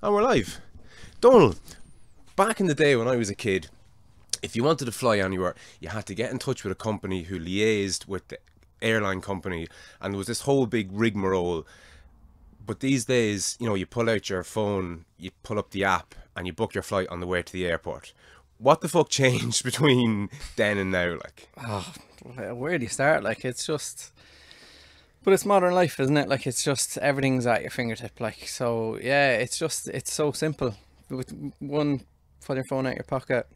And we're live. Donal, back in the day when I was a kid, if you wanted to fly anywhere, you had to get in touch with a company who liaised with the airline company, and there was this whole big rigmarole. But these days, you know, you pull out your phone, you pull up the app, and you book your flight on the way to the airport. What the fuck changed between then and now, like? Oh, where do you start? Like, it's just... But it's modern life, isn't it? Like, it's just everything's at your fingertip. Like, so yeah, it's so simple. With one, put your phone out your pocket,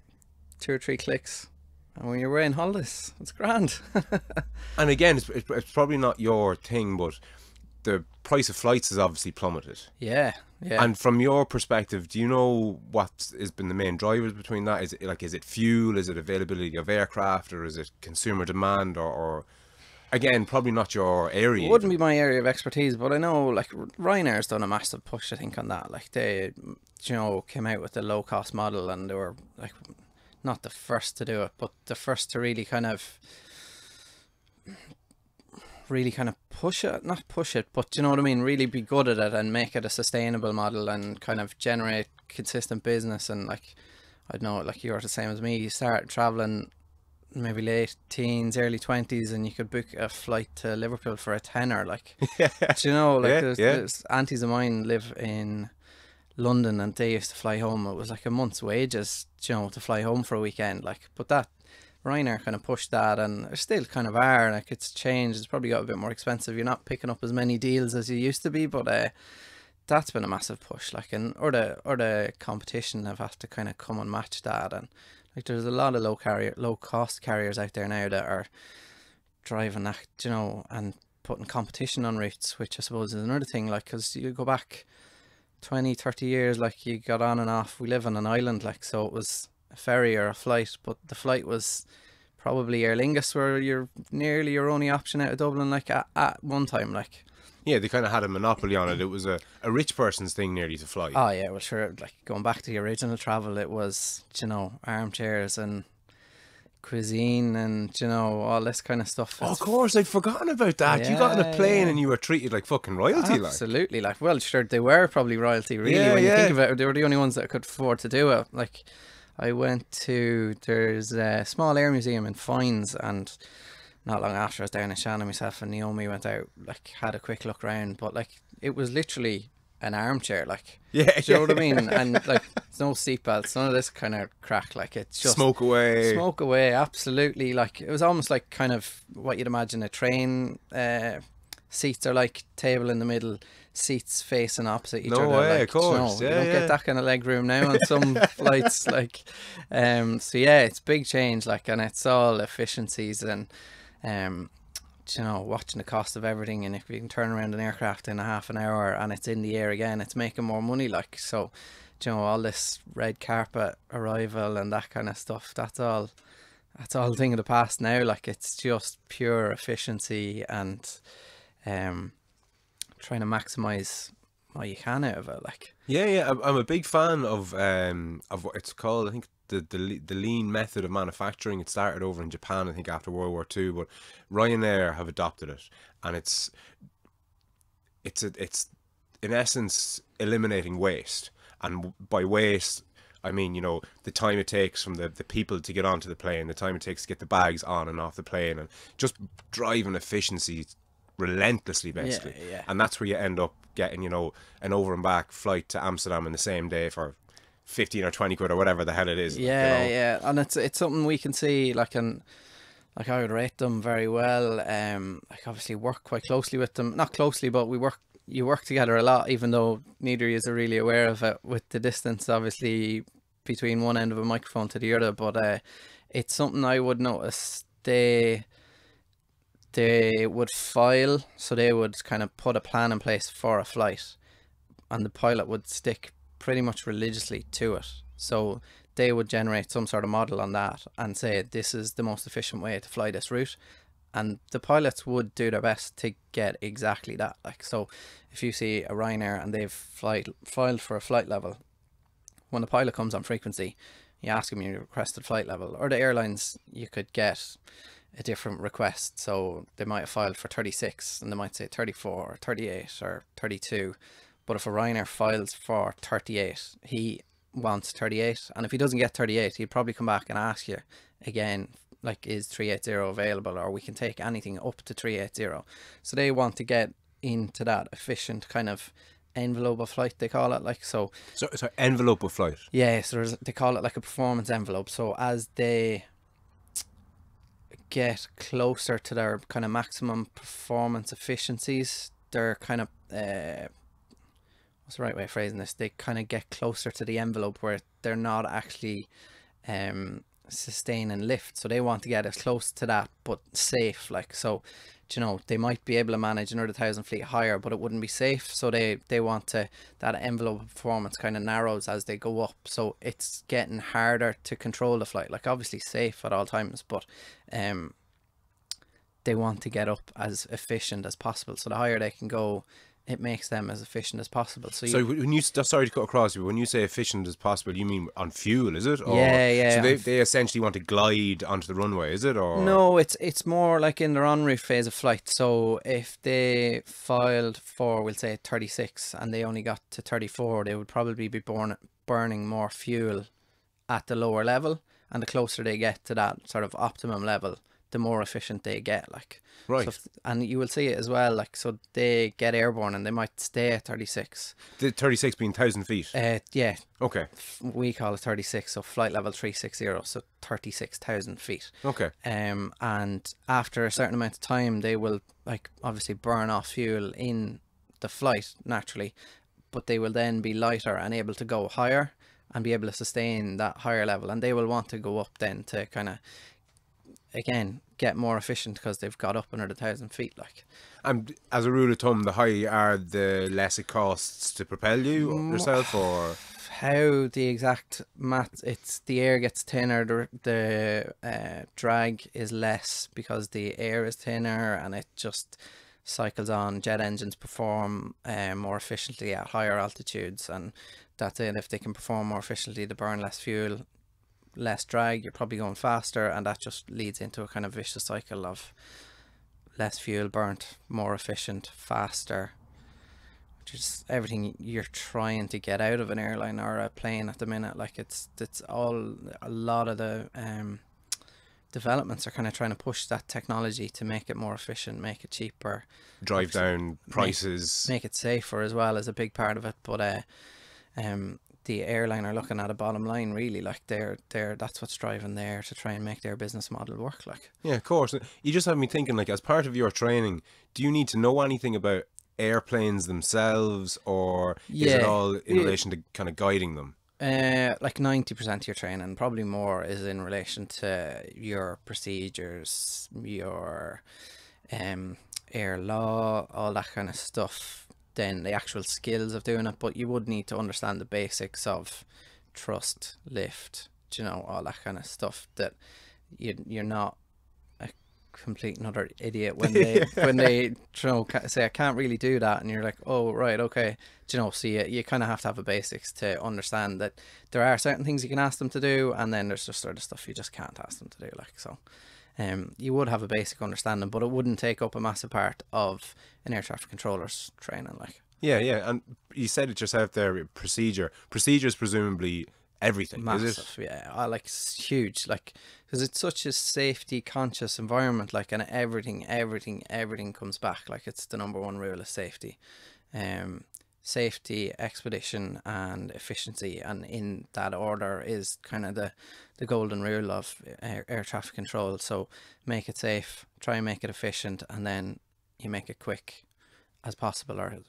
2 or 3 clicks, and when you're away on holidays, it's grand. And again, it's probably not your thing, but the price of flights has obviously plummeted. Yeah. And from your perspective, do you know what has been the main drivers between that? Is it fuel? Is it availability of aircraft? Or is it consumer demand? Or again, probably not your area. It wouldn't be my area of expertise, but I know, like, Ryanair's done a massive push, I think, on that. Like, they, you know, came out with the low-cost model, and they were, like, not the first to do it, but the first to really kind of push it, not push it, but you know what I mean, really be good at it and make it a sustainable model and kind of generate consistent business. And like, I don't know, like, you're the same as me, you start traveling maybe late teens, early 20s, and you could book a flight to Liverpool for a tenner, like. Do you know, like, there's aunties of mine live in London, and they used to fly home, it was like a month's wages, you know, to fly home for a weekend, like. But that Ryanair kind of pushed that, and they still kind of are, like, it's changed, it's probably got a bit more expensive, you're not picking up as many deals as you used to be, but that's been a massive push, like. And or the competition have had to kind of come and match that. And like, there's a lot of low cost carriers out there now that are driving that, you know, and putting competition on routes, which I suppose is another thing, like, because you go back 20-30 years, like, you got on and off, we live on an island, like, so it was a ferry or a flight, but the flight was probably Aer Lingus, where you're nearly your only option out of Dublin, like, at one time, like. Yeah, they kind of had a monopoly on it. It was a rich person's thing nearly to fly. Oh yeah, well sure, like, going back to the original travel, it was, you know, armchairs and cuisine and, you know, all this kind of stuff. Oh, of course, I'd forgotten about that. You got on a plane and you were treated like fucking royalty. Absolutely, like, well, sure, they were probably royalty, really, when you think of it. They were the only ones that could afford to do it. Like, I went to, there's a small air museum in Foynes, and not long after I was down in Shannon, myself and Naomi went out, like, had a quick look around, but like, it was literally an armchair, like. Do you know what I mean? And like, there's no seatbelts, none of this kind of crack, like, it's just smoke away, absolutely. Like, it was almost like kind of what you'd imagine a train seats are like, table in the middle, seats facing opposite each other. No way, like, of course. you don't get that kind of leg room now on some flights, like. So yeah, it's big change, like, and it's all efficiencies and you know, watching the cost of everything. And if you can turn around an aircraft in a half an hour and it's in the air again, it's making more money, like. So, you know, all this red carpet arrival and that kind of stuff, that's all a thing of the past now. Like, it's just pure efficiency and trying to maximize what you can out of it, like. Yeah, I'm a big fan of what it's called, I think, the lean method of manufacturing. It started over in Japan, I think, after World War II, but Ryanair have adopted it, and it's in essence eliminating waste. And by waste, I mean, you know, the time it takes from the people to get onto the plane, the time it takes to get the bags on and off the plane, and just driving efficiency relentlessly, basically. Yeah. And that's where you end up getting, you know, an over and back flight to Amsterdam in the same day for 15 or 20 quid or whatever the hell it is. Yeah, you know? yeah, and it's something we can see, like, and like, I would rate them very well. Like, obviously work quite closely with them, not closely, but you work together a lot, even though neither of you are really aware of it, with the distance obviously between one end of a microphone to the other. But it's something I would notice. They would file, so they would kind of put a plan in place for a flight, and the pilot would stick pretty much religiously to it. So they would generate some sort of model on that and say, this is the most efficient way to fly this route, and the pilots would do their best to get exactly that. Like, so if you see a Ryanair and they've filed for a flight level, when the pilot comes on frequency, you ask him your requested flight level. Or the airlines, you could get a different request, so they might have filed for 36 and they might say 34 or 38 or 32, But if a Ryanair files for 38, he wants 38, and if he doesn't get 38, he'd probably come back and ask you again, like, is 380 available, or we can take anything up to 380. So they want to get into that efficient kind of envelope of flight, they call it, like. So envelope of flight. yeah, so they call it like a performance envelope. So as they get closer to their kind of maximum performance efficiencies, they're kind of what's the right way of phrasing this, they kind of get closer to the envelope where they're not actually sustain and lift. So they want to get as close to that but safe, like. So, you know, they might be able to manage another 1,000 feet higher, but it wouldn't be safe. So they want to, that envelope of performance kind of narrows as they go up. So it's getting harder to control the flight, like obviously safe at all times, but they want to get up as efficient as possible. So the higher they can go, it makes them as efficient as possible. So when you, sorry to cut across you, but when you say efficient as possible, you mean on fuel, is it? Or, yeah. So they essentially want to glide onto the runway, is it? Or no, it's more like in their en route phase of flight. So if they filed for, we'll say 36, and they only got to 34, they would probably be burning more fuel at the lower level, and the closer they get to that sort of optimum level, the more efficient they get, like. Right. So and you will see it as well, like, so they get airborne and they might stay at 36. The 36 being 1,000 feet? Yeah. Okay. We call it 36, so flight level 360, so 36,000 feet. Okay. And after a certain amount of time, they will, like, obviously burn off fuel in the flight naturally, but they will then be lighter and able to go higher and be able to sustain that higher level. And they will want to go up then to kind of, again, get more efficient because they've got up under the 1,000 feet, like. And as a rule of thumb, the higher you are, the less it costs to propel you yourself, or how the exact math, it's the air gets thinner, the drag is less because the air is thinner, and it just cycles on. Jet engines perform more efficiently at higher altitudes, and that's it. If they can perform more efficiently, they burn less fuel, less drag, you're probably going faster, and that just leads into a kind of vicious cycle of less fuel burnt, more efficient, faster, which is everything you're trying to get out of an airline or a plane at the minute. Like, it's all, a lot of the developments are kind of trying to push that technology to make it more efficient, make it cheaper, drive down prices, make it safer as well, is a big part of it. But the airline are looking at a bottom line, really, like. They're that's what's driving there, to try and make their business model work, like. Yeah, of course. You just have me thinking, like, as part of your training, do you need to know anything about airplanes themselves, or is it all in relation to kind of guiding them? Like 90% of your training, probably more, is in relation to your procedures, your air law, all that kind of stuff, than the actual skills of doing it. But you would need to understand the basics of thrust, lift, you know, all that kind of stuff, that you're not a complete another idiot when they when they, you know, say I can't really do that, and you're like, oh right, okay, you know. So you kind of have to have a basics to understand that there are certain things you can ask them to do, and then there's just sort of stuff you just can't ask them to do, like. So you would have a basic understanding, but it wouldn't take up a massive part of an air traffic controller's training, like. Yeah, and you said it yourself there, procedures presumably everything, Massive, is it? yeah. Like, it's huge, like, because it's such a safety conscious environment, like, and everything comes back, like. It's the number one rule of safety. Safety, expedition, and efficiency, and in that order is kind of the golden rule of air traffic control. So make it safe, try and make it efficient, and then you make it quick as possible, or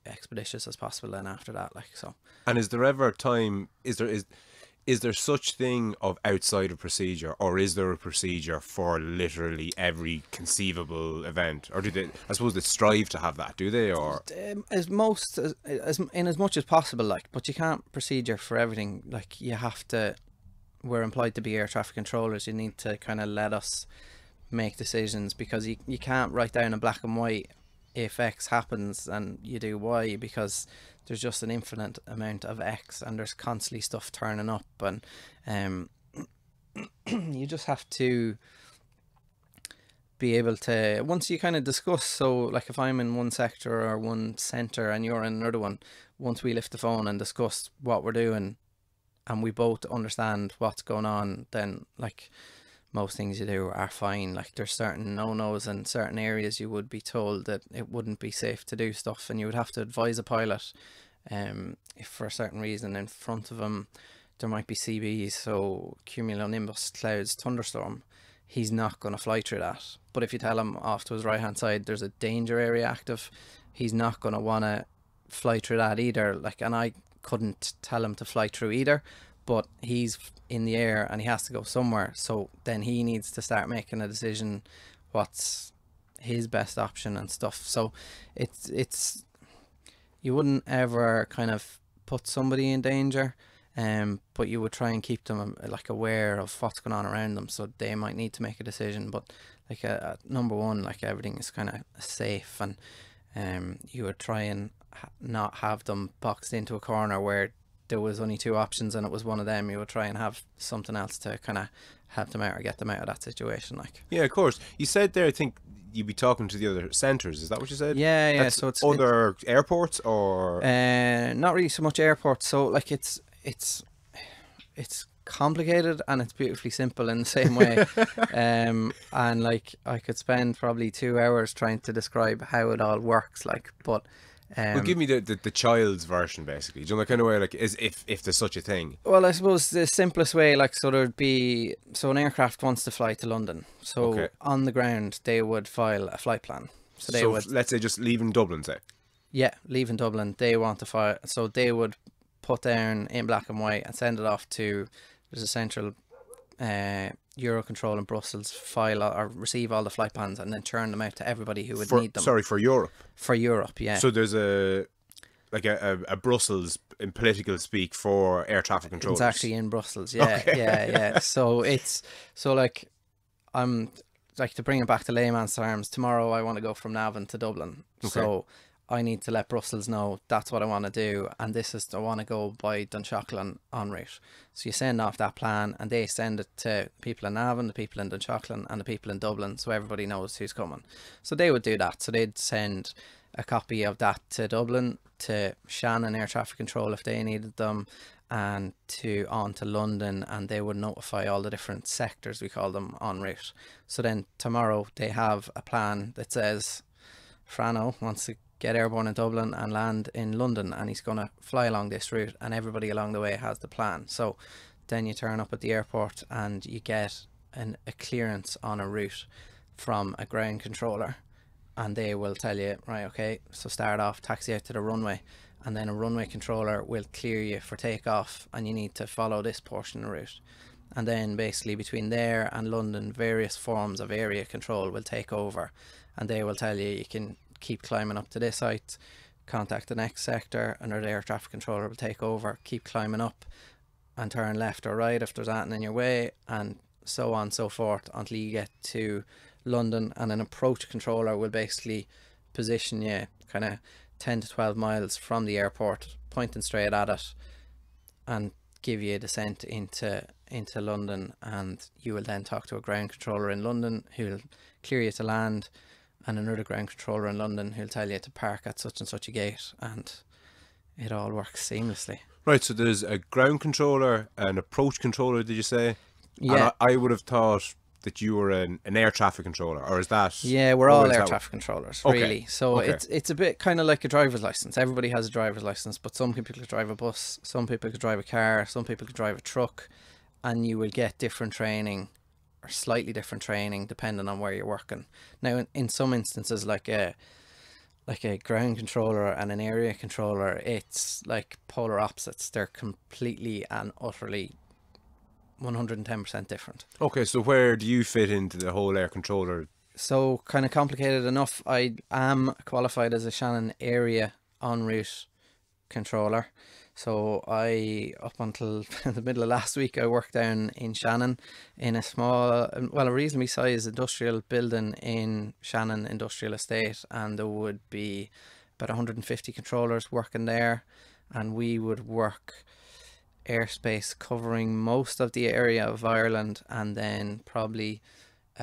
expeditious as possible, and after that, like. So. And is there ever time, is there such thing of outside of procedure, or is there a procedure for literally every conceivable event, or do they, I suppose, they strive to have that, do they? Or as much as possible, like. But you can't procedure for everything, like. You have to, we're employed to be air traffic controllers, you need to kind of let us make decisions, because you can't write down in black and white, if X happens and you do Y, because there's just an infinite amount of X, and there's constantly stuff turning up, and you just have to be able to, once you kind of discuss, so like if I'm in one sector or one center and you're in another one, once we lift the phone and discuss what we're doing and we both understand what's going on, then like most things you do are fine. Like there's certain no-nos in certain areas you would be told that it wouldn't be safe to do stuff, and you would have to advise a pilot if for a certain reason in front of him there might be CBs, so cumulonimbus clouds thunderstorm, he's not going to fly through that. But if you tell him off to his right hand side there's a danger area active, he's not going to want to fly through that either. Like, and I couldn't tell him to fly through either, but he's in the air and he has to go somewhere, so then he needs to start making a decision what's his best option and stuff. So it's you wouldn't ever kind of put somebody in danger, but you would try and keep them like aware of what's going on around them, so they might need to make a decision. But like number one, like everything is kind of safe, and you would try and not have them boxed into a corner where there was only two options and it was one of them. You would try and have something else to kind of help them out or get them out of that situation. Like, Yeah, of course. You said there, I think you'd be talking to the other centres. Is that what you said? yeah. That's So it's other airports, or not really so much airports. So like it's complicated and it's beautifully simple in the same way. And like I could spend probably 2 hours trying to describe how it all works. Like, but well, give me the child's version, basically. Do you know, the kind of way, like, is if there's such a thing? well, I suppose the simplest way, like, so there'd be, so an aircraft wants to fly to London, so Okay. on the ground they would file a flight plan. So they would, let's say, just leaving Dublin, say. yeah, leaving Dublin, they want to file, so they would put down in black and white and send it off to, there's a central Eurocontrol in Brussels, file or receive all the flight plans and then churn them out to everybody who would need them. Sorry, for Europe. For Europe, yeah. So there's a Brussels in political speak for air traffic controllers. It's actually in Brussels, yeah, yeah. So it's, so like, I'm like, to bring it back to layman's terms, tomorrow I want to go from Navan to Dublin. Okay. So I need to let Brussels know that's what I want to do, and this is, I want to go by Dunshaughlin en route. So you send off that plan and they send it to people in Navan, the people in Dunshaughlin and the people in Dublin, so everybody knows who's coming. So they would do that. So they'd send a copy of that to Dublin, to Shannon Air Traffic Control if they needed them, and on to London, and they would notify all the different sectors, we call them, en route. So then tomorrow they have a plan that says Frano wants to get airborne in Dublin and land in London, and he's going to fly along this route, and everybody along the way has the plan. So then you turn up at the airport and you get a clearance on a route from a ground controller, and they will tell you, right, okay, so start off, taxi out to the runway, and then a runway controller will clear you for takeoff, and you need to follow this portion of the route. And then basically between there and London, various forms of area control will take over, and they will tell you can keep climbing up to this height, contact the next sector, another air traffic controller will take over, keep climbing up and turn left or right if there's anything in your way, and so on and so forth until you get to London, and an approach controller will basically position you kind of 10 to 12 miles from the airport, pointing straight at it, and give you a descent into London, and you will then talk to a ground controller in London who'll clear you to land, and another ground controller in London who'll tell you to park at such and such a gate, and it all works seamlessly. Right, so there's a ground controller, an approach controller, did you say? Yeah. And I would have thought that you were an air traffic controller, or is that... Yeah, we're all air traffic controllers, Okay. really. So Okay. it's a bit kind of like a driver's license. Everybody has a driver's license, but some people could drive a bus, some people could drive a car, some people could drive a truck, and you will get different training, or slightly different training, depending on where you're working. Now, in some instances, like a ground controller and an area controller, it's like polar opposites. They're completely and utterly 110% different. Okay, so where do you fit into the whole air controller? So kind of complicated enough. I am qualified as a Shannon area en route controller. So I, up until the middle of last week, I worked down in Shannon in a small, well, a reasonably sized industrial building in Shannon Industrial Estate, and there would be about 150 controllers working there, and we would work airspace covering most of the area of Ireland, and then probably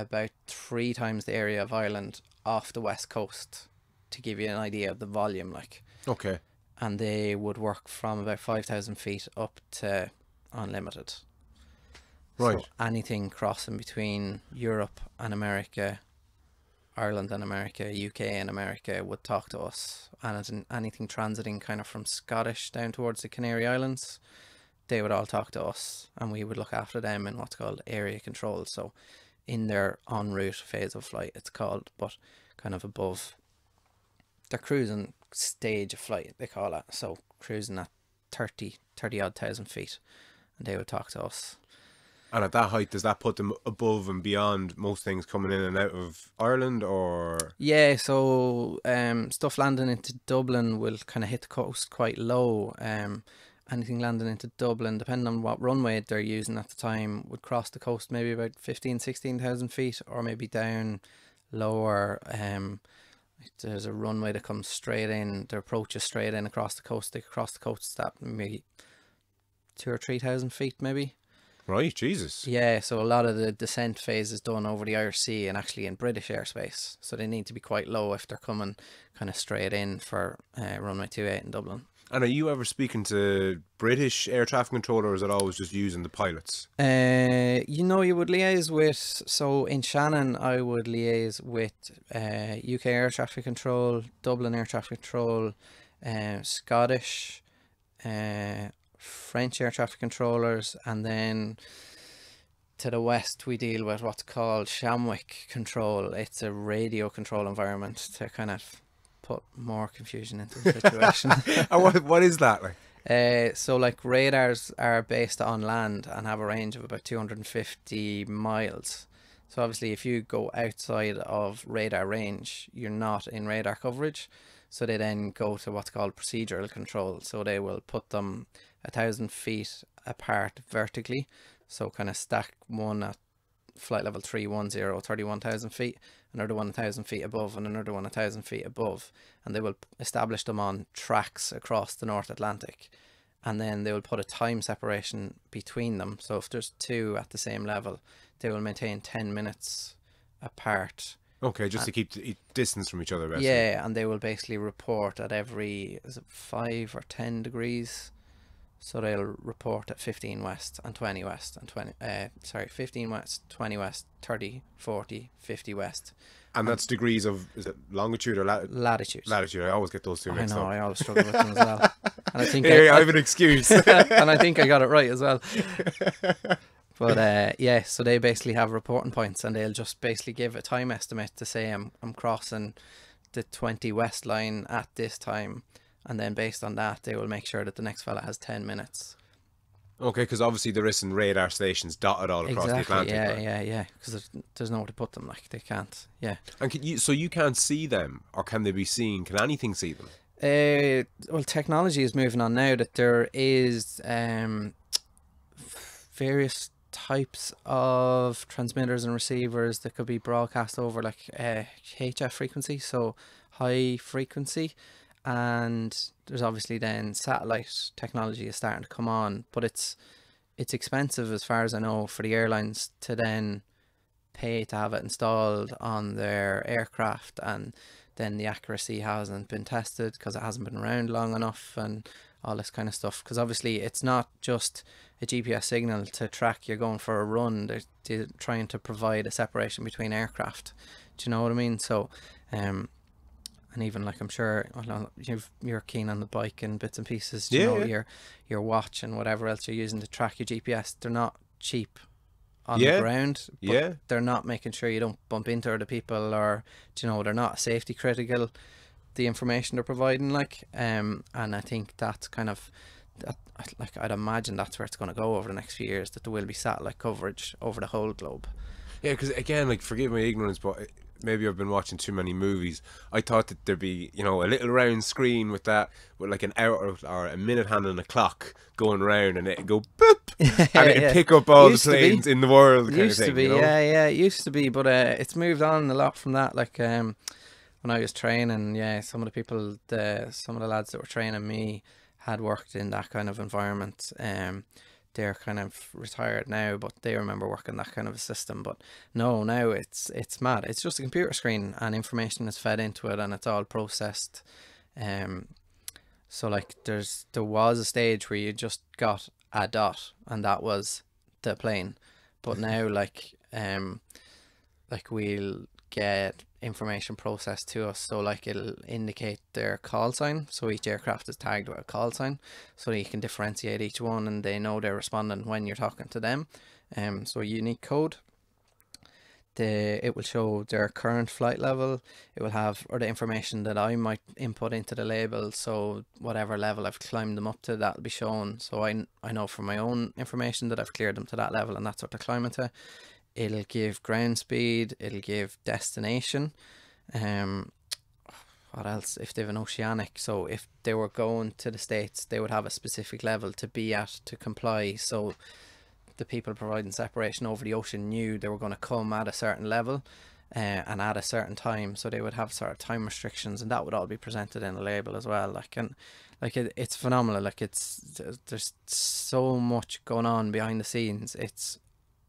about 3 times the area of Ireland off the west coast, to give you an idea of the volume, like. Okay. And they would work from about 5,000 feet up to unlimited. Right. So anything crossing between Europe and America, Ireland and America, UK and America would talk to us. And anything transiting kind of from Scottish down towards the Canary Islands, they would all talk to us, and we would look after them in what's called area control. So in their en route phase of flight, it's called, but kind of above their cruising stage of flight, they call it. So cruising at 30 odd thousand feet, and they would talk to us. And at that height, does that put them above and beyond most things coming in and out of Ireland, or? Yeah, so stuff landing into Dublin will kind of hit the coast quite low. Anything landing into Dublin, depending on what runway they're using at the time, would cross the coast maybe about 16,000 feet, or maybe down lower. There's a runway that comes straight in, the approach is straight in across the coast. They cross the coast at maybe 2,000 or 3,000 feet maybe. Right, Jesus. Yeah, so a lot of the descent phase is done over the Irish Sea and actually in British airspace. So they need to be quite low if they're coming kind of straight in for runway 28 in Dublin. And are you ever speaking to British air traffic controller, or is it always just using the pilots? You know, you would liaise with, so in Shannon, I would liaise with UK air traffic control, Dublin air traffic control, Scottish, French air traffic controllers, and then to the west we deal with what's called Shamwick control. It's a radio control environment to kind of put more confusion into the situation. And what is that like? So like radars are based on land and have a range of about 250 miles. So obviously if you go outside of radar range, you're not in radar coverage. So they then go to what's called procedural control. So they will put them 1,000 feet apart vertically. So kind of stack one at flight level 310, 31,000 feet, another one 1,000 feet above, and another one 1,000 feet above, and they will establish them on tracks across the North Atlantic, and then they will put a time separation between them. So if there's two at the same level, they will maintain 10 minutes apart. Okay, just to keep the distance from each other, basically. Yeah, and they will basically report at every, is it 5 or 10 degrees? So they'll report at 15 west and 20 west and 15 west, 20 west, 30, 40, 50 west. And that's degrees of, is it longitude or latitude? Latitude. I always get those two mixed up. I know, I always struggle with them as well. And I think Here, I have an excuse. and I think I got it right as well. But yeah, so they basically have reporting points, and they'll just basically give a time estimate to say I'm crossing the 20 west line at this time. And then based on that, they will make sure that the next fella has 10 minutes. Okay, because obviously there isn't radar stations dotted all across the Atlantic. Yeah. Because there's nowhere to put them. Like, they can't. Yeah. And so you can't see them, or can they be seen? Can anything see them? Well, technology is moving on now that there is various types of transmitters and receivers that could be broadcast over like HF frequency, so high frequency. And there's obviously then satellite technology is starting to come on, but it's expensive, as far as I know, for the airlines to then pay to have it installed on their aircraft, and then the accuracy hasn't been tested because it hasn't been around long enough and all this kind of stuff. Because obviously it's not just a GPS signal to track you're going for a run, they're trying to provide a separation between aircraft. Do you know what I mean? So and even like, I'm sure you're keen on the bike and bits and pieces, you know, your watch and whatever else you're using to track your GPS. They're not cheap on the ground, but they're not making sure you don't bump into other people, or, you know, they're not safety critical, the information they're providing, like, and I think that's kind of like, I'd imagine that's where it's going to go over the next few years, that there will be satellite coverage over the whole globe. Yeah, because again, like, forgive my ignorance, but maybe I've been watching too many movies. I thought that there'd be, you know, a little round screen with like an hour or a minute hand on a clock going round, and it'd go boop, and it'd pick up all the planes in the world. Used to be, you know? it used to be, but it's moved on a lot from that. Like when I was training, some of the people, some of the lads that were training me had worked in that kind of environment. they're kind of retired now, but they remember working that kind of a system. But no, now it's mad. It's just a computer screen and information is fed into it and it's all processed. So like there was a stage where you just got a dot and that was the plane, but now like we'll get information processed to us, so like it'll indicate their call sign, so each aircraft is tagged with a call sign so that you can differentiate each one and they know they're responding when you're talking to them. So a unique code. It will show their current flight level. It will have other information that I might input into the label, so whatever level I've climbed them up to, that'll be shown, so I know from my own information that I've cleared them to that level and that's what they're climbing to. It'll give ground speed, it'll give destination. What else? If they have an oceanic, so if they were going to the States, they would have a specific level to be at to comply, so the people providing separation over the ocean knew they were going to come at a certain level and at a certain time, so they would have sort of time restrictions, and that would all be presented in a label as well. Like, and like it's phenomenal. Like there's so much going on behind the scenes. It's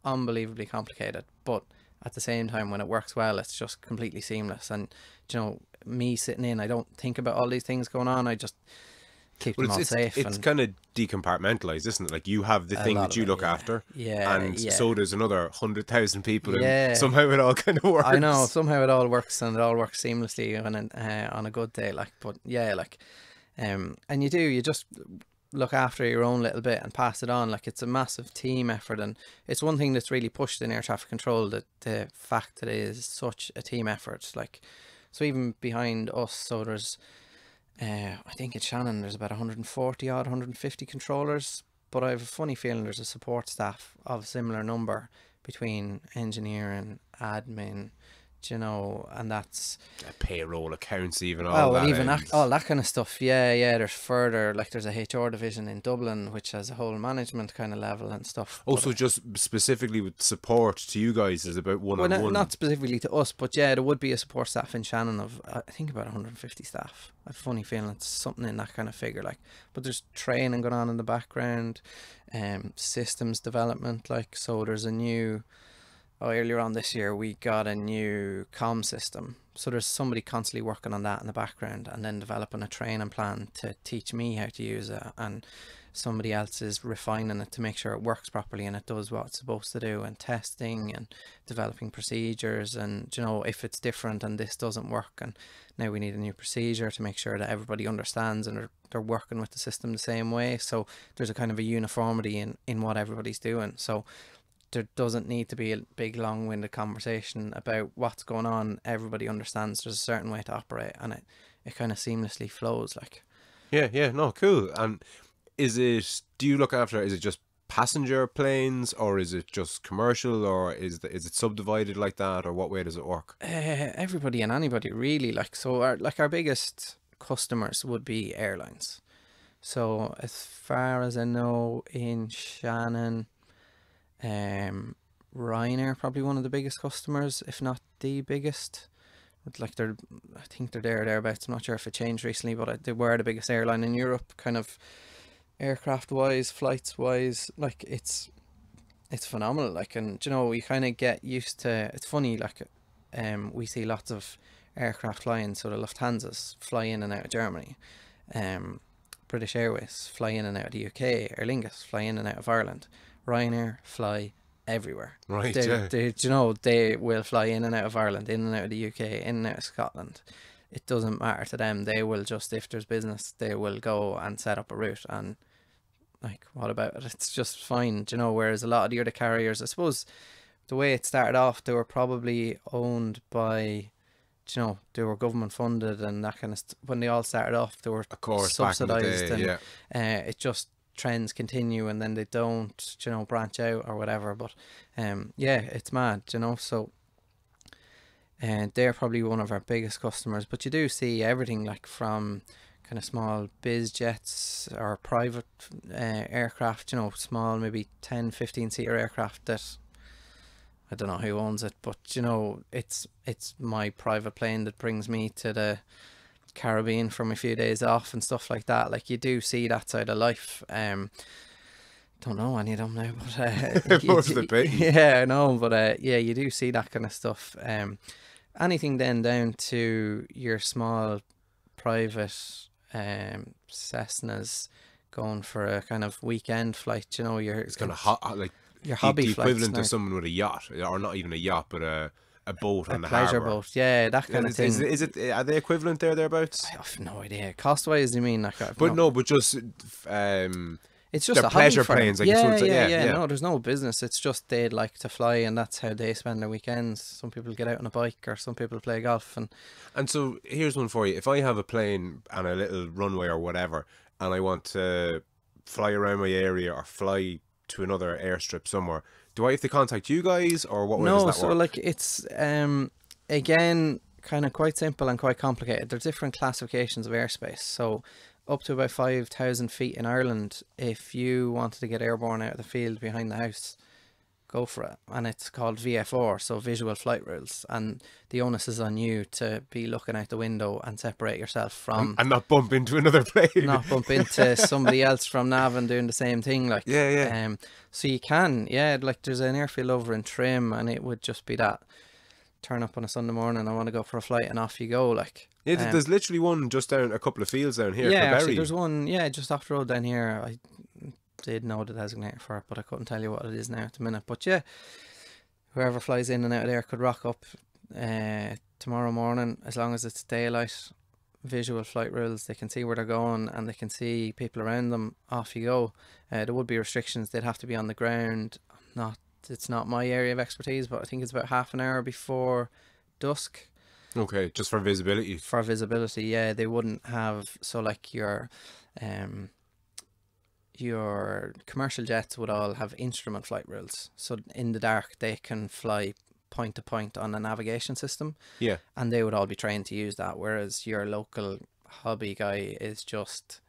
unbelievably complicated, but at the same time, when it works well, it's just completely seamless. And you know, me sitting in, I don't think about all these things going on. I just keep them all safe. It's kind of decompartmentalized, isn't it? Like you have the thing that you look after, and so there's another 100,000 people, and somehow it all kind of works. I know, somehow it all works, and it all works seamlessly on a good day. Like, but yeah, like, and you just look after your own little bit and pass it on. Like, it's a massive team effort, and it's one thing that's really pushed in air traffic control, that the fact that it is such a team effort. Like, so even behind us, so there's I think in Shannon there's about 140 odd 150 controllers, but I have a funny feeling there's a support staff of a similar number between engineering, admin, you know, and that's payroll, accounts, even all that. Even all that kind of stuff. Yeah. There's further, like there's a HR division in Dublin which has a whole management kind of level and stuff. Also, just specifically with support to you guys, is about one-on-one. Well, not specifically to us, but yeah, there would be a support staff in Shannon of I think about 150 staff. I have a funny feeling it's something in that kind of figure. Like, but there's training going on in the background, systems development. Like, so there's a new. Earlier on this year, we got a new comm system. So there's somebody constantly working on that in the background and then developing a training plan to teach me how to use it. And somebody else is refining it to make sure it works properly and it does what it's supposed to do, and testing and developing procedures. And, you know, if it's different and this doesn't work, and now we need a new procedure to make sure that everybody understands and they're working with the system the same way. So there's a kind of a uniformity in what everybody's doing. So there doesn't need to be a big long-winded conversation about what's going on. Everybody understands there's a certain way to operate, and it kind of seamlessly flows. Like, no, cool. And do you look after, is it just passenger planes, or is it just commercial, or is it subdivided like that, or what way does it work? Everybody and anybody really. Like, so our biggest customers would be airlines. So as far as I know, in Shannon, Ryanair probably one of the biggest customers, if not the biggest. Like, I think they're thereabouts. I'm not sure if it changed recently, but they were the biggest airline in Europe, kind of aircraft wise, flights wise. Like, it's phenomenal. Like, and you know, you kind of get used to. It's funny, like, we see lots of aircraft flying. So the Lufthansa's fly in and out of Germany. British Airways fly in and out of the UK. Aer Lingus fly in and out of Ireland. Ryanair fly everywhere. Right, you know, they will fly in and out of Ireland, in and out of the UK, in and out of Scotland. It doesn't matter to them. They will just, if there's business, they will go and set up a route, and like, what about it? It's just fine, you know. Whereas a lot of the other carriers, I suppose, the way it started off, they were probably owned by, you know, they were government funded and that kind of when they all started off, they were, of course, subsidized, and it just trends continue, and then they don't, you know, branch out or whatever. But it's mad, you know. So they're probably one of our biggest customers. But you do see everything, like from kind of small biz jets or private aircraft, you know, small maybe 10-15 seater aircraft that I don't know who owns it, but you know, it's my private plane that brings me to the Caribbean from a few days off and stuff like that. Like, you do see that side of life. Don't know any of them now, but Most of the pity. yeah, I know, but yeah, you do see that kind of stuff. Anything then down to your small private Cessnas going for a kind of weekend flight, you know, It's kind of like your hobby the flights equivalent now. to someone with a yacht, or not even a yacht, but a boat A on the pleasure harbour. boat, yeah, that kind of thing. Is it? Are they equivalent thereabouts? I have no idea. Cost wise, you mean? Like, I've But no, no, but just it's just they're a hobby pleasure for them. planes, like Yeah, so, yeah, yeah, yeah. yeah. No, there's no business. It's just they'd like to fly, and that's how they spend their weekends. Some people get out on a bike, or some people play golf, and And so here's one for you: if I have a plane and a little runway or whatever, and I want to fly around my area or fly to another airstrip somewhere, do I have to contact you guys, or what way does no. that So work? like it's again kind of quite simple and quite complicated. There's different classifications of airspace. So up to about 5,000 feet in Ireland, if you wanted to get airborne out of the field behind the house, go for it. And it's called VFR, so visual flight rules, and the onus is on you to be looking out the window and separate yourself from And not bump into another plane. not bump into somebody else from Navan doing the same thing, like Yeah. so you can, yeah, like there's an airfield over in Trim, and it would just be that turn up on a Sunday morning, I want to go for a flight, and off you go, like Yeah, there's literally one just down a couple of fields down here. yeah, for actually Berry. there's one, yeah, just off the road down here. I did know the designator for it, but I couldn't tell you what it is now at the minute. But yeah, whoever flies in and out of there could rock up tomorrow morning, as long as it's daylight. Visual flight rules, they can see where they're going and they can see people around them. Off you go. There would be restrictions. They'd have to be on the ground. It's not my area of expertise, but I think it's about half an hour before dusk Okay, just for visibility. for visibility. Yeah, they wouldn't have, so like your commercial jets would all have instrument flight rules. So in the dark they can fly point to point on a navigation system, Yeah. and they would all be trained to use that, whereas your local hobby guy is just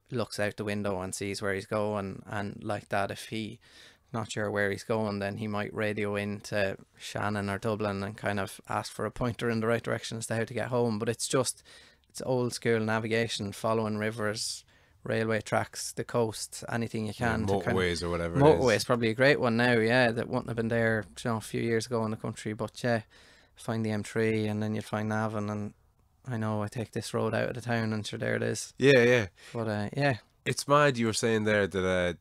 looks out the window and sees where he's going, and like that, if he not sure where he's going, then he might radio into Shannon or Dublin and kind of ask for a pointer in the right direction as to how to get home. But it's old school navigation, following rivers, railway tracks, the coast, anything you can. Motorways or whatever. Motorway is probably a great one now, yeah, that wouldn't have been there, you know, a few years ago in the country. But yeah, find the M3 and then you'd find Navan, and I know I take this road out of the town, and sure, there it is. Yeah. But yeah, It's mad you were saying there that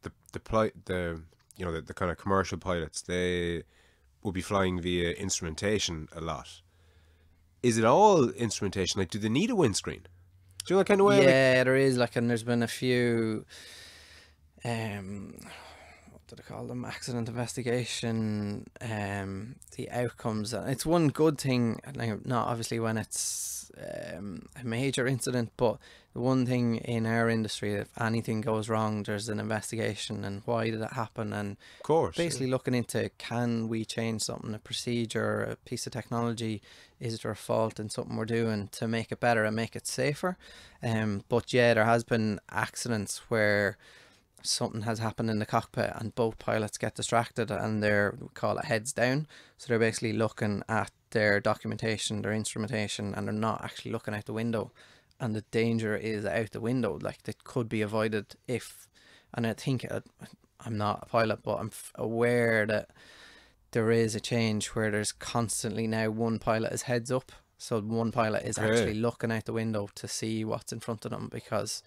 the kind of commercial pilots, they will be flying via instrumentation a lot. Is it all instrumentation? Like, do they need a windscreen? Do you know that kind of way? yeah, there is, like, and there's been a few what do they call them, accident investigation, the outcomes, and it's one good thing, like, not obviously when it's a major incident, but the one thing in our industry, if anything goes wrong, there's an investigation, and why did it happen, and Of course. basically looking into, can we change something, a procedure, a piece of technology, is there a fault in something we're doing to make it better and make it safer. But yeah, there has been accidents where something has happened in the cockpit and both pilots get distracted, and we call it heads down, so they're basically looking at their documentation, their instrumentation, and they're not actually looking out the window, and the danger is out the window, like, that could be avoided if, and I think, I'm not a pilot, but I'm aware that there is a change where there's constantly now one pilot is heads up, so one pilot is actually looking out the window to see what's in front of them, because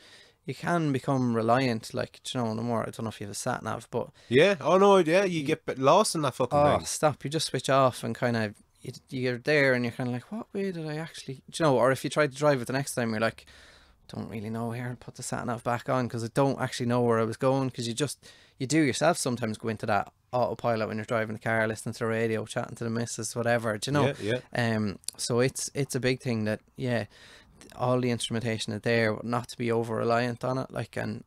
you can become reliant, like, you know, no more, I don't know if you have a sat nav, but Yeah. Oh no. Yeah. You get lost in that fucking thing. stop, you just switch off and kind of, you're there and you're kind of like, what way did I actually, you know, or if you try to drive it the next time, you're like, don't really know here, and put the sat nav back on because I don't actually know where I was going, because you do yourself sometimes go into that autopilot when you're driving the car, listening to the radio, chatting to the missus, whatever, do you know? Yeah. So it's a big thing that, yeah, all the instrumentation is there, but not to be over reliant on it, like, and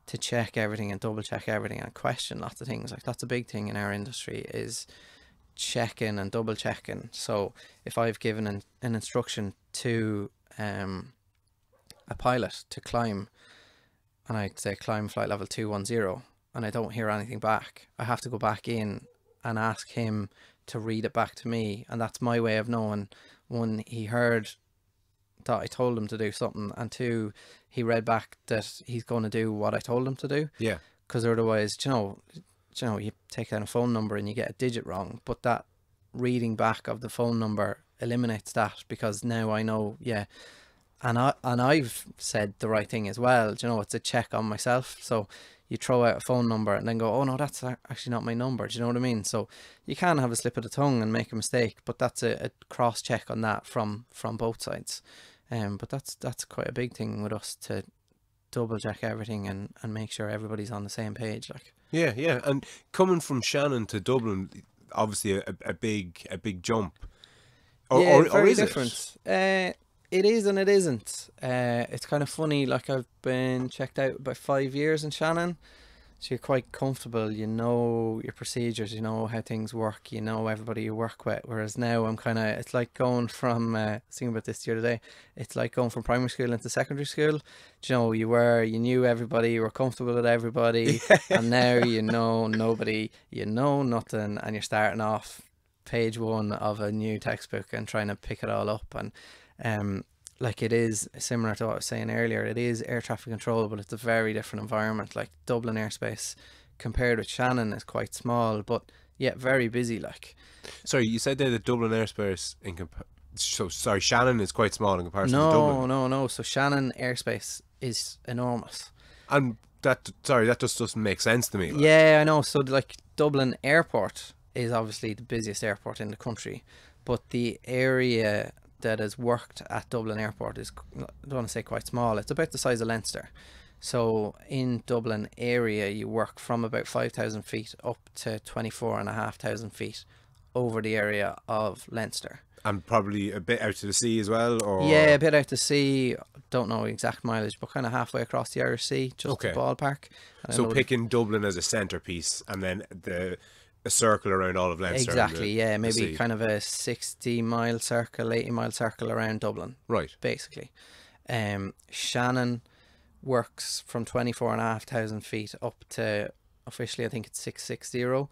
to check everything and double check everything and question lots of things. Like, that's a big thing in our industry, is checking and double checking. So if I've given an instruction to a pilot to climb, and I'd say climb flight level 210, and I don't hear anything back, I have to go back in and ask him to read it back to me, and that's my way of knowing, one, he heard that I told him to do something, and two, he read back that he's going to do what I told him to do. Yeah. because otherwise, you take down a phone number and you get a digit wrong, but that reading back of the phone number eliminates that, because now I know, yeah, and I've said the right thing as well. It's a check on myself. So you throw out a phone number and then go, oh no, that's actually not my number. Do you know what I mean? So you can have a slip of the tongue and make a mistake, but that's a cross check on that from both sides. But that's quite a big thing with us, to double check everything and make sure everybody's on the same page. Like, Yeah. And coming from Shannon to Dublin, obviously a big jump. Or is different. It is and it isn't. It's kind of funny. Like, I've been checked out about 5 years in Shannon, so you're quite comfortable. You know your procedures. You know how things work. You know everybody you work with. Whereas now I'm kind of. It's like going from. Thinking about this the other day. It's like going from primary school into secondary school. You knew everybody. You were comfortable with everybody, and now you know nobody. You know nothing, and you're starting off page one of a new textbook and trying to pick it all up. And like, it is similar to what I was saying earlier. It is air traffic control, but it's a very different environment. Like, Dublin airspace compared with Shannon is quite small, but yeah, very busy. Like, sorry, you said there that Dublin airspace Shannon is quite small in comparison to Dublin. No. So Shannon airspace is enormous, and that just doesn't make sense to me. Like. Yeah, I know. So like, Dublin airport is obviously the busiest airport in the country, but the area that has worked at Dublin airport is, I don't want to say quite small, it's about the size of Leinster. So in Dublin area, you work from about 5,000 feet up to 24,500 feet over the area of Leinster. And probably a bit out to the sea as well, or? Yeah, a bit out to sea. Don't know exact mileage, but kind of halfway across the Irish Sea, just the ballpark. So picking Dublin as a centrepiece, and then a circle around all of Leinster. Exactly, yeah. Maybe kind of a 60-mile circle, 80-mile circle around Dublin. Right. Basically. Shannon works from 24,500 feet up to, officially I think it's 660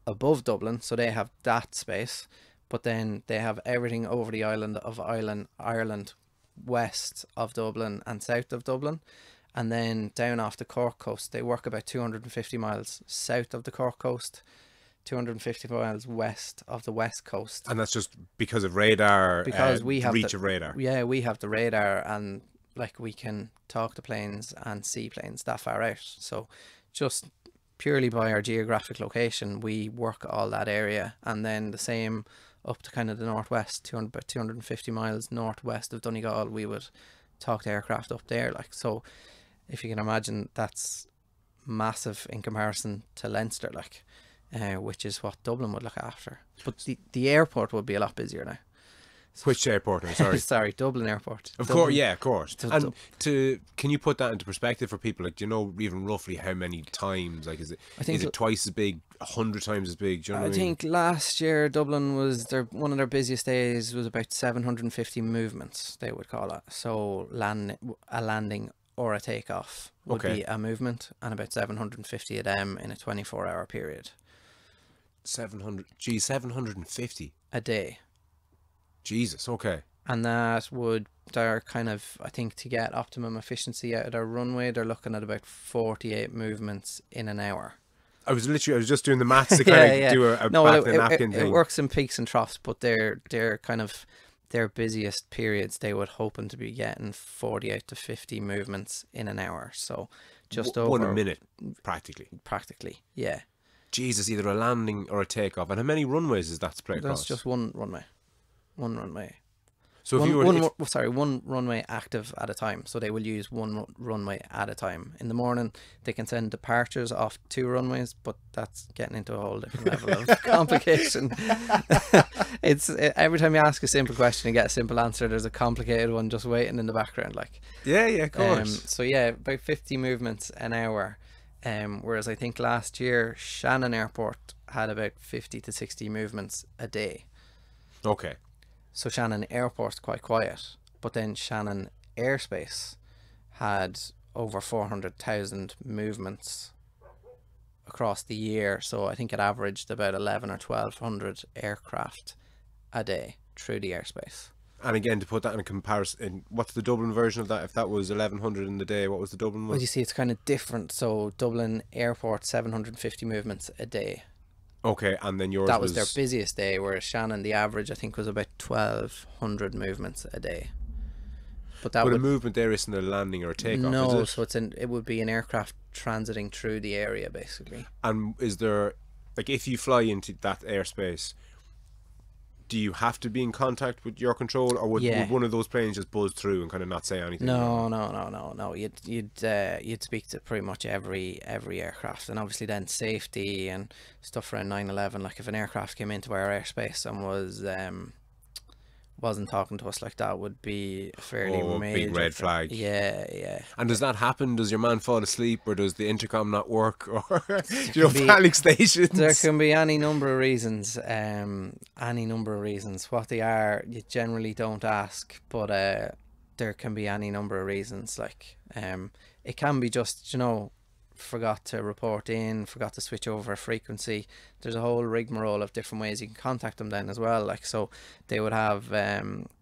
above Dublin. So they have that space. But then they have everything over the island of Ireland, west of Dublin and south of Dublin. And then down off the Cork coast, they work about 250 miles south of the Cork coast, 250 miles west of the west coast. And that's just because of radar, because we have reach of radar. Yeah, we have the radar, and like, we can talk to planes and see planes that far out. So just purely by our geographic location, we work all that area. And then the same up to kind of the northwest, about 250 miles northwest of Donegal, we would talk to aircraft up there. Like, so if you can imagine, that's massive in comparison to Leinster, like, which is what Dublin would look after. But the airport would be a lot busier now. Which airport? I'm sorry. Sorry, Dublin airport. Of course, yeah, of course. And can you put that into perspective for people? Like, do you know even roughly how many times? Like, is it twice as big, 100 times as big? Do you know what I mean? think last year Dublin was one of their busiest days was about 750 movements, they would call it. So a landing or a takeoff would be a movement, and about 750 of them in a 24-hour period. 750 a day. Jesus, okay. And they're kind of, I think, to get optimum efficiency out of their runway, they're looking at about 48 movements in an hour. I was just doing the maths to kind of do a back the napkin thing. It works in peaks and troughs, but they're kind of their busiest periods, they would hoping to be getting 48 to 50 movements in an hour. So just over 1 minute, practically. Practically, yeah. Jesus, either a landing or a takeoff. And how many runways is that spread across? That's just one runway. One runway. So one runway active at a time. So they will use one runway at a time. In the morning, they can send departures off 2 runways, but that's getting into a whole different level of complication. It's every time you ask a simple question and get a simple answer, there's a complicated one just waiting in the background. Like, yeah, of course. So yeah, about 50 movements an hour. Whereas I think last year Shannon Airport had about 50 to 60 movements a day. Okay. So Shannon Airport's quite quiet, but then Shannon Airspace had over 400,000 movements across the year. So I think it averaged about 11 or 1,200 aircraft a day through the airspace. And again, to put that in a comparison, what's the Dublin version of that? If that was 1100 in the day, what was the Dublin Well, one? you see, it's kind of different. So Dublin Airport, 750 movements a day. Okay, and then yours That was their was... busiest day, whereas Shannon, the average, I think, was about 1,200 movements a day. But that But a would... movement there isn't a landing or a takeoff, No, is so it? it would be an aircraft transiting through the area, basically. And is there, like, if you fly into that airspace, do you have to be in contact with your control, or Yeah. would one of those planes just buzz through and kind of not say anything? No. You'd speak to pretty much every aircraft, and obviously then safety and stuff around 9/11. Like if an aircraft came into our airspace and wasn't talking to us, like that would be a fairly Oh, a major big red flag. Yeah. And does that happen? Does your man fall asleep, or does the intercom not work, or you know, be- panic stations? There can be any number of reasons. What they are, you generally don't ask, but there can be any number of reasons. Like it can be just, forgot to report in, forgot to switch over a frequency. There's a whole rigmarole of different ways you can contact them then as well. Like, so they would have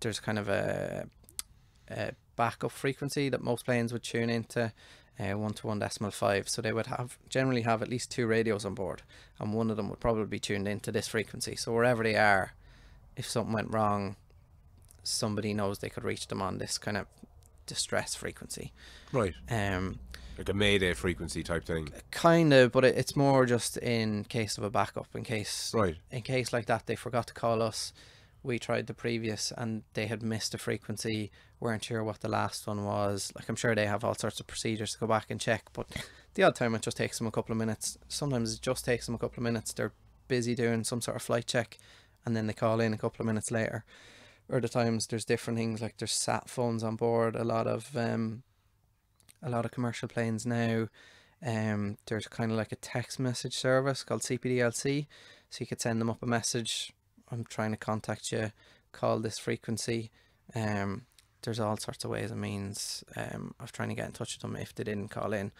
there's kind of a backup frequency that most planes would tune into, 1 to 1.5. So they would generally have at least 2 radios on board, and one of them would probably be tuned into this frequency. So wherever they are, if something went wrong, somebody knows they could reach them on this kind of distress frequency. Right. Like a Mayday frequency type thing. Kind of, but it's more just in case of a backup, in case like that they forgot to call us. We tried the previous and they had missed a frequency, weren't sure what the last one was. Like, I'm sure they have all sorts of procedures to go back and check, but the odd time it just takes them a couple of minutes. Sometimes it just takes them a couple of minutes. They're busy doing some sort of flight check and then they call in a couple of minutes later. Or the times there's different things, like there's sat phones on board. A lot of commercial planes now, there's kind of like a text message service called CPDLC, so you could send them up a message, I'm trying to contact you, call this frequency. There's all sorts of ways and means of trying to get in touch with them if they didn't call in.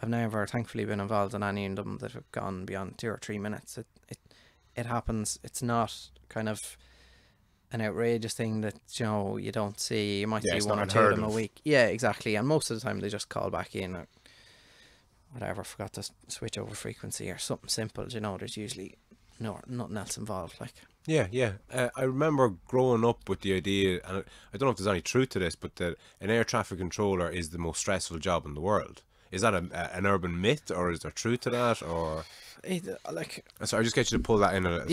I've never thankfully been involved in any of them that have gone beyond 2 or 3 minutes. It happens. It's not kind of an outrageous thing that you don't see. You might see 1 or 2 of them a week. Yeah, exactly. And most of the time they just call back in or whatever, forgot to switch over frequency or something simple. There's usually nothing else involved. Like, yeah. I remember growing up with the idea, and I don't know if there's any truth to this, but that an air traffic controller is the most stressful job in the world. Is that an urban myth, or is there truth to that? Or so I just get you to pull that in a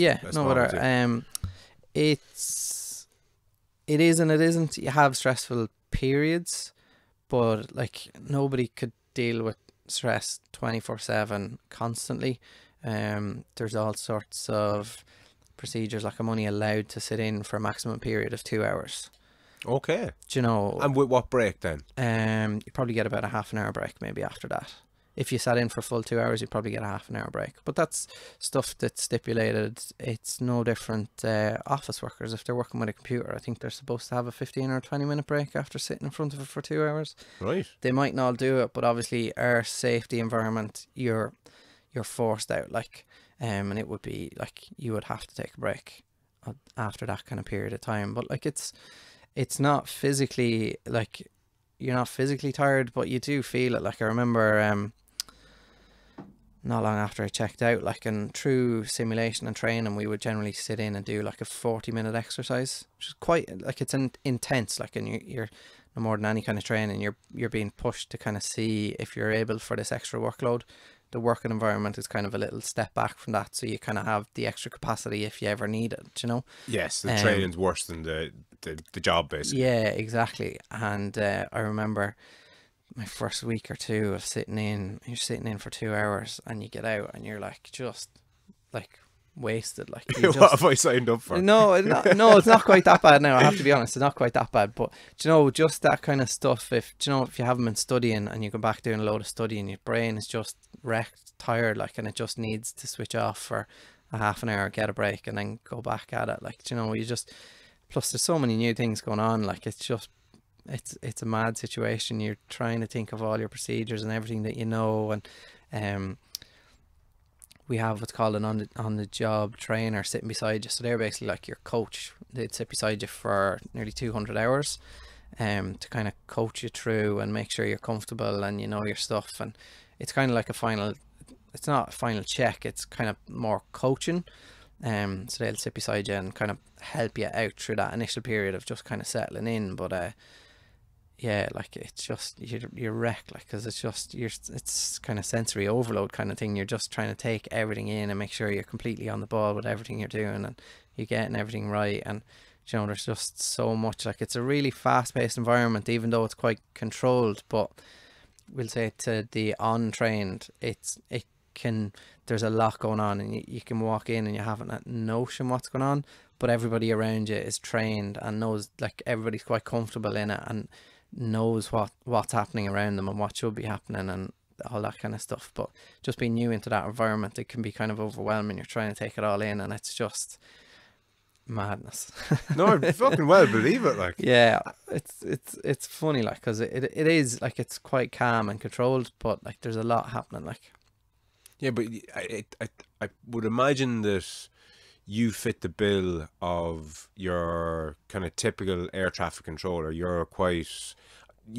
it is and it isn't. You have stressful periods, but like nobody could deal with stress 24/7 constantly. There's all sorts of procedures. Like, I'm only allowed to sit in for a maximum period of 2 hours. Okay. And with what break then? You probably get about a half an hour break maybe after that. If you sat in for a full 2 hours, you'd probably get a half an hour break. But that's stuff that's stipulated. It's no different. Office workers, if they're working with a computer, I think they're supposed to have a 15 or 20-minute break after sitting in front of it for 2 hours. Right. They mightn't all do it, but obviously our safety environment, you're forced out. Like, and it would be like you would have to take a break after that kind of period of time. But like, it's not physically, like, you're not physically tired, but you do feel it. Like, I remember not long after I checked out, like, in true simulation and training, we would generally sit in and do like a 40-minute exercise, which is quite, like, it's intense. Like, and you're no more than any kind of training, you're being pushed to kind of see if you're able for this extra workload. The working environment is kind of a little step back from that, so you kind of have the extra capacity if you ever need it, Yes, the training's worse than the job, basically. Yeah, exactly. And I remember my first week or two of you're sitting in for 2 hours and you get out and you're like, just like wasted. Like, What have I signed up for? No, it's not quite that bad now. I have to be honest, it's not quite that bad. But just that kind of stuff. If you haven't been studying and you go back doing a load of studying, your brain is just wrecked, tired, like, and it just needs to switch off for a half an hour, get a break, and then go back at it. Like, you just, plus there's so many new things going on. Like, it's just, it's a mad situation. You're trying to think of all your procedures and everything that and we have what's called an on the job trainer sitting beside you, so they're basically like your coach they'd sit beside you for nearly 200 hours to kind of coach you through and make sure you're comfortable and you know your stuff. And it's kind of like it's not a final check, it's kind of more coaching. So they'll sit beside you and kind of help you out through that initial period of just kind of settling in. But yeah, like it's just you're wrecked, like, because it's kind of sensory overload kind of thing. You're just trying to take everything in and make sure you're completely on the ball with everything you're doing and you're getting everything right. And you know, there's just so much, like, it's a really fast-paced environment, even though it's quite controlled. But we'll say to the untrained, there's a lot going on, and you can walk in and you haven't a notion what's going on, but everybody around you is trained and knows, like, everybody's quite comfortable in it and knows what's happening around them and what should be happening and all that kind of stuff. But just being new into that environment, it can be kind of overwhelming. You're trying to take it all in and it's just madness. No, I fucking well believe it, like. Yeah, it's funny, like, because it is, like, it's quite calm and controlled, but like there's a lot happening, like. Yeah, but I would imagine that you fit the bill of your kind of typical air traffic controller. You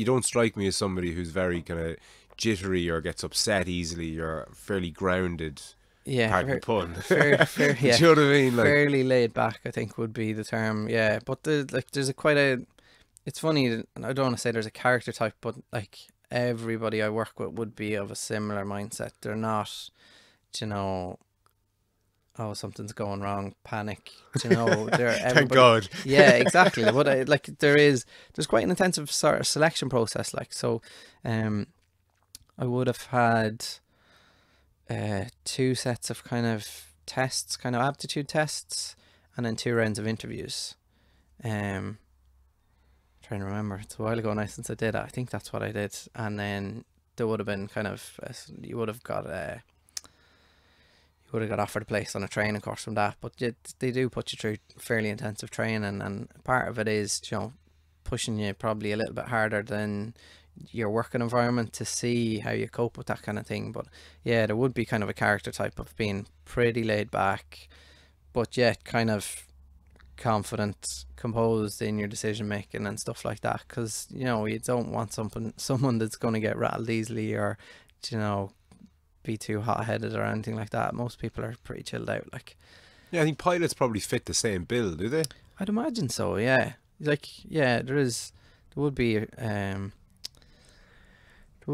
don't strike me as somebody who's very kind of jittery or gets upset easily. You're fairly grounded. Yeah, pardon the pun. Fair, yeah. Do you know what I mean? Like, fairly laid back, I think, would be the term. Yeah, but there's it's funny, and I don't want to say there's a character type, but like everybody I work with would be of a similar mindset. They're not, you know, oh, something's going wrong, panic. You know, thank God. Yeah, exactly. But like there's quite an intensive sort of selection process. Like, so, I would have had 2 sets of kind of tests, kind of aptitude tests, and then 2 rounds of interviews. Trying to remember, it's a while ago now since I did it. I think that's what I did. And then there would have been kind of you would have got offered a place on a training course from that. But they do put you through fairly intensive training, and part of it is, you know, pushing you probably a little bit harder than your working environment to see how you cope with that kind of thing. But yeah, there would be kind of a character type of being pretty laid back, but yet kind of confident, composed in your decision making and stuff like that, because you know, you don't want someone that's going to get rattled easily or, you know, be too hot-headed or anything like that. Most people are pretty chilled out, like. Yeah, I think pilots probably fit the same bill, do they? I'd imagine so, yeah. Like, yeah, there would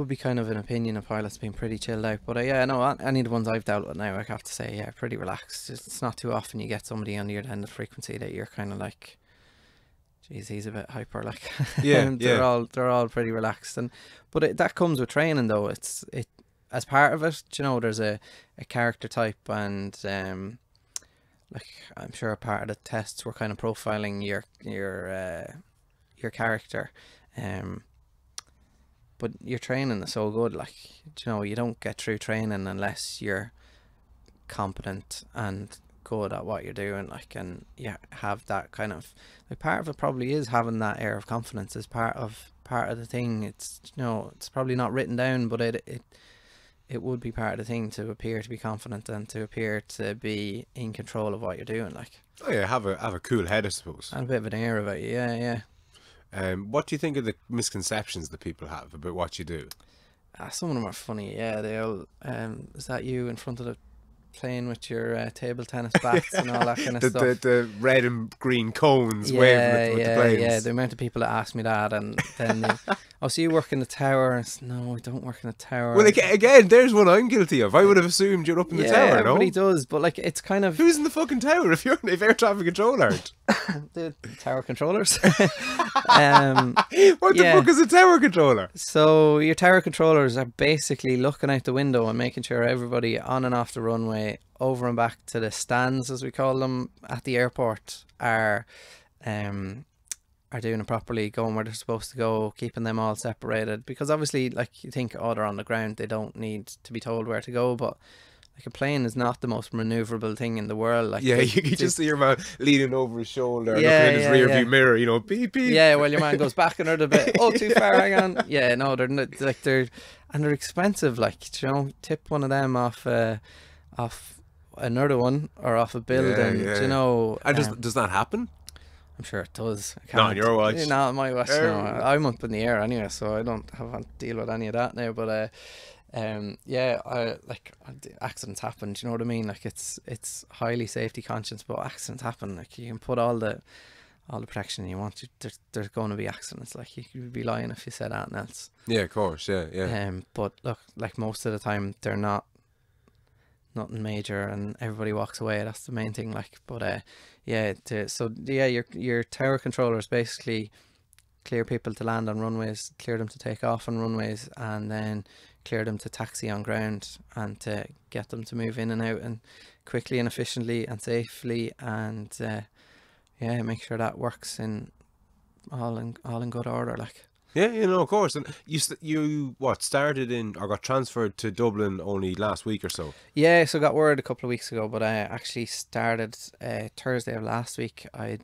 be kind of an opinion of pilots being pretty chilled out. But yeah, no, any of the ones I've dealt with now, I have to say, yeah, pretty relaxed. It's not too often you get somebody on the other end of the frequency that you're kind of like, geez, he's a bit hyper, like. Yeah, they're all pretty relaxed. But that comes with training, though. It as part of it, you know, there's a character type, and like, I'm sure a part of the tests were kind of profiling your character. But your training is so good, like, you know, you don't get through training unless you're competent and good at what you're doing, like, and you have that kind of, like, part of it probably is having that air of confidence is part of the thing. It's, you know, it's probably not written down, but it would be part of the thing to appear to be confident and to appear to be in control of what you're doing, like. Oh yeah, have a cool head, I suppose. And a bit of an air about you, yeah. What do you think of the misconceptions that people have about what you do? Some of them are funny, yeah. They all, is that you in front of the playing with your table tennis bats and all that kind of stuff? The red and green cones waving with the planes. Yeah, the amount of people that ask me that, and then so you work in the tower? And no, I don't work in the tower. Well, again, there's one I'm guilty of. I would have assumed you're up in the tower, no? Everybody does, but like, it's kind of... Who's in the fucking tower if air traffic control aren't? The tower controllers. What the fuck is a tower controller? So your tower controllers are basically looking out the window and making sure everybody on and off the runway, over and back to the stands, as we call them, at the airport, are doing it properly, going where they're supposed to go, keeping them all separated. Because obviously, like, you think, oh, they're on the ground, they don't need to be told where to go, but like, a plane is not the most maneuverable thing in the world. Like, yeah, you just see your man leaning over his shoulder, looking in his rear view mirror, you know, beep beep. Yeah, well, your man goes back another bit. Oh, too far, hang on. Yeah, no, they're not, like, they're expensive. Like, you know, tip one of them off another one, or off a building. Yeah. You know, And does that happen? I'm sure it does. I Not on your watch. Not on my watch. No, Oh. I'm up in the air anyway, so I don't have to deal with any of that now. But yeah, accidents happen. Do you know what I mean? Like it's highly safety conscious, but accidents happen. Like you can put all the protection you want. There's going to be accidents. Like you could be lying if you said anything else. Yeah, of course. Yeah. But look, like most of the time, they're nothing major, and everybody walks away. That's the main thing. Like, but your tower controllers basically clear people to land on runways, clear them to take off on runways, and then clear them to taxi on ground, and to get them to move in and out and quickly and efficiently and safely, and make sure that works in all in good order. Like. Yeah, of course. And you started in or got transferred to Dublin only last week or so? Yeah, so got word a couple of weeks ago, but I actually started Thursday of last week. I'd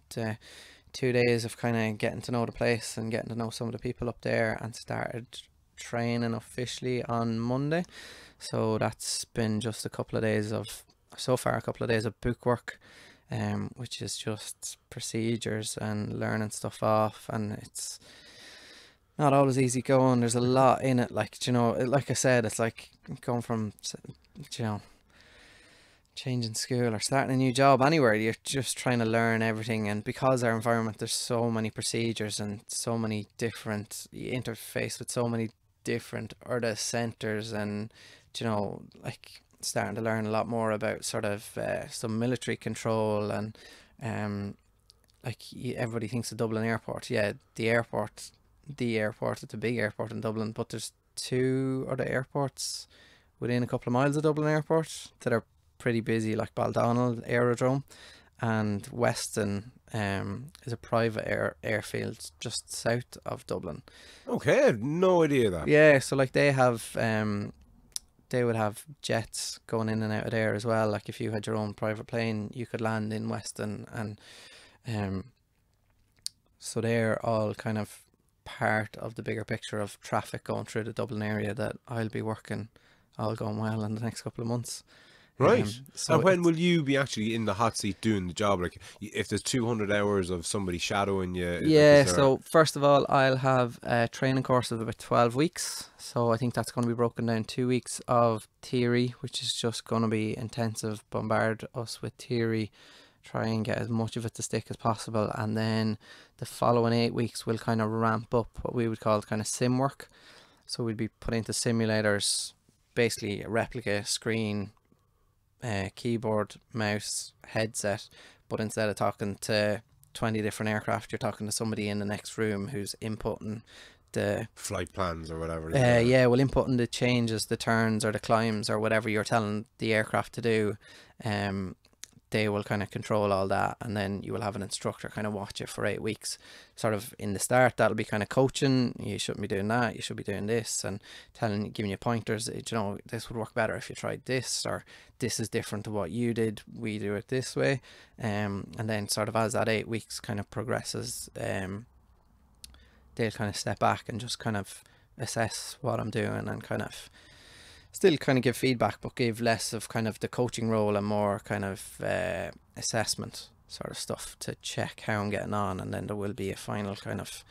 2 days of kind of getting to know the place and getting to know some of the people up there, and started training officially on Monday. So that's been just a couple of days of book work, which is just procedures and learning stuff off, and it's not always easy going. There's a lot in it, like, like I said, it's like going from, changing school or starting a new job anywhere. You're just trying to learn everything, and because our environment, there's so many procedures and so many different, you interface with so many different other centres, and like starting to learn a lot more about sort of some military control, and everybody thinks of Dublin Airport. Yeah, the airport, it's a big airport in Dublin, but there's 2 other airports within a couple of miles of Dublin Airport that are pretty busy, like Baldonal Aerodrome, and Weston is a private airfield just south of Dublin. Okay, I had no idea that. Yeah, so like they would have jets going in and out of there as well. Like if you had your own private plane, you could land in Weston, and so they're all kind of part of the bigger picture of traffic going through the Dublin area that I'll be working, all going well, in the next couple of months. Right. So and when will you be actually in the hot seat doing the job? Like, if there's 200 hours of somebody shadowing you? Yeah, so first of all, I'll have a training course of about 12 weeks. So I think that's going to be broken down 2 weeks of theory, which is just going to be intensive, bombard us with theory, try and get as much of it to stick as possible. And then the following 8 weeks, we'll kind of ramp up what we would call kind of sim work. So we'd be put into simulators, basically a replica screen, keyboard, mouse, headset, but instead of talking to 20 different aircraft, you're talking to somebody in the next room who's inputting the flight plans or whatever. Well, inputting the changes, the turns or the climbs or whatever you're telling the aircraft to do. They will kind of control all that, and then you will have an instructor kind of watch it for 8 weeks. Sort of in the start, that'll be kind of coaching. You shouldn't be doing that, you should be doing this, and giving you pointers. This would work better if you tried this, or this is different to what you did, we do it this way. And then sort of as that 8 weeks kind of progresses, they'll kind of step back and just kind of assess what I'm doing, and kind of still kind of give feedback, but give less of kind of the coaching role and more kind of assessment sort of stuff to check how I'm getting on. And then there will be a final kind of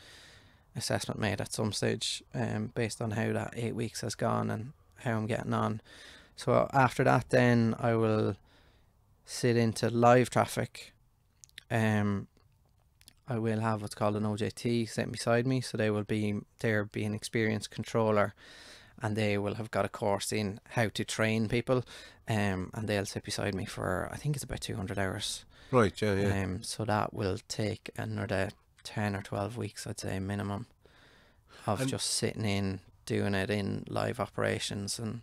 assessment made at some stage, based on how that 8 weeks has gone and how I'm getting on. So after that, then I will sit into live traffic. I will have what's called an OJT sitting beside me, so they'll be an experienced controller, and they will have got a course in how to train people, and they'll sit beside me for, I think it's about 200 hours. Right, yeah. So that will take another 10 or 12 weeks, I'd say, minimum, of just sitting in, doing it in live operations, and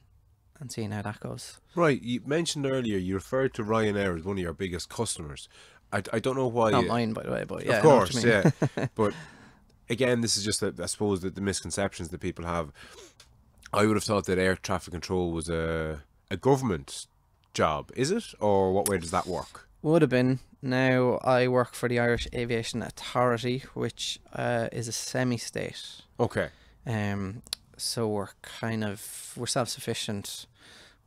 seeing how that goes. Right, you mentioned earlier, you referred to Ryanair as one of your biggest customers. I don't know why. Not mine, by the way, but yeah. Of course, yeah. But again, this is just, I suppose, the misconceptions that people have. I would have thought that air traffic control was a government job. Is it? Or what way does that work? Would have been. Now I work for the Irish Aviation Authority, which is a semi-state. Okay. So we're self-sufficient.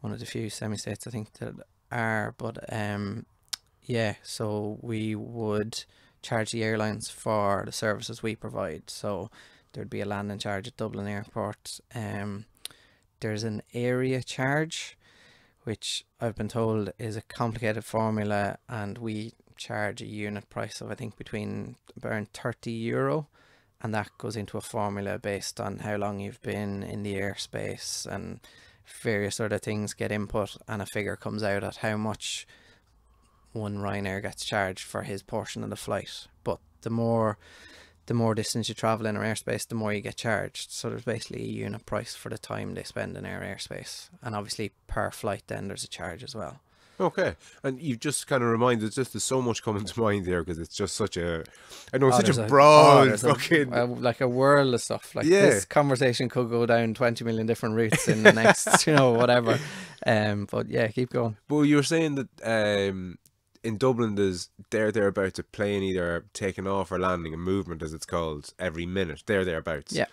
One of the few semi-states I think that are. But yeah, so we would charge the airlines for the services we provide. So there'd be a landing charge at Dublin Airport. There's an area charge, which I've been told is a complicated formula, and we charge a unit price of I think between around €30, and that goes into a formula based on how long you've been in the airspace, and various other things get input, and a figure comes out at how much one Ryanair gets charged for his portion of the flight. But the more distance you travel in our airspace, the more you get charged. So there's basically a unit price for the time they spend in our airspace, and obviously per flight then there's a charge as well. Okay, and you've just kind of reminded, just there's so much coming to mind there, because it's just such a, I know, such a broad fucking, like a world of stuff. Like Yeah. this conversation could go down 20 million different routes in the next, whatever. But yeah, keep going. But you were saying that in Dublin thereabouts a plane either taking off or landing, a movement as it's called, every minute, thereabouts. Yeah.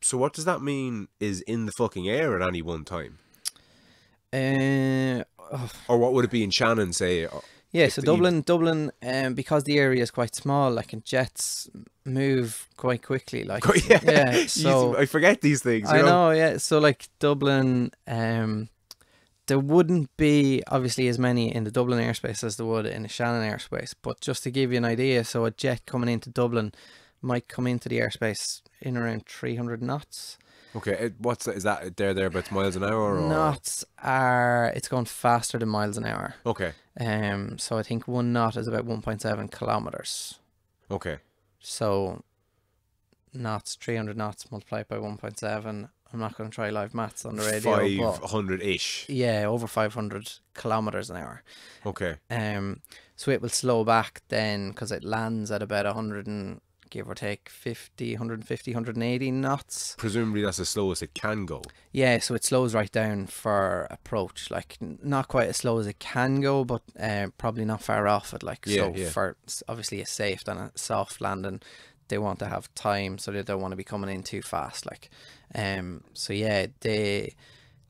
So what does that mean is in the fucking air at any one time? Or what would it be in Shannon, say? Yeah, so Dublin, because the area is quite small, like, and jets move quite quickly, like, yeah. So I forget these things. I know, yeah. So like Dublin, there wouldn't be obviously as many in the Dublin airspace as there would in the Shannon airspace. But just to give you an idea, so a jet coming into Dublin might come into the airspace in around 300 knots. Okay, is that thereabouts miles an hour? Or? Knots are, it's going faster than miles an hour. Okay. So I think 1 knot is about 1.7 kilometers. Okay. So knots, 300 knots multiplied by 1.7. I'm not going to try live maths on the radio. 500-ish. Yeah, over 500 kilometers an hour. Okay. So it will slow back then, because it lands at about 100 and give or take 150, 180 knots. Presumably that's as slow as it can go. Yeah, so it slows right down for approach. Like, not quite as slow as it can go, but probably not far off it. Like, Yeah, so yeah. for obviously a safe and a soft landing, they want to have time, so they don't want to be coming in too fast. Like, so yeah, they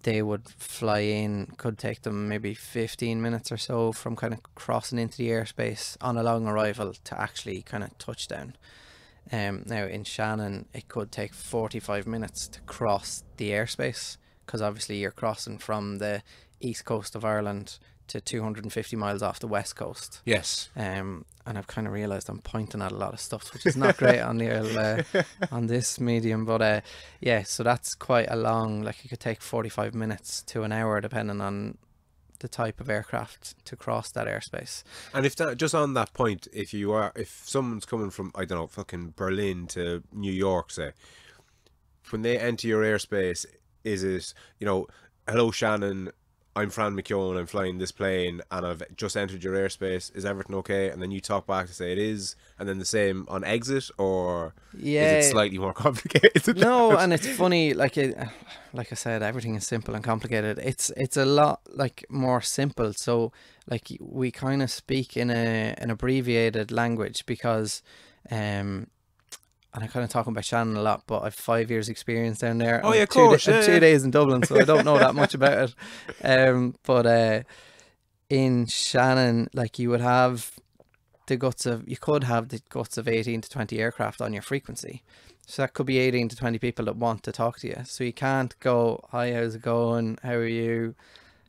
would fly in, could take them maybe 15 minutes or so from kind of crossing into the airspace on a long arrival to actually kind of touchdown. Now in Shannon, it could take 45 minutes to cross the airspace, because obviously you're crossing from the east coast of Ireland to 250 miles off the west coast. Yes. And I've kind of realised I'm pointing at a lot of stuff, which is not great on the on this medium. But yeah, so that's quite a long, like, it could take 45 minutes to an hour, depending on the type of aircraft, to cross that airspace. And if that, just on that point, if someone's coming from, I don't know, fucking Berlin to New York, say, when they enter your airspace, is it, hello Shannon, I'm Fran McKeown, I'm flying this plane and I've just entered your airspace, is everything okay? And then you talk back to say it is, and then the same on exit, or Yeah. is it slightly more complicated than No, that? and it's funny, like I said, everything is simple and complicated. It's a lot like more simple. So like we kind of speak in an abbreviated language, because and I'm kind of talking about Shannon a lot, but I've 5 years experience down there. Oh, yeah, of Two course, and yeah, 2 yeah. days in Dublin, so I don't know that much about it. But in Shannon, like, you could have the guts of 18 to 20 aircraft on your frequency. So that could be 18 to 20 people that want to talk to you. So you can't go, hi, how's it going? How are you?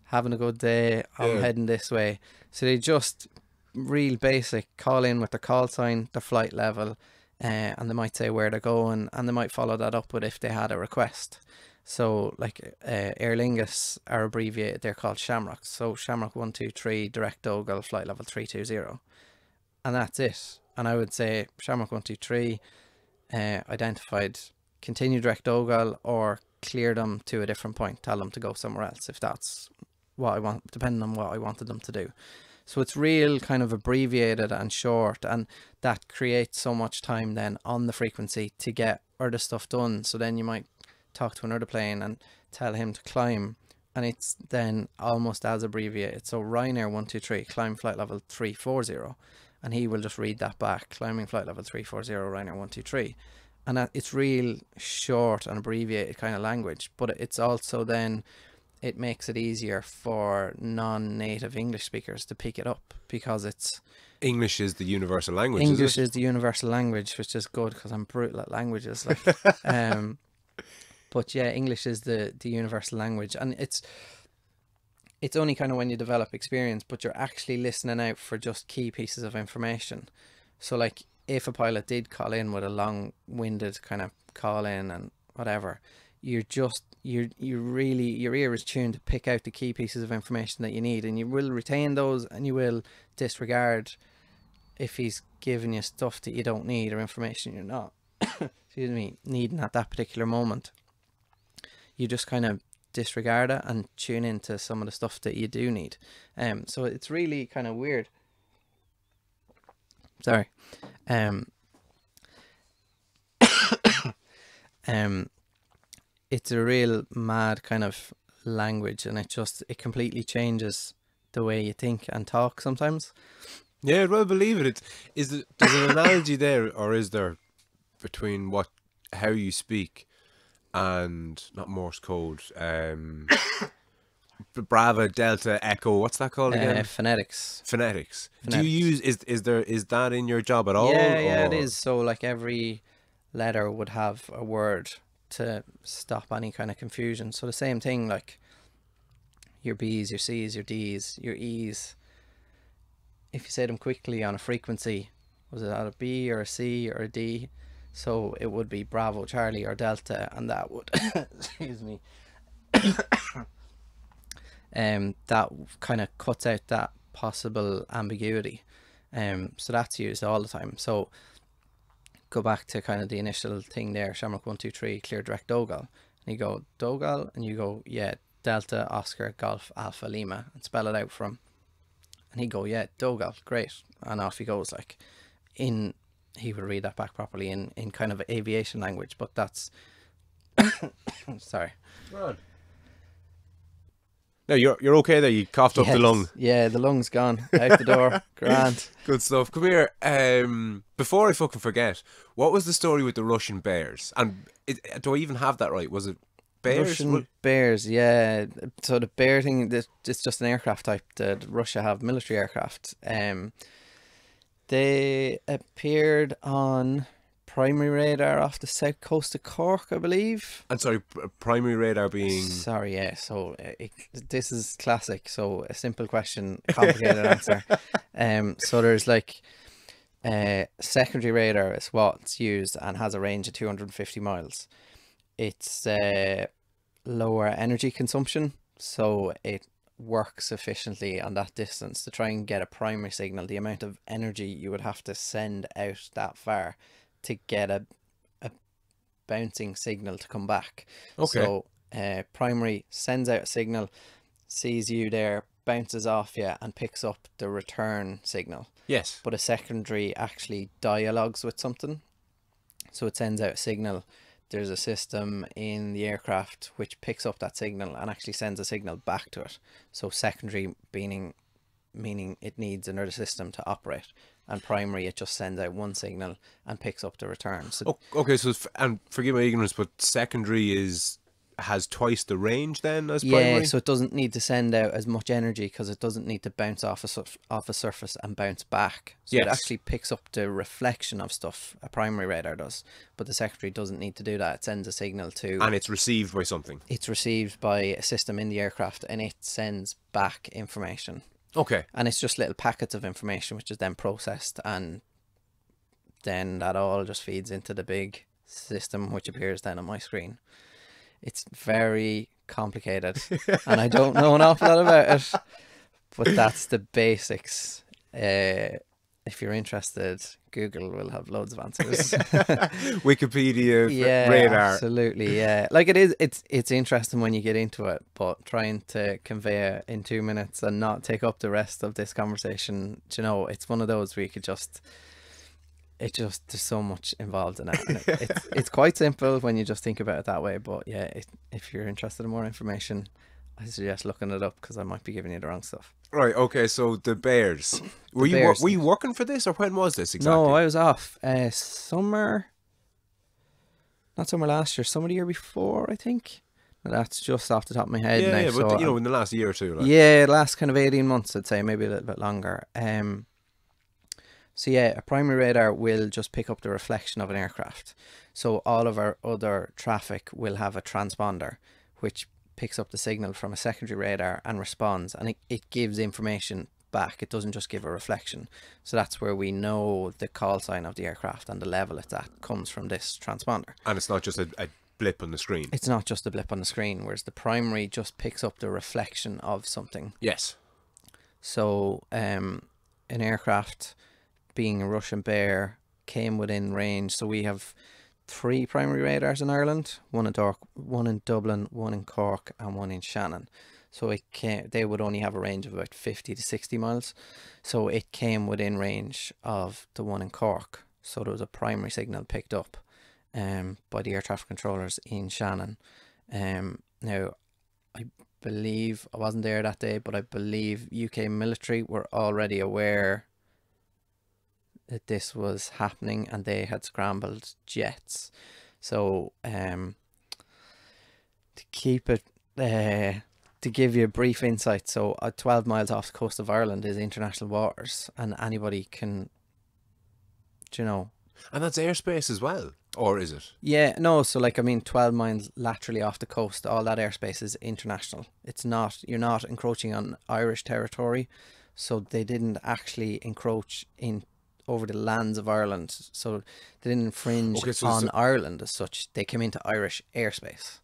Having a good day? I'm Yeah. heading this way. So they just real basic call in with the call sign, the flight level, and they might say where they're going, and they might follow that up with if they had a request. So like Aer Lingus are abbreviated, they're called Shamrock. So Shamrock 123 direct Dogal flight level 320, and that's it. And I would say Shamrock 123 identified continue direct Dogal, or clear them to a different point, tell them to go somewhere else if that's what I want, depending on what I wanted them to do. So it's real kind of abbreviated and short, and that creates so much time then on the frequency to get other stuff done. So then you might talk to another plane and tell him to climb, and it's then almost as abbreviated. So Ryanair 123 climb flight level 340, and he will just read that back, climbing flight level 340 Ryanair 123. And that, it's real short and abbreviated kind of language, but it's also then it makes it easier for non-native English speakers to pick it up, because it's English is the universal language. English is is the universal language, which is good because I'm brutal at languages. Like, but yeah, English is the universal language, and it's only kind of when you develop experience, but you're actually listening out for just key pieces of information. So like, if a pilot did call in with a long-winded kind of call in and whatever, you're really, your ear is tuned to pick out the key pieces of information that you need, and you will retain those, and you will disregard if he's giving you stuff that you don't need or information you're not excuse me, needing at that particular moment. You just kind of disregard it and tune into some of the stuff that you do need. So it's really kind of weird. Sorry. It's a real mad kind of language, and it completely changes the way you think and talk sometimes. Yeah, well, believe it. There's an analogy there, or is there, between how you speak and not Morse code, Bravo, Delta, Echo, what's that called again? Phonetics. Do you use, is that in your job at all? Yeah, it is. So like, every letter would have a word to stop any kind of confusion. So the same thing, like your B's, your C's, your D's, your E's, if you say them quickly on a frequency, was it at a B or a C or a D? So it would be Bravo, Charlie, or Delta, and that would excuse me, that kind of cuts out that possible ambiguity. So that's used all the time. So go back to kind of the initial thing there, Shamrock 123, clear direct Dogal, and you go Dogal, and you go, yeah, Delta Oscar Golf Alpha Lima, and spell it out for him, and he'd go, yeah, Dogal, great, and off he goes. Like, he would read that back properly in kind of aviation language, but that's sorry. Right. No, you're okay there. You coughed up the lung. Yeah, the lung's gone out the door. Grand. Good stuff. Come here. Before I fucking forget, what was the story with the Russian bears? And do I even have that right? Was it bears? Russian bears, yeah. So the bear thing, it's just an aircraft type that Russia have, military aircraft. They appeared on primary radar off the south coast of Cork, I believe. And sorry, primary radar being... Sorry, yeah. So this is classic. So a simple question, complicated answer. So there's like secondary radar is what's used and has a range of 250 miles. It's lower energy consumption, so it works efficiently on that distance. To try and get a primary signal, the amount of energy you would have to send out that far to get a bouncing signal to come back. Okay. So primary sends out a signal, sees you there, bounces off you, and picks up the return signal. Yes. But a secondary actually dialogues with something. So it sends out a signal. There's a system in the aircraft which picks up that signal and actually sends a signal back to it. So secondary meaning it needs another system to operate, and primary, it just sends out one signal and picks up the return. So okay, so and forgive my ignorance, but secondary has twice the range then as yeah, primary? so it doesn't need to send out as much energy because it doesn't need to bounce off a surface and bounce back. So yes. It actually picks up the reflection of stuff, a primary radar does, but the secondary doesn't need to do that. It sends a signal to... And it's received by something? It's received by a system in the aircraft, and it sends back information. Okay. And it's just little packets of information which is then processed, and then that all just feeds into the big system which appears then on my screen. It's very complicated and I don't know an awful lot about it, but that's the basics. If you're interested, Google will have loads of answers. Wikipedia, yeah, radar. Absolutely, yeah. Like it's interesting when you get into it, but trying to convey it in 2 minutes and not take up the rest of this conversation, you know, it's one of those where you could just... there's so much involved in it. And it's quite simple when you just think about it that way. But yeah, if you're interested in more information, I suggest looking it up, because I might be giving you the wrong stuff. Right. Okay. So the bears. Were you working for this, or when was this exactly? No, I was off. Not summer last year. Summer the year before, I think. That's just off the top of my head Yeah, now. yeah, So but you know, in the last year or two, like. yeah, last kind of 18 months, I'd say, maybe a little bit longer. So yeah, a primary radar will just pick up the reflection of an aircraft. So all of our other traffic will have a transponder, which picks up the signal from a secondary radar and responds, and it gives information back. It doesn't just give a reflection. So that's where we know the call sign of the aircraft and the level it's at comes from this transponder. And it's not just a blip on the screen. It's not just a blip on the screen, whereas the primary just picks up the reflection of something. Yes. So an aircraft, being a Russian Bear, came within range. So we have 3 primary radars in Ireland, one in Dublin, one in Cork, and one in Shannon. So they would only have a range of about 50 to 60 miles. So it came within range of the one in Cork. So there was a primary signal picked up by the air traffic controllers in Shannon. Now, I believe, I wasn't there that day, but I believe UK military were already aware that this was happening, and they had scrambled jets. So to keep it, to give you a brief insight, so 12 miles off the coast of Ireland is international waters, and anybody can, you know. And that's airspace as well, or is it? Yeah, no, so like, I mean, 12 miles laterally off the coast, all that airspace is international. It's not, you're not encroaching on Irish territory, so they didn't actually encroach in over the lands of Ireland, so they didn't infringe on Ireland as such. They came into Irish airspace.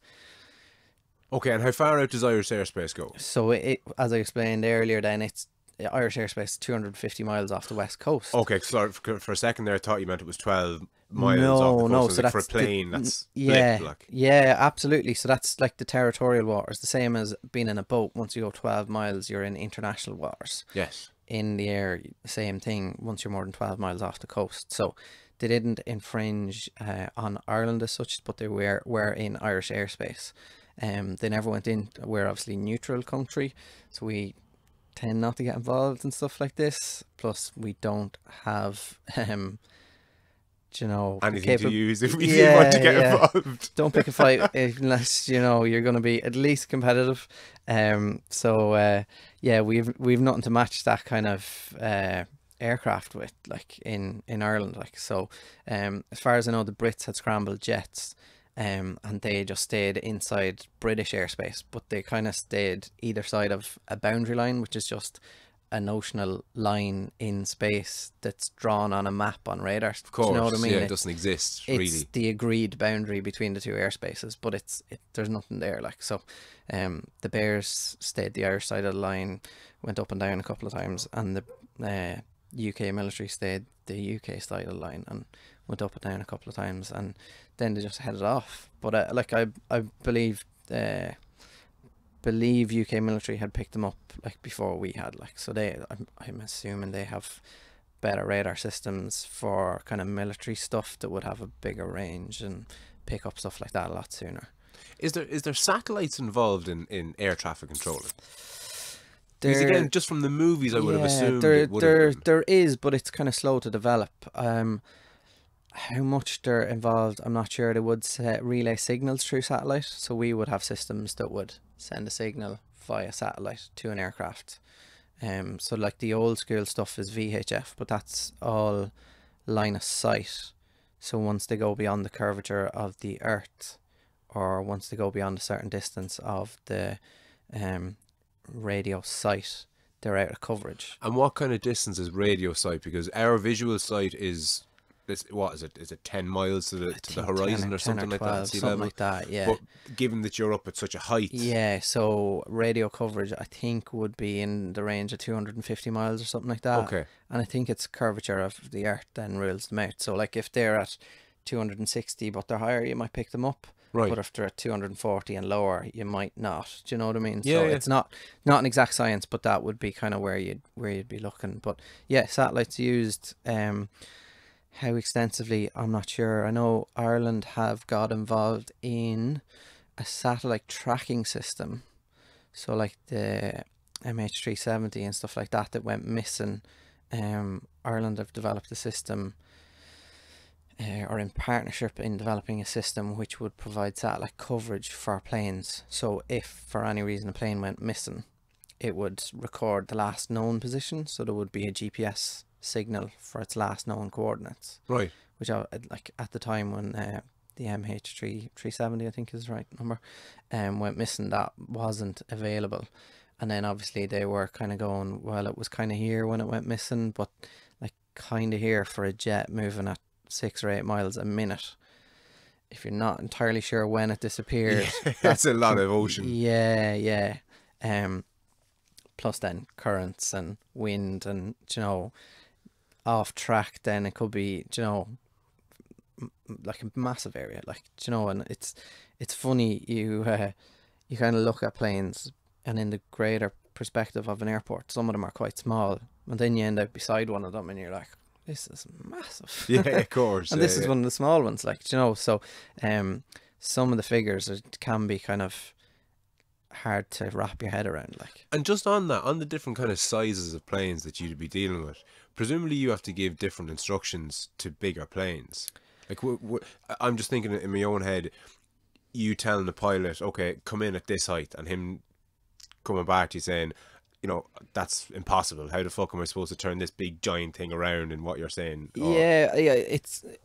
Okay, and how far out does Irish airspace go? So it, as I explained earlier, then it's Irish airspace 250 miles off the west coast. Okay, sorry, for a second there I thought you meant it was 12 miles off the coast. No, so like, that's for a plane, that's yeah, blip, like. yeah, absolutely. So that's like the territorial waters, the same as being in a boat. Once you go 12 miles, you're in international waters. Yes. In the air, same thing, once you're more than 12 miles off the coast. So they didn't infringe on Ireland as such, but they were in Irish airspace. They never went in. We're obviously neutral country, so we tend not to get involved in stuff like this. Plus we don't have you know, anything to use if we do want to get involved. Don't pick a fight unless, you know, you're going to be at least competitive. So yeah, we've nothing to match that kind of aircraft with, like in Ireland. Like, so as far as I know, the Brits had scrambled jets, and they just stayed inside British airspace, but they kind of stayed either side of a boundary line, which is just a notional line in space that's drawn on a map on radars. Of course, do you know what I mean? Yeah, it doesn't exist really. It's the agreed boundary between the two airspaces, but there's nothing there. Like, so the Bears stayed the Irish side of the line, went up and down a couple of times, and the UK military stayed the UK side of the line and went up and down a couple of times, and then they just headed off. But like I believe UK military had picked them up like before we had, like, so I'm assuming they have better radar systems for kind of military stuff that would have a bigger range and pick up stuff like that a lot sooner. Is there satellites involved in air traffic controlling? Because again, just from the movies, I would have assumed there is, but it's kind of slow to develop. How much they're involved, I'm not sure. They would relay signals through satellite, so we would have systems that would send a signal via satellite to an aircraft. So like the old school stuff is VHF, but that's all line of sight. So once they go beyond the curvature of the Earth, or once they go beyond a certain distance of the radio sight, they're out of coverage. And what kind of distance is radio sight? Because our visual sight is this. What is it? Is it 10 miles to the horizon or something like that? Something like that, yeah. But given that you're up at such a height, yeah. So radio coverage, I think, would be in the range of 250 miles or something like that. Okay. And I think it's curvature of the Earth then rules them out. So like if they're at 260 but they're higher, you might pick them up. Right. But if they're at 240 and lower, you might not. Do you know what I mean? Yeah, so yeah. it's not an exact science, but that would be kind of where you'd be looking. But yeah, satellites used. How extensively, I'm not sure. I know Ireland have got involved in a satellite tracking system. So like the MH370 and stuff like that went missing. Ireland have developed a system or in partnership in developing a system which would provide satellite coverage for planes. So if for any reason a plane went missing, it would record the last known position, so there would be a GPS signal for its last known coordinates. Right. Which like at the time when the MH370, I think is the right number, went missing, that wasn't available. And then obviously they were kind of going, well, it was kind of here when it went missing, but like kind of here for a jet moving at 6 or 8 miles a minute. If you're not entirely sure when it disappeared, that's a lot of ocean. Yeah. Plus then currents and wind and, you know, off track, then it could be, you know, like a massive area, like, you know. And it's funny, you kind of look at planes, and in the greater perspective of an airport, some of them are quite small, and then you end up beside one of them and you're like, this is massive. Yeah, of course. And this is one of the small ones, like, you know. So some of the figures can be kind of hard to wrap your head around, like. And just on that, on the different kind of sizes of planes that you'd be dealing with, presumably you have to give different instructions to bigger planes. Like, I'm just thinking in my own head, you telling the pilot, okay, come in at this height, and him coming back to you saying, you know, that's impossible. How the fuck am I supposed to turn this big giant thing around in what you're saying? Yeah,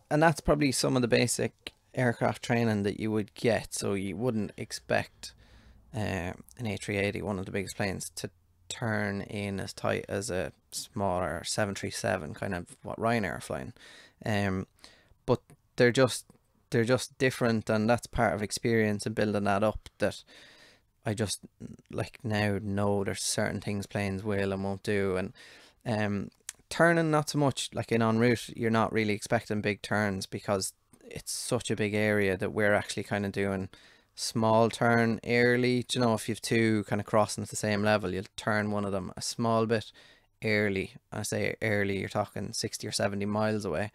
and that's probably some of the basic aircraft training that you would get. So you wouldn't expect an A380, one of the biggest planes, to turn in as tight as a smaller 737, kind of what Ryanair are flying. But they're just different, and that's part of experience and building that up, that I just like now know there's certain things planes will and won't do. And turning, not so much. Like in en route, you're not really expecting big turns because it's such a big area that we're actually kind of doing small turn early. You know, if you've two kind of crossing at the same level, you'll turn one of them a small bit early. I say early, you're talking 60 or 70 miles away.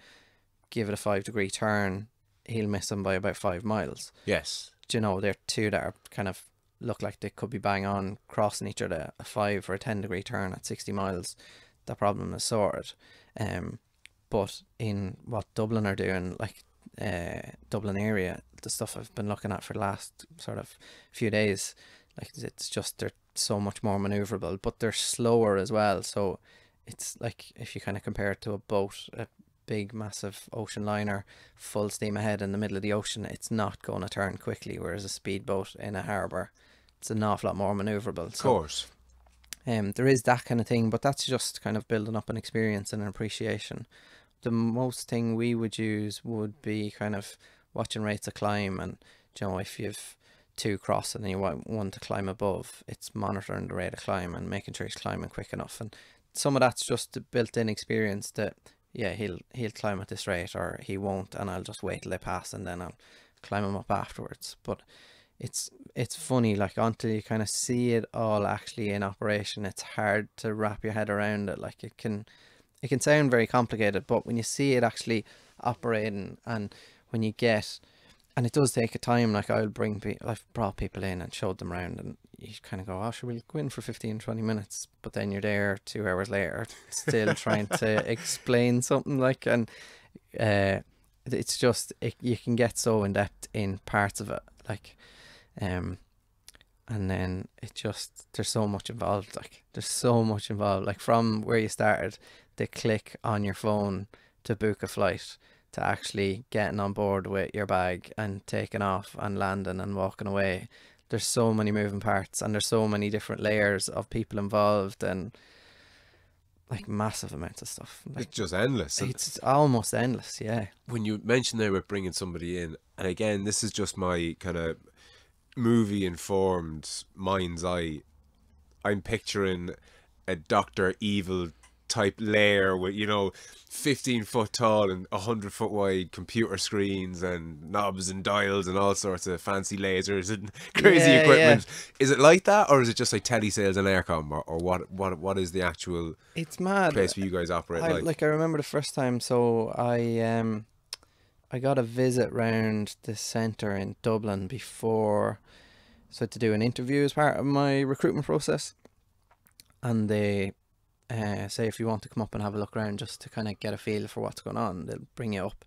Give it a 5-degree turn, he'll miss them by about 5 miles. Yes. Do you know, they're two that are kind of look like they could be bang on crossing each other. A 5 or a 10-degree turn at 60 miles, the problem is sorted. But in what Dublin are doing, like Dublin area, the stuff I've been looking at for the last sort of few days, like, it's just, they're so much more maneuverable, but they're slower as well. So it's like, if you kind of compare it to a boat, a big massive ocean liner full steam ahead in the middle of the ocean, it's not going to turn quickly, whereas a speedboat in a harbour, it's an awful lot more maneuverable. Of course. There is that kind of thing, but that's just kind of building up an experience and an appreciation. The most thing we would use would be kind of watching rates of climb, and, you know, if you've two crossing and you want one to climb above, it's monitoring the rate of climb and making sure he's climbing quick enough. And some of that's just a built-in experience that, yeah, he'll climb at this rate, or he won't, and I'll just wait till they pass and then I'll climb him up afterwards. But it's funny, like, until you kind of see it all actually in operation, it's hard to wrap your head around it. Like, it can sound very complicated, but when you see it actually operating, and when you get, and it does take a time, like, I've brought people in and showed them around, and you kind of go, oh, sure, we'll go in for 15-20 minutes, but then you're there 2 hours later still trying to explain something, like, and it's just, you can get so in depth in parts of it, like, and then it just, there's so much involved, like from where you started, the click on your phone to book a flight, to actually getting on board with your bag and taking off and landing and walking away. There's so many moving parts, and there's so many different layers of people involved, and like massive amounts of stuff. Like, it's just endless. It's almost endless, yeah. When you mentioned there about bringing somebody in, and again, this is just my kind of movie-informed mind's eye, I'm picturing a Dr. Evil type layer with, you know, 15-foot tall and 100-foot wide computer screens and knobs and dials and all sorts of fancy lasers and crazy equipment. Yeah. Is it like that, or is it just like telesales and aircom, or what is the actual, it's mad, place where you guys operate? I remember the first time, so I got a visit round the centre in Dublin before, so to do an interview as part of my recruitment process, and they say if you want to come up and have a look around just to kind of get a feel for what's going on, they'll bring you up.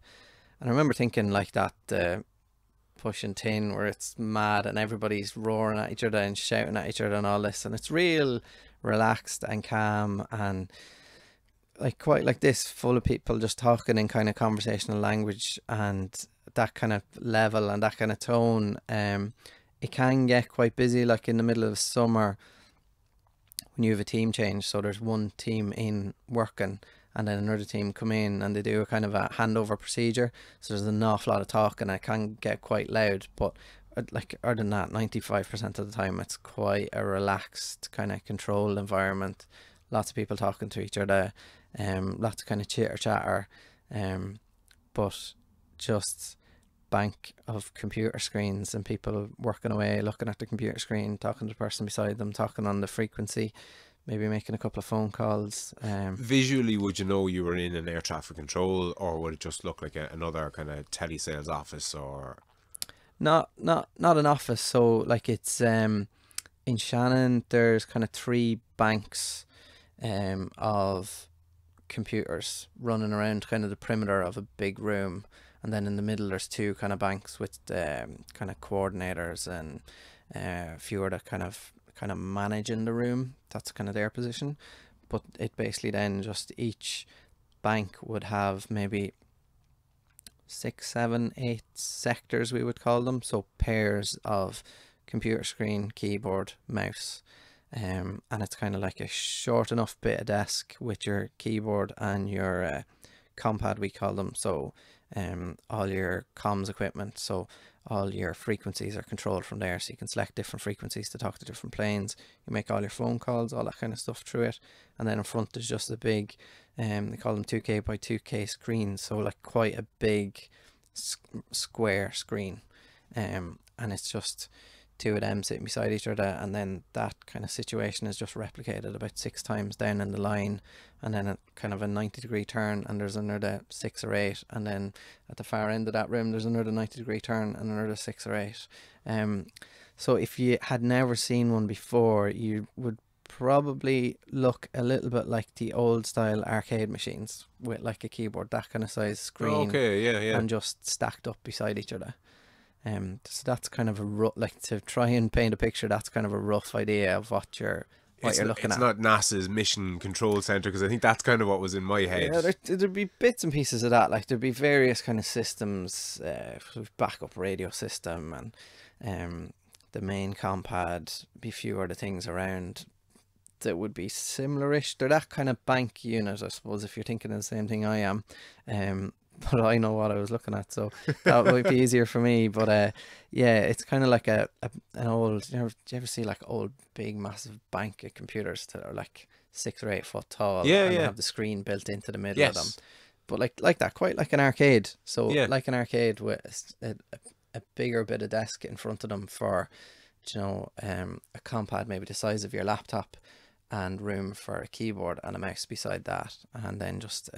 And I remember thinking like that pushing tin where it's mad and everybody's roaring at each other and shouting at each other and all this, and it's real relaxed and calm and like quite like this, full of people just talking in kind of conversational language and that kind of level and that kind of tone. It can get quite busy, like in the middle of summer when you have a team change. So there's one team in working and then another team come in and they do a kind of a handover procedure. So there's an awful lot of talk and it can get quite loud. But like other than that, 95% of the time it's quite a relaxed kind of controlled environment. Lots of people talking to each other, lots of kind of chitter chatter, but just bank of computer screens and people working away, looking at the computer screen, talking to the person beside them, talking on the frequency, maybe making a couple of phone calls. Visually, would you know you were in an air traffic control, or would it just look like another kind of telesales office? Or Not an office. So like it's in Shannon there's kind of three banks of computers running around kind of the perimeter of a big room, and then in the middle there's two kind of banks with kind of coordinators and a few other kind of managing the room. That's kind of their position. But it basically then just each bank would have maybe 6, 7, 8 sectors, we would call them. So pairs of computer screen, keyboard, mouse. And it's kind of like a short enough bit of desk with your keyboard and your compad, we call them. So all your comms equipment, so all your frequencies are controlled from there, so you can select different frequencies to talk to different planes. You make all your phone calls, all that kind of stuff through it. And then in front there's just a big they call them 2K by 2K screens, so like quite a big square screen, and it's just two of them sitting beside each other, and then that kind of situation is just replicated about 6 times down in the line, and then a kind of a 90-degree turn, and there's another 6 or 8, and then at the far end of that room there's another 90-degree turn and another 6 or 8. So if you had never seen one before, you would probably look a little bit like the old style arcade machines with like a keyboard, that kind of size screen. okay, yeah. And just stacked up beside each other. So that's kind of a rough, like to try and paint a picture, that's kind of a rough idea of what you're looking at. It's not NASA's Mission Control Center, because I think that's kind of what was in my head. Yeah, there'd be bits and pieces of that. Like there'd be various kind of systems, backup radio system, and the main compad, be few other things around that would be similar-ish. They're that kind of bank unit, I suppose, if you're thinking of the same thing I am. But I know what I was looking at, so that might be easier for me. But yeah, it's kind of like an old. Do you ever see like old, big, massive bank of computers that are like 6 or 8 foot tall? Yeah, and yeah. They have the screen built into the middle Yes. of them. But like that, quite like an arcade. So Yeah. like an arcade with a bigger bit of desk in front of them for, a compad maybe the size of your laptop, and room for a keyboard and a mouse beside that, and then just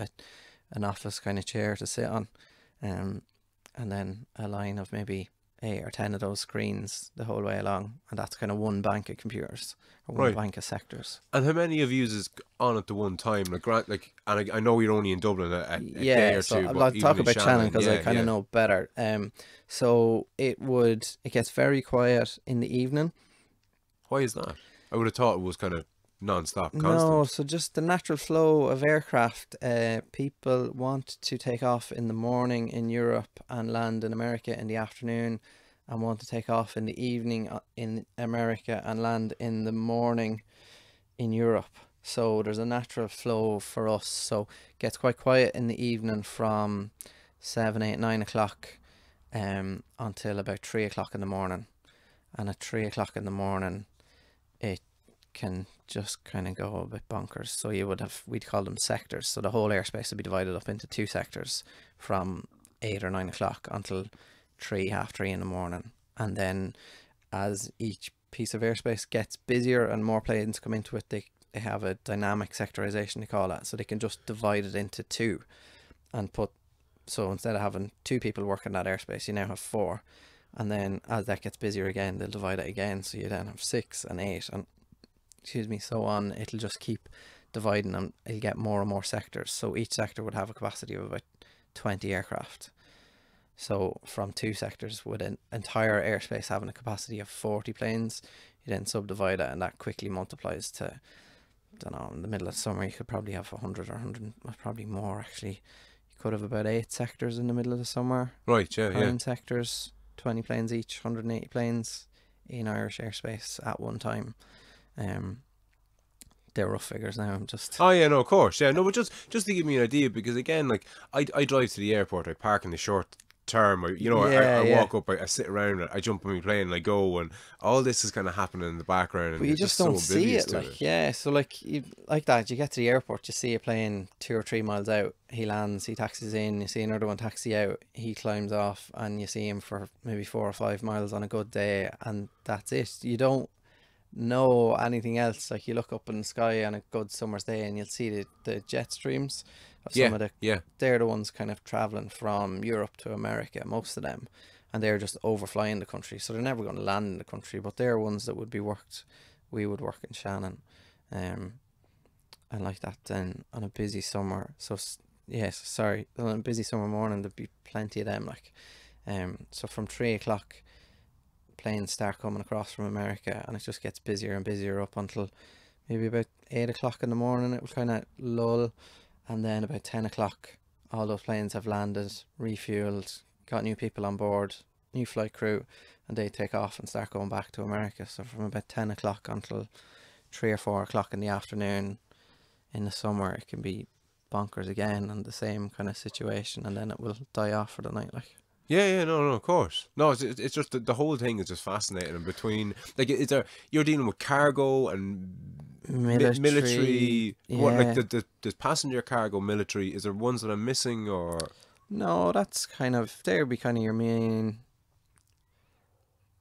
an office kind of chair to sit on, and then a line of maybe 8 or 10 of those screens the whole way along, and that's kind of one bank of computers or one Right. bank of sectors. And how many of you is on at the one time? And I know you're only in Dublin a day Yeah, or so two. I'll but talk even in about Shannon because I yeah, kind of yeah. know better. So it gets very quiet in the evening. Why is that? I would have thought it was kind of non-stop, constant. No, so just the natural flow of aircraft. People want to take off in the morning in Europe and land in America in the afternoon, and want to take off in the evening in America and land in the morning in Europe. So there's a natural flow for us. So it gets quite quiet in the evening from 7, 8, 9 o'clock until about 3 o'clock in the morning. And at 3 o'clock in the morning, it can just kind of go a bit bonkers. So we'd call them sectors. So the whole airspace would be divided up into 2 sectors from 8 or 9 o'clock until 3, half 3 in the morning. And then as each piece of airspace gets busier and more planes come into it, they have a dynamic sectorization, they call it. So they can just divide it into 2 and so instead of having 2 people working that airspace, you now have 4. And then as that gets busier again, they'll divide it again. So you then have 6 and 8 and so on. It'll just keep dividing, and it'll get more and more sectors. So each sector would have a capacity of about 20 aircraft. So from two sectors with an entire airspace having a capacity of 40 planes, you then subdivide it, and that quickly multiplies to, I don't know, in the middle of summer you could probably have 100 or 100, probably more actually. You could have about 8 sectors in the middle of the summer. Right, yeah, yeah. 9 sectors, 20 planes each, 180 planes in Irish airspace at one time. They're rough figures now. I'm just. Oh yeah, no, of course, yeah, no, but just to give me an idea, because again, like I drive to the airport, I park in the short term, I Yeah. walk up, I sit around, I jump on my plane, and I go, and all this is kind of happening in the background, and But you you're just just so don't see oblivious it, to like, it. yeah. So like you like that, you get to the airport, you see a plane 2 or 3 miles out. He lands, he taxis in. You see another one taxi out. He climbs off, and you see him for maybe 4 or 5 miles on a good day, and that's it. You don't know anything else. Like you look up in the sky on a good summer's day, and you'll see the jet streams of some Yeah, of the. yeah, They're the ones kind of traveling from Europe to America, most of them, and they're just overflying the country. So they're never going to land in the country, but they're ones that would be worked. We would work in Shannon, and like that. Then on a busy summer, yes, sorry, on a busy summer morning, there'd be plenty of them. Like, so from 3 o'clock, planes start coming across from America, and it just gets busier and busier up until maybe about 8 o'clock in the morning. It will kind of lull, and then about 10 o'clock, all those planes have landed, refueled, got new people on board, new flight crew, and they take off and start going back to America. So from about 10 o'clock until 3 or 4 o'clock in the afternoon in the summer, it can be bonkers again, and the same kind of situation, and then it will die off for the night. Like, yeah, yeah. No, no, of course. No, it's just the whole thing is just fascinating. And between like, is there you're dealing with cargo and military, military? What like yeah. the passenger cargo military? Is there ones that I'm missing or? No, that's kind of, there would be kind of your main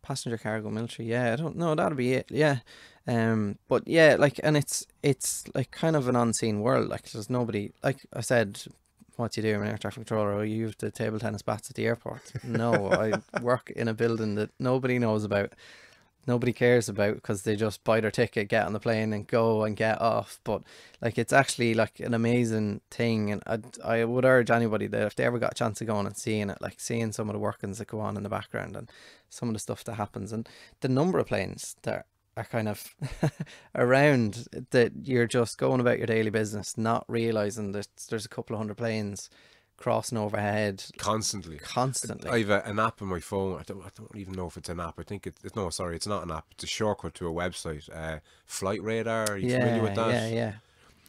passenger cargo military. Yeah, I don't know, that'll be it. Yeah. But yeah, like, and it's like kind of an unseen world. Like there's nobody, like I said, what do you do? I'm an air traffic controller. Oh, you have the table tennis bats at the airport. No, I work in a building that nobody knows about, nobody cares about, because they just buy their ticket, get on the plane, and go and get off. But like, it's actually like an amazing thing, and I would urge anybody that if they ever got a chance of going and seeing it, like seeing some of the workings that go on in the background and some of the stuff that happens, and the number of planes that are kind of around, that you're just going about your daily business, not realizing that there's a couple of hundred planes crossing overhead Constantly. constantly. I have an app on my phone. I don't even know if it's an app. I think it's no, sorry, it's not an app. It's a shortcut to a website. Flight Radar. Are you familiar with that? Yeah.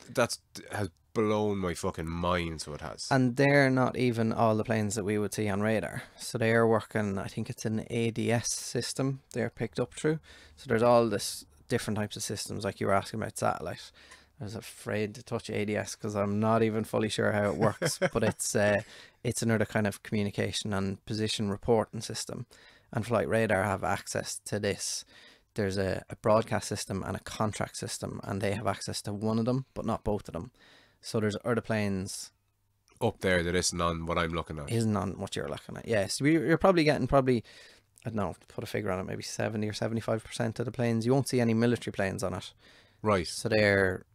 That's has blown my fucking mind. So it has. And they're not even all the planes that we would see on radar. So they're working, I think it's an ADS system they're picked up through. So there's all this different types of systems, like you were asking about satellite. I was afraid to touch ADS because I'm not even fully sure how it works, but it's another kind of communication and position reporting system. And Flight Radar have access to this. There's a broadcast system and a contract system, and they have access to one of them, but not both of them. So there's other planes Up there that isn't on what I'm looking at. isn't on what you're looking at. Yes, you're probably getting I don't know, put a figure on it, maybe 70 or 75% of the planes. You won't see any military planes on it. Right. So they're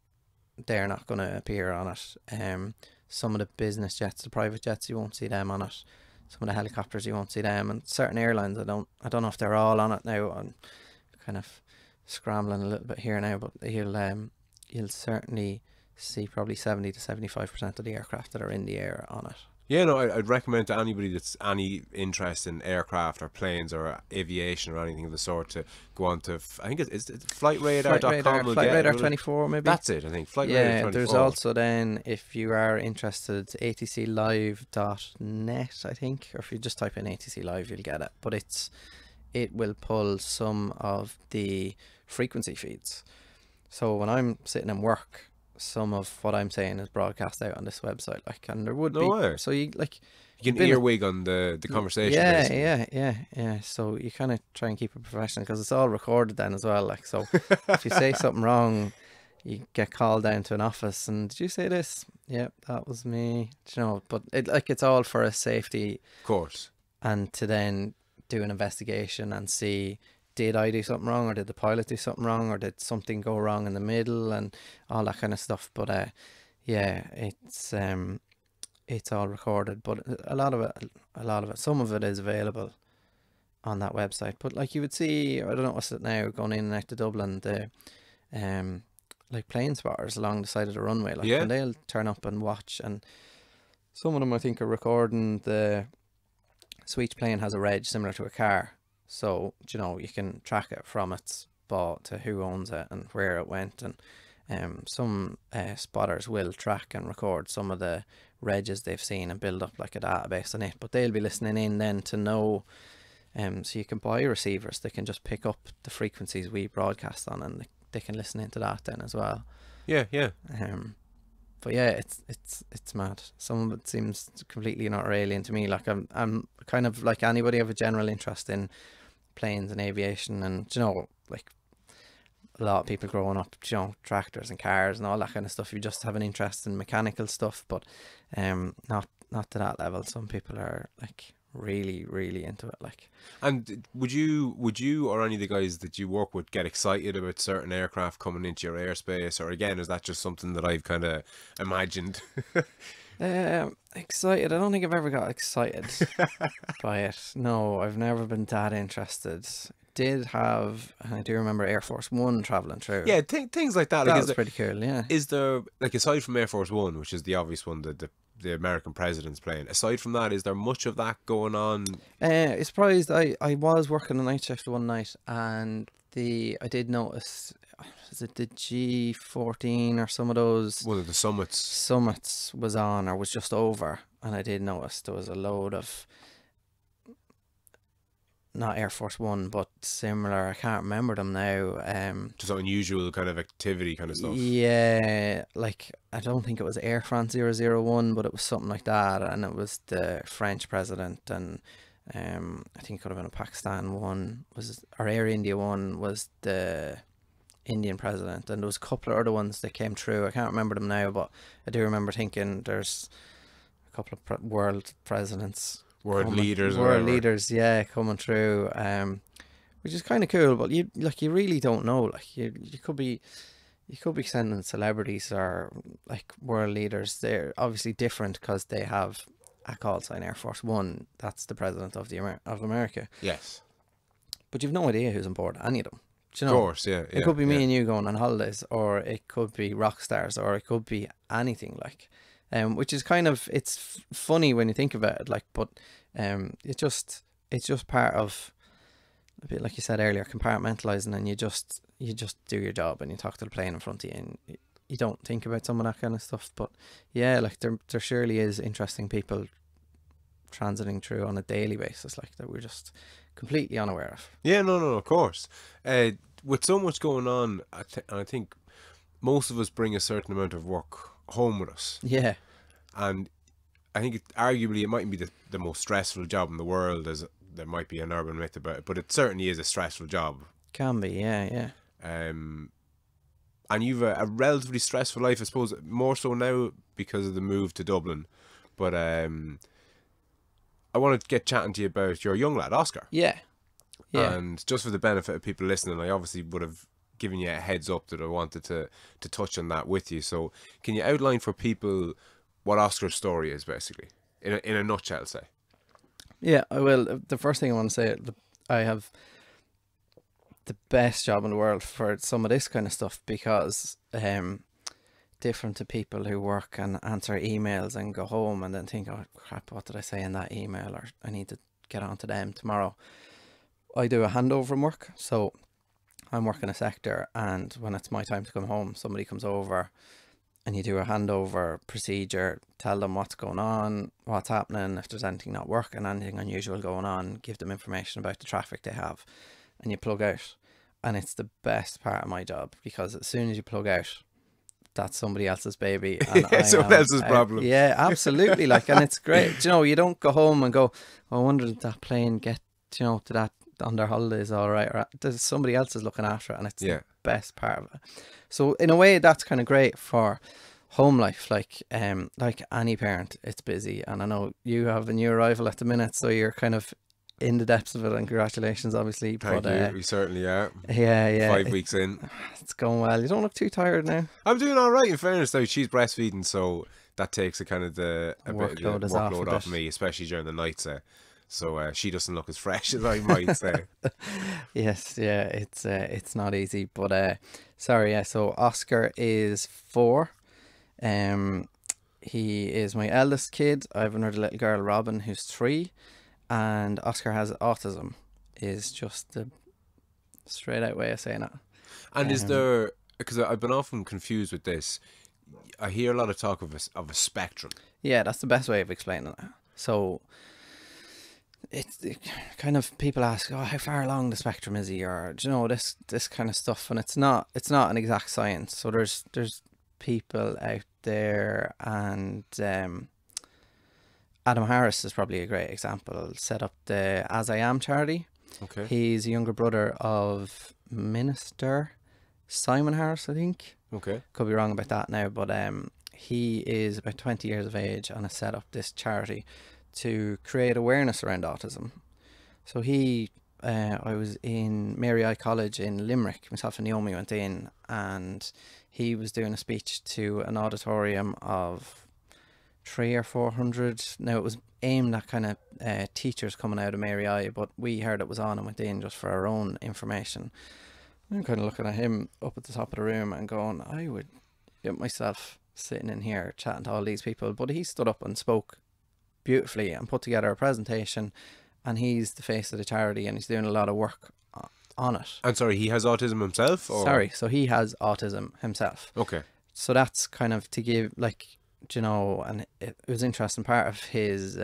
not going to appear on it. Some of the business jets, the private jets, you won't see them on it. Some of the helicopters, you won't see them. And certain airlines, I don't know if they're all on it now. I'm kind of scrambling a little bit here now, but you'll certainly see probably 70 to 75% of the aircraft that are in the air on it. Yeah, no, I'd recommend to anybody that's any interest in aircraft or planes or aviation or anything of the sort to go on to, I think it's flightradar.com. Flight Radar 24 maybe. That's it, I think. Flightradar Yeah, 24. there's also then, if you are interested, atclive.net, I think, or if you just type in ATC Live, you'll get it. But it will pull some of the frequency feeds. So when I'm sitting in work, some of what I'm saying is broadcast out on this website, like, and there would No be way. so you like You can earwig on the conversation. yeah, basically. yeah. So you kind of try and keep it professional, because it's all recorded then as well. Like, so if you say something wrong, you get called down to an office, and did you say this? Yep, that was me. Do you know, but it's all for a safety, Of course. and to then do an investigation and see, did I do something wrong, or did the pilot do something wrong, or did something go wrong in the middle, and all that kind of stuff. But yeah, it's it's all recorded, but a lot of it, some of it is available on that website. But like you would see, I don't know what's it now, going in and out to Dublin, the like plane spotters along the side of the runway, like, Yeah. and they'll turn up and watch, and some of them I think are recording so each plane has a reg similar to a car, so you know you can track it from its bought to who owns it and where it went, and some spotters will track and record some of the regs they've seen and build up like a database on it, but they'll be listening in then to know, so you can buy receivers, they can just pick up the frequencies we broadcast on, and they can listen into that then as well. Yeah, yeah. But yeah, it's mad. Some of it seems completely not alien to me. Like I'm kind of like anybody, have a general interest in planes and aviation, and you know, like a lot of people growing up, you know, tractors and cars and all that kind of stuff. You just have an interest in mechanical stuff, but not to that level. Some people are like really into it, like. And would you or any of the guys that you work with get excited about certain aircraft coming into your airspace, or again is that just something that I've kind of imagined? Excited, I don't think I've ever got excited by it. No, I've never been that interested. Did have, and I do remember Air Force One traveling through. Yeah, things like that. That Like, was pretty cool, yeah. is there, like, aside from Air Force One, which is the obvious one that the American president's playing, aside from that, is there much of that going on? It's surprised. I was working a night shift one night, and I did notice, is it the G14 or some of those One of the summits was on or was just over, and I did notice there was a load of, not Air Force One, but similar, I can't remember them now. Just unusual kind of activity kind of stuff. Yeah, like I don't think it was Air France 001, but it was something like that, and it was the French president, and I think it could have been a Pakistan one, or Air India one was the Indian president, and there was a couple of other ones that came through. I can't remember them now, but I do remember thinking there's a couple of world presidents, World leaders, yeah, coming through, which is kind of cool. But you really don't know. Like you could be sending celebrities or like world leaders. They're obviously different because they have a call sign Air Force One. That's the president of of America. Yes. But you've no idea who's on board any of them. Do you Of know? course, yeah. It could be me and you going on holidays, or it could be rock stars, or it could be anything, like. Which is kind of, it's funny when you think about it, like, but it's just part of, a bit like you said earlier, compartmentalizing, and you just do your job and you talk to the plane in front of you, and you don't think about some of that kind of stuff. But yeah, like there surely is interesting people transiting through on a daily basis, like, that we're just completely unaware of. Yeah, no, of course. With so much going on, I think most of us bring a certain amount of work home with us. Yeah. And I think arguably it mightn't be the most stressful job in the world, as there might be an urban myth about it, but it certainly is a stressful job. Can be, yeah. And you've a relatively stressful life, I suppose, more so now because of the move to Dublin. But I wanted to get chatting to you about your young lad, Oscar. Yeah. And just for the benefit of people listening, I obviously would have given you a heads up that I wanted to touch on that with you. So can you outline for people what Oscar's story is, basically, in a nutshell, say? Yeah, I will. The first thing I want to say, I have the best job in the world for some of this kind of stuff, because different to people who work and answer emails and go home and then think, oh crap, what did I say in that email, or I need to get on to them tomorrow. I do a handover work, so I'm working a sector, and when it's my time to come home, somebody comes over and you do a handover procedure, tell them what's going on, what's happening, if there's anything not working, anything unusual going on, give them information about the traffic they have, and you plug out. And it's the best part of my job, because as soon as you plug out, that's somebody else's baby. And Someone else's problem. Yeah, absolutely. Like, and it's great. You know, you don't go home and go, I wonder did that plane get, you know, to that on their holidays all right, or there's somebody else is looking after it, and it's the best part of it. So in a way, that's kind of great for home life. Like any parent, it's busy, and I know you have a new arrival at the minute, so you're kind of in the depths of it, and congratulations, obviously. Thank you. We certainly are. Yeah. 5 weeks in. It's going well. You don't look too tired now. I'm doing all right, in fairness, though. She's breastfeeding, so that takes a kind of the Workload is workload off a off bit. me, especially during the night. So she doesn't look as fresh as I might say. Yes, yeah, it's not easy, but sorry, yeah. So Oscar is 4. He is my eldest kid. I have another little girl, Robin, who's 3, and Oscar has autism. Is just the straight out way of saying it. And is there, because I've been often confused with this, I hear a lot of talk of a spectrum. Yeah, that's the best way of explaining it. So kind of people ask, oh, how far along the spectrum is he, or do you know this kind of stuff, and it's not an exact science. So there's people out there, and Adam Harris is probably a great example. Set up the As I Am charity. Okay. He's a younger brother of Minister Simon Harris, I think. Okay. Could be wrong about that now, but he is about 20 years of age and has set up this charity to create awareness around autism. So I was in Mary I College in Limerick, myself and Naomi went in, and he was doing a speech to an auditorium of 300 or 400. Now, it was aimed at kind of teachers coming out of Mary I, but we heard it was on and went in just for our own information. I'm kind of looking at him up at the top of the room and going, I would get myself sitting in here chatting to all these people. But he stood up and spoke beautifully and put together a presentation, and he's the face of the charity, and he's doing a lot of work on it. And sorry, he has autism himself? Or? Sorry, so he has autism himself. Okay. So that's kind of to give, like, you know, and it was interesting. Part of his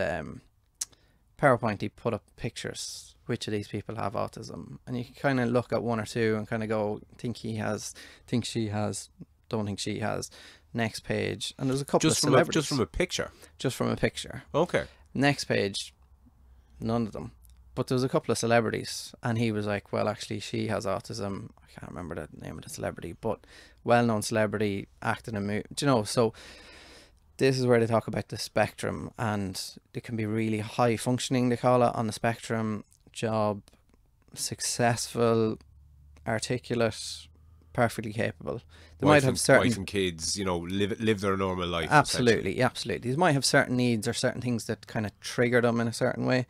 PowerPoint, he put up pictures. Which of these people have autism? And you can kind of look at one or two and kind of go, think he has, think she has, don't think she has. Next page, and there's a couple of celebrities. Just from a picture? Just from a picture. Okay. Next page, none of them. But there was a couple of celebrities, and he was like, well, actually, she has autism. I can't remember the name of the celebrity, but well-known celebrity, acting in a movie. Do you know, so this is where they talk about the spectrum, and it can be really high functioning, they call it, on the spectrum. Job, successful, articulate, perfectly capable. They might have certain wife and kids, you know, live their normal life. Absolutely. These might have certain needs or certain things that kind of trigger them in a certain way.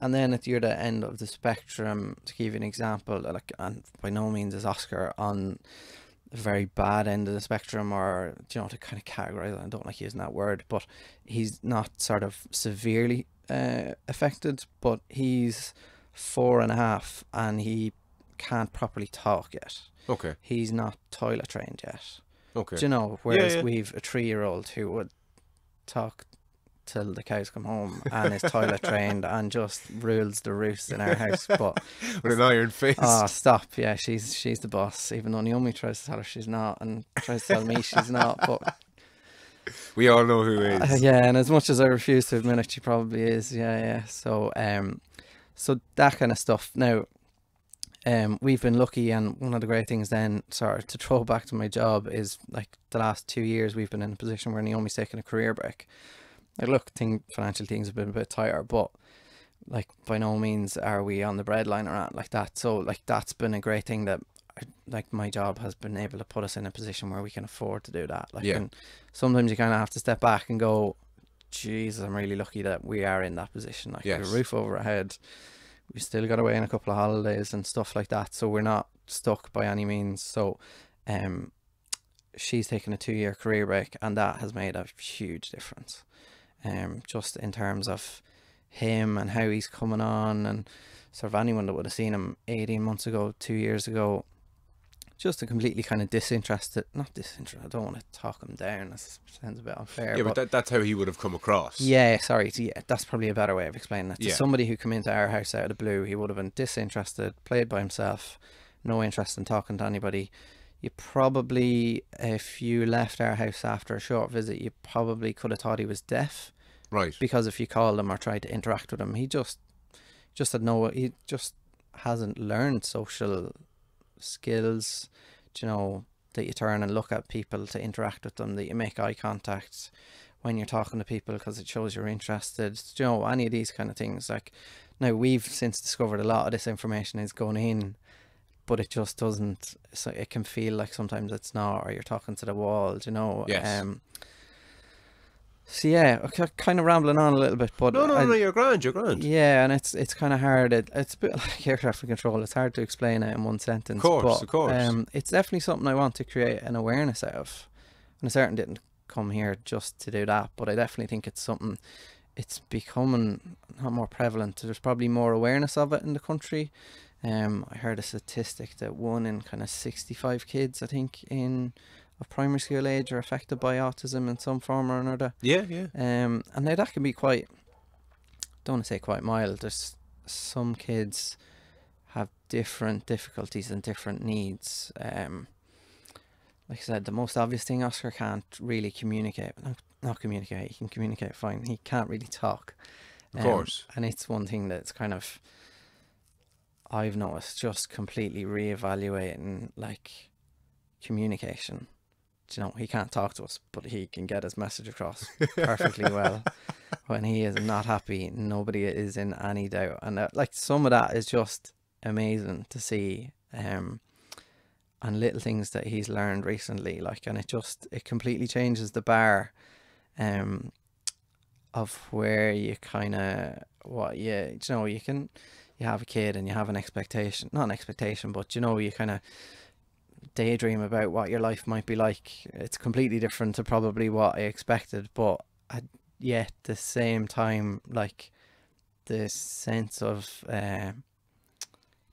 And then at the other end of the spectrum, to give you an example, like, and by no means is Oscar on the very bad end of the spectrum, or, you know, to kind of categorize, I don't like using that word, but he's not sort of severely affected, but he's 4.5 and he can't properly talk yet. Okay. He's not toilet trained yet. Okay. Do you know? Whereas yeah. we've a 3-year-old who would talk till the cows come home and is toilet trained and just rules the roost in our house. But with an iron fist. Oh, stop! Yeah, she's the boss. Even though Naomi tries to tell her she's not, and tries to tell me she's not, but we all know who is. yeah, and as much as I refuse to admit it, she probably is. Yeah. So so that kind of stuff. Now, we've been lucky, and one of the great things then, sorry, to throw back to my job, is like the last 2 years we've been in a position where Naomi's taking a career break. Like, look, financial things have been a bit tighter, but like by no means are we on the breadline or not like that. So like that's been a great thing, that like my job has been able to put us in a position where we can afford to do that. Like, yeah. And sometimes you kind of have to step back and go, Jesus, I'm really lucky that we are in that position. Like, yes. A roof over our head. We still got away in a couple of holidays and stuff like that, so we're not stuck by any means. So she's taken a 2-year career break, and that has made a huge difference, just in terms of him and how he's coming on, and sort of anyone that would have seen him 18 months ago, 2 years ago, just a completely kind of not disinterested, I don't want to talk him down, that sounds a bit unfair. Yeah, but that's how he would have come across. Yeah, sorry, yeah, that's probably a better way of explaining it. To yeah. somebody who came into our house out of the blue, he would have been disinterested, played by himself, no interest in talking to anybody. You probably, if you left our house after a short visit, you probably could have thought he was deaf. Right. Because if you called him or tried to interact with him, he just hasn't learned social skills, you know, that you turn and look at people to interact with them, that you make eye contact when you're talking to people because it shows you're interested, you know, any of these kind of things. Like, now we've since discovered a lot of this information is going in, but it just doesn't, so it can feel like sometimes it's not, or you're talking to the wall, you know. Yes. So yeah, kind of rambling on a little bit, but No, you're grand, you're grand. yeah, and it's kind of hard. It's a bit like air traffic control. It's hard to explain it in one sentence, but Of course. it's definitely something I want to create an awareness out of. And I certainly didn't come here just to do that, but I definitely think it's something. It's becoming not more prevalent. There's probably more awareness of it in the country. I heard a statistic that 1 in kind of 65 kids, I think, in of primary school age are affected by autism in some form or another. Yeah, yeah. And now that can be quite, don't want to say quite mild. There's some kids have different difficulties and different needs. Like I said, the most obvious thing, Oscar can't really communicate. Not communicate, he can communicate fine. He can't really talk. Of course. And it's one thing that's kind of, I've noticed, just completely reevaluating like communication. You know, he can't talk to us, but he can get his message across perfectly well. When he is not happy, nobody is in any doubt. And like some of that is just amazing to see. And little things that he's learned recently, like, and it completely changes the bar of where you kind of, you know, you have a kid and you have an expectation, not an expectation, but you know, you kind of daydream about what your life might be like. It's completely different to probably what I expected, but yet at the same time, like the sense of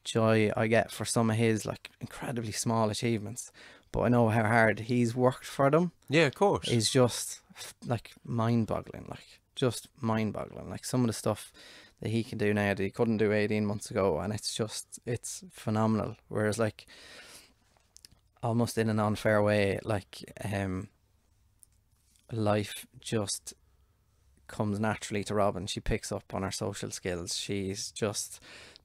joy I get for some of his like incredibly small achievements, but I know how hard he's worked for them. Yeah, of course. Is just like mind-boggling, like just mind-boggling. Like some of the stuff that he can do now that he couldn't do 18 months ago, and it's phenomenal. Whereas like almost in an unfair way, like life just comes naturally to Robin. She picks up on her social skills. She's just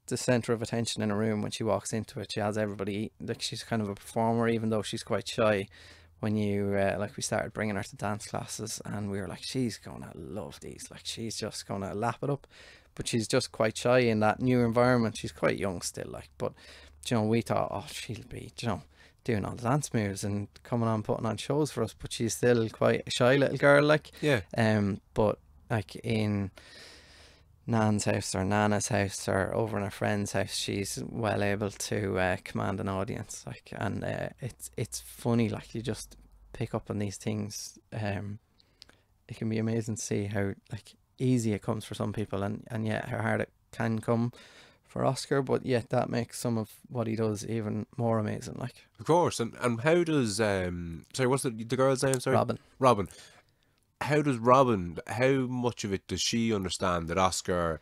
the center of attention in a room when she walks into it. She has everybody, like she's kind of a performer, even though she's quite shy. When you like, we started bringing her to dance classes and we were like, she's gonna love these, like she's just gonna lap it up, but she's just quite shy in that new environment. She's quite young still, like, but you know, we thought, oh, she'll be, you know, doing all the dance moves and coming on, putting on shows for us, but she's still quite a shy little girl, like. Yeah. But like in Nan's house or Nana's house or over in a friend's house, she's well able to command an audience, like, and it's funny, like you just pick up on these things. It can be amazing to see how like easy it comes for some people, and yet how hard it can come for Oscar, but yet that makes some of what he does even more amazing, like. Of course. And how does sorry, what's the girl's name? Sorry, Robin. How much of it does she understand that Oscar,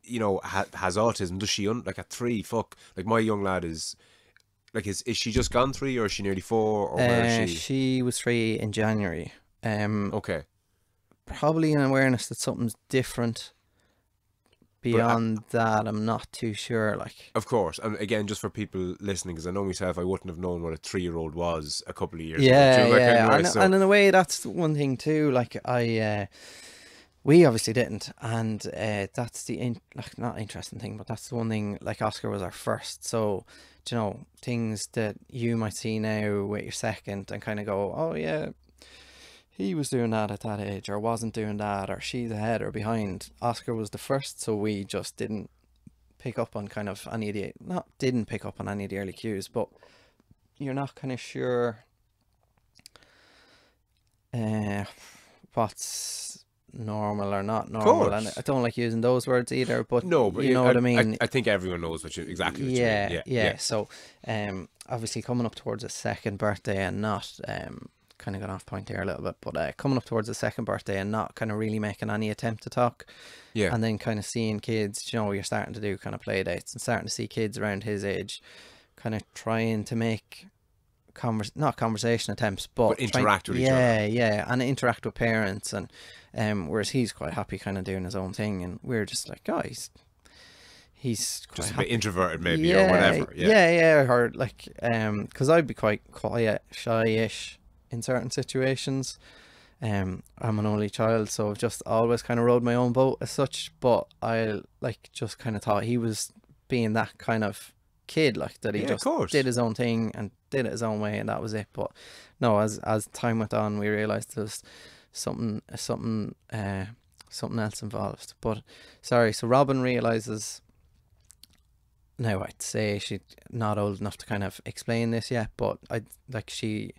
you know, has autism? Does she like at 3? Like my young lad is like, is she just gone 3 or is she nearly 4 or where is she? She was 3 in January. Okay. Probably an awareness that something's different. Beyond that, I'm not too sure, like. Of course, and again, just for people listening, because I know myself, I wouldn't have known what a 3-year-old was a couple of years ago. And in a way, that's one thing too. Like we obviously didn't, and that's the not interesting thing, but that's the one thing. Like Oscar was our first, so you know, things that you might see now with your second and kind of go, oh yeah, he was doing that at that age, or wasn't doing that, or she's ahead or behind. Oscar was the first, so we just didn't pick up on kind of any of the, didn't pick up on any of the early cues, but you're not kind of sure what's normal or not normal. And I don't like using those words either, but no, but you know what I mean. I think everyone knows exactly what you mean. Yeah. So obviously coming up towards his second birthday and not kind of got off point here a little bit, but coming up towards the second birthday and not kind of really making any attempt to talk, and then kind of seeing kids, you know, you're starting to do kind of play dates and starting to see kids around his age kind of trying to make not conversation attempts, but interact with each other. And interact with parents, and whereas he's quite happy kind of doing his own thing, and we're just like, guys, he's quite just a happy. bit introverted maybe, or whatever. Or like because I'd be quite quiet, shy-ish in certain situations. I'm an only child, so I've just always kind of rode my own boat as such, but I like just kind of thought he was being that kind of kid, like that he just did his own thing and did it his own way, and that was it. But no, as time went on, we realized there's something else involved. But sorry, so Robin realizes. Now I'd say she's not old enough to kind of explain this yet, but she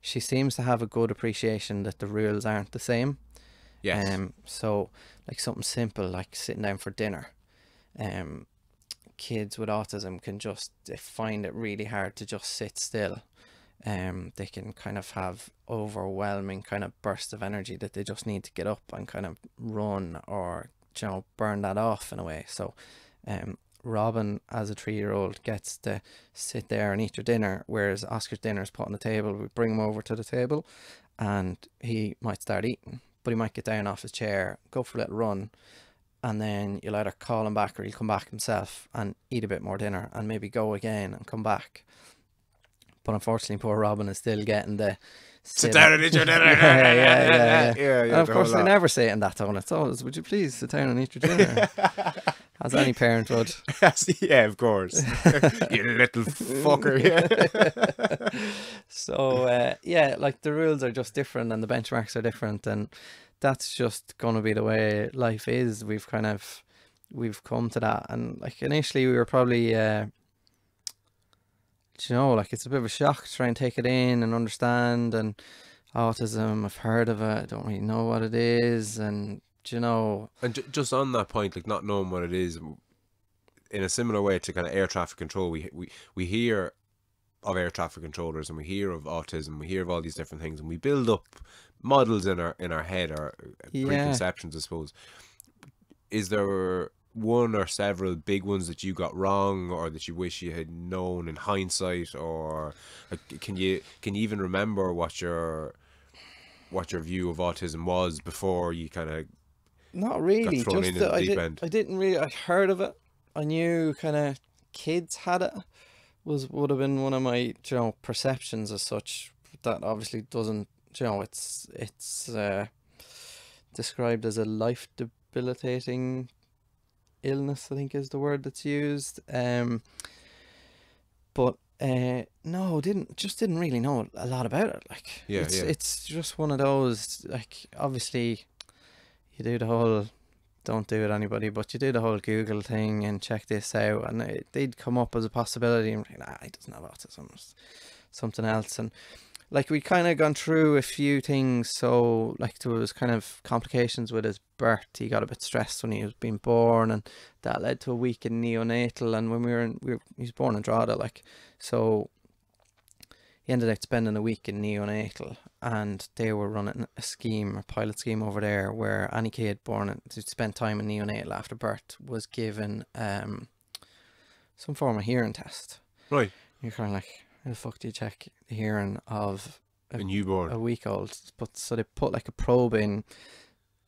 seems to have a good appreciation that the rules aren't the same. Yes. So like something simple like sitting down for dinner. Kids with autism they find it really hard to just sit still. They can kind of have overwhelming kind of bursts of energy that they just need to get up and kind of run or, burn that off in a way. So Robin, as a 3-year-old, gets to sit there and eat your dinner, whereas Oscar's dinner is put on the table. We bring him over to the table and he might start eating, but he might get down off his chair, go for a little run, and then you'll either call him back or he'll come back himself and eat a bit more dinner and maybe go again and come back. But unfortunately, poor Robin is still getting the Sit down and eat your dinner. Yeah. And of course, they never say it in that tone. It's always, would you please sit down and eat your dinner? As any parent would. Yeah, of course. You little fucker. Yeah. So, yeah, like the rules are just different and the benchmarks are different. And that's just going to be the way life is. We've come to that. And like initially we were probably, like it's a bit of a shock to try and take it in and understand. And autism, I've heard of it, I don't really know what it is. And and just on that point, like not knowing what it is, in a similar way to kind of air traffic control, we hear of air traffic controllers and we hear of autism, we hear of all these different things, and we build up models in our head, or preconceptions, I suppose. Is there one or several big ones that you got wrong, or that you wish you had known in hindsight, or like, can you even remember what your view of autism was before you kind of not really got thrown in the deep end? I didn't really, I heard of it, I knew kind of kids had it, would have been one of my perceptions as such. That obviously doesn't, it's described as a life debilitating illness, I think is the word that's used. But no, didn't really know a lot about it. Like, it's just one of those, like, obviously you do the whole, don't do it anybody, but you do the whole Google thing and check this out, and they'd come up as a possibility, and like, nah, he doesn't have autism, it's something else. And like, we kind of gone through a few things. So like, there was kind of complications with his birth. He got a bit stressed when he was being born, and that led to a week in neonatal. And when he was born in Drogheda, like, so he ended up spending a week in neonatal, and they were running a pilot scheme over there, where any kid born to spend time in neonatal after birth was given some form of hearing test. Right. You're kind of like, how the fuck do you check the hearing of a newborn, a week old? But so they put like a probe in,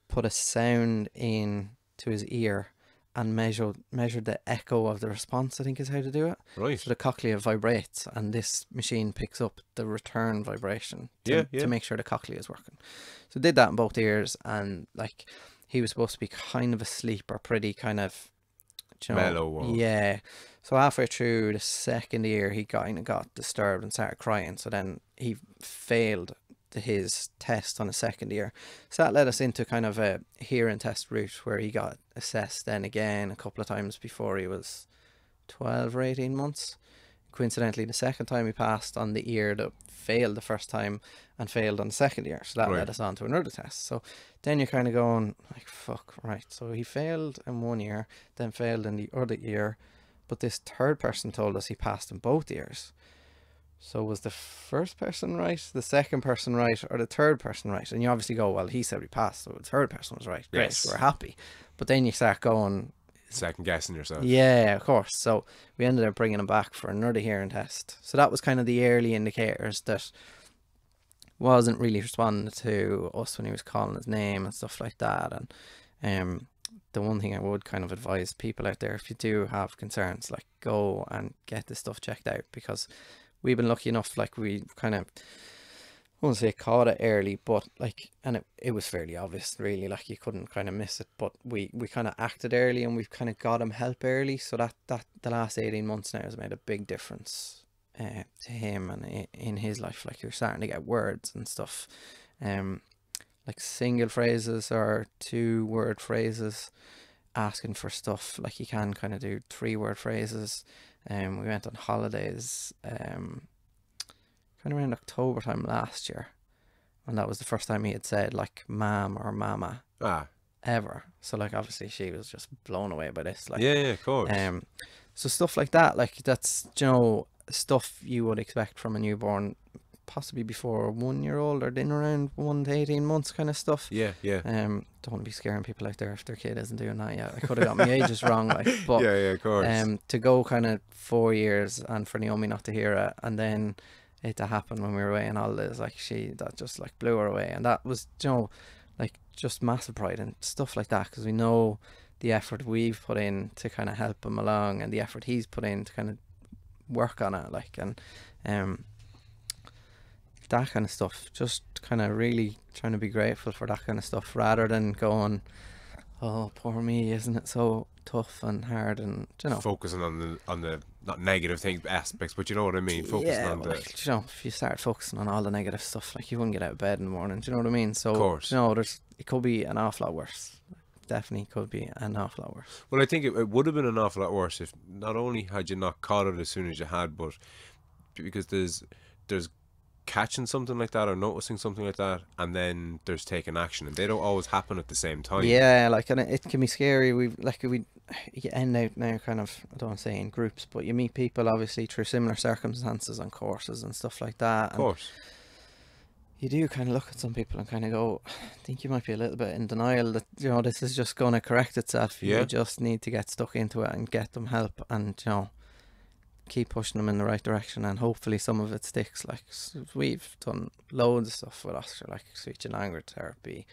put a sound in to his ear, and measured the echo of the response, I think is how to do it. Right. So the cochlea vibrates, and this machine picks up the return vibration to make sure the cochlea is working. So did that in both ears, and like, he was supposed to be kind of asleep, or pretty kind of mellow. Yeah. So halfway through the second ear, he got disturbed and started crying. So then he failed his test on the second ear. So that led us into kind of a hearing test route, where he got assessed then again a couple of times before he was 12 or 18 months. Coincidentally, the second time he passed on the ear that failed the first time, and failed on the second ear. So that led us on to another test. So then you're kind of going like, fuck, right. So he failed in one ear, then failed in the other ear. But this third person told us he passed in both ears. So was the first person right, the second person right, or the third person right? And you obviously go, well, he said we passed, so the third person was right. Great, yes, we're happy. But then you start going, second guessing yourself. Yeah, of course. So we ended up bringing him back for another hearing test. So that was kind of the early indicators that wasn't really responding to us when he was calling his name and stuff like that. And the one thing I would kind of advise people out there, if you do have concerns, like, go and get this stuff checked out, because we've been lucky enough, like, we kind of, I won't say caught it early, but like, and it was fairly obvious, really, like, you couldn't kind of miss it, but we kind of acted early, and we've kind of got him help early. So that the last 18 months now has made a big difference to him and in his life. Like, you're starting to get words and stuff. like single phrases or 2-word phrases, asking for stuff. Like he can kind of do 3-word phrases. We went on holidays kind of around October time last year, and that was the first time he had said like ma'am or mama ever. So like obviously she was just blown away by this. Like Yeah, of course. So stuff like that, like that's, you know, stuff you would expect from a newborn, possibly before a 1-year-old, or in around 1 to 18 months kind of stuff. Yeah. Don't want to be scaring people out there if their kid isn't doing that yet. I could have got my ages wrong, like, but Yeah, of course. to go kind of 4 years and for Naomi not to hear it, and then it to happen when we were away on holidays, like that just like blew her away, and that was, you know, like just massive pride and stuff like that, because we know the effort we've put in to kind of help him along, and the effort he's put in to kind of work on it, like, and that kind of stuff. Just kind of really trying to be grateful for that kind of stuff, rather than going, oh poor me, isn't it so tough and hard, and, you know, Focusing on the not negative things aspects, but you know what I mean. Focusing on the. like, you know, if you start focusing on all the negative stuff, like, you wouldn't get out of bed in the morning. Do you know what I mean? So, Of course. you know, it could be an awful lot worse. Definitely could be an awful lot worse. Well, I think it would have been an awful lot worse if not only had you not caught it as soon as you had, but because there's catching something like that or noticing something like that, and then there's taking action, and they don't always happen at the same time. Yeah, like, and it can be scary. You end out now kind of, I don't want to say in groups, but you meet people obviously through similar circumstances on courses and stuff like that. Of course. You do kind of look at some people and kind of go, I think you might be a little bit in denial that, you know, this is just going to correct itself. Yeah. You just need to get stuck into it and get them help, and, you know, keep pushing them in the right direction, and hopefully some of it sticks. Like, we've done loads of stuff with Oscar, like speech and language therapy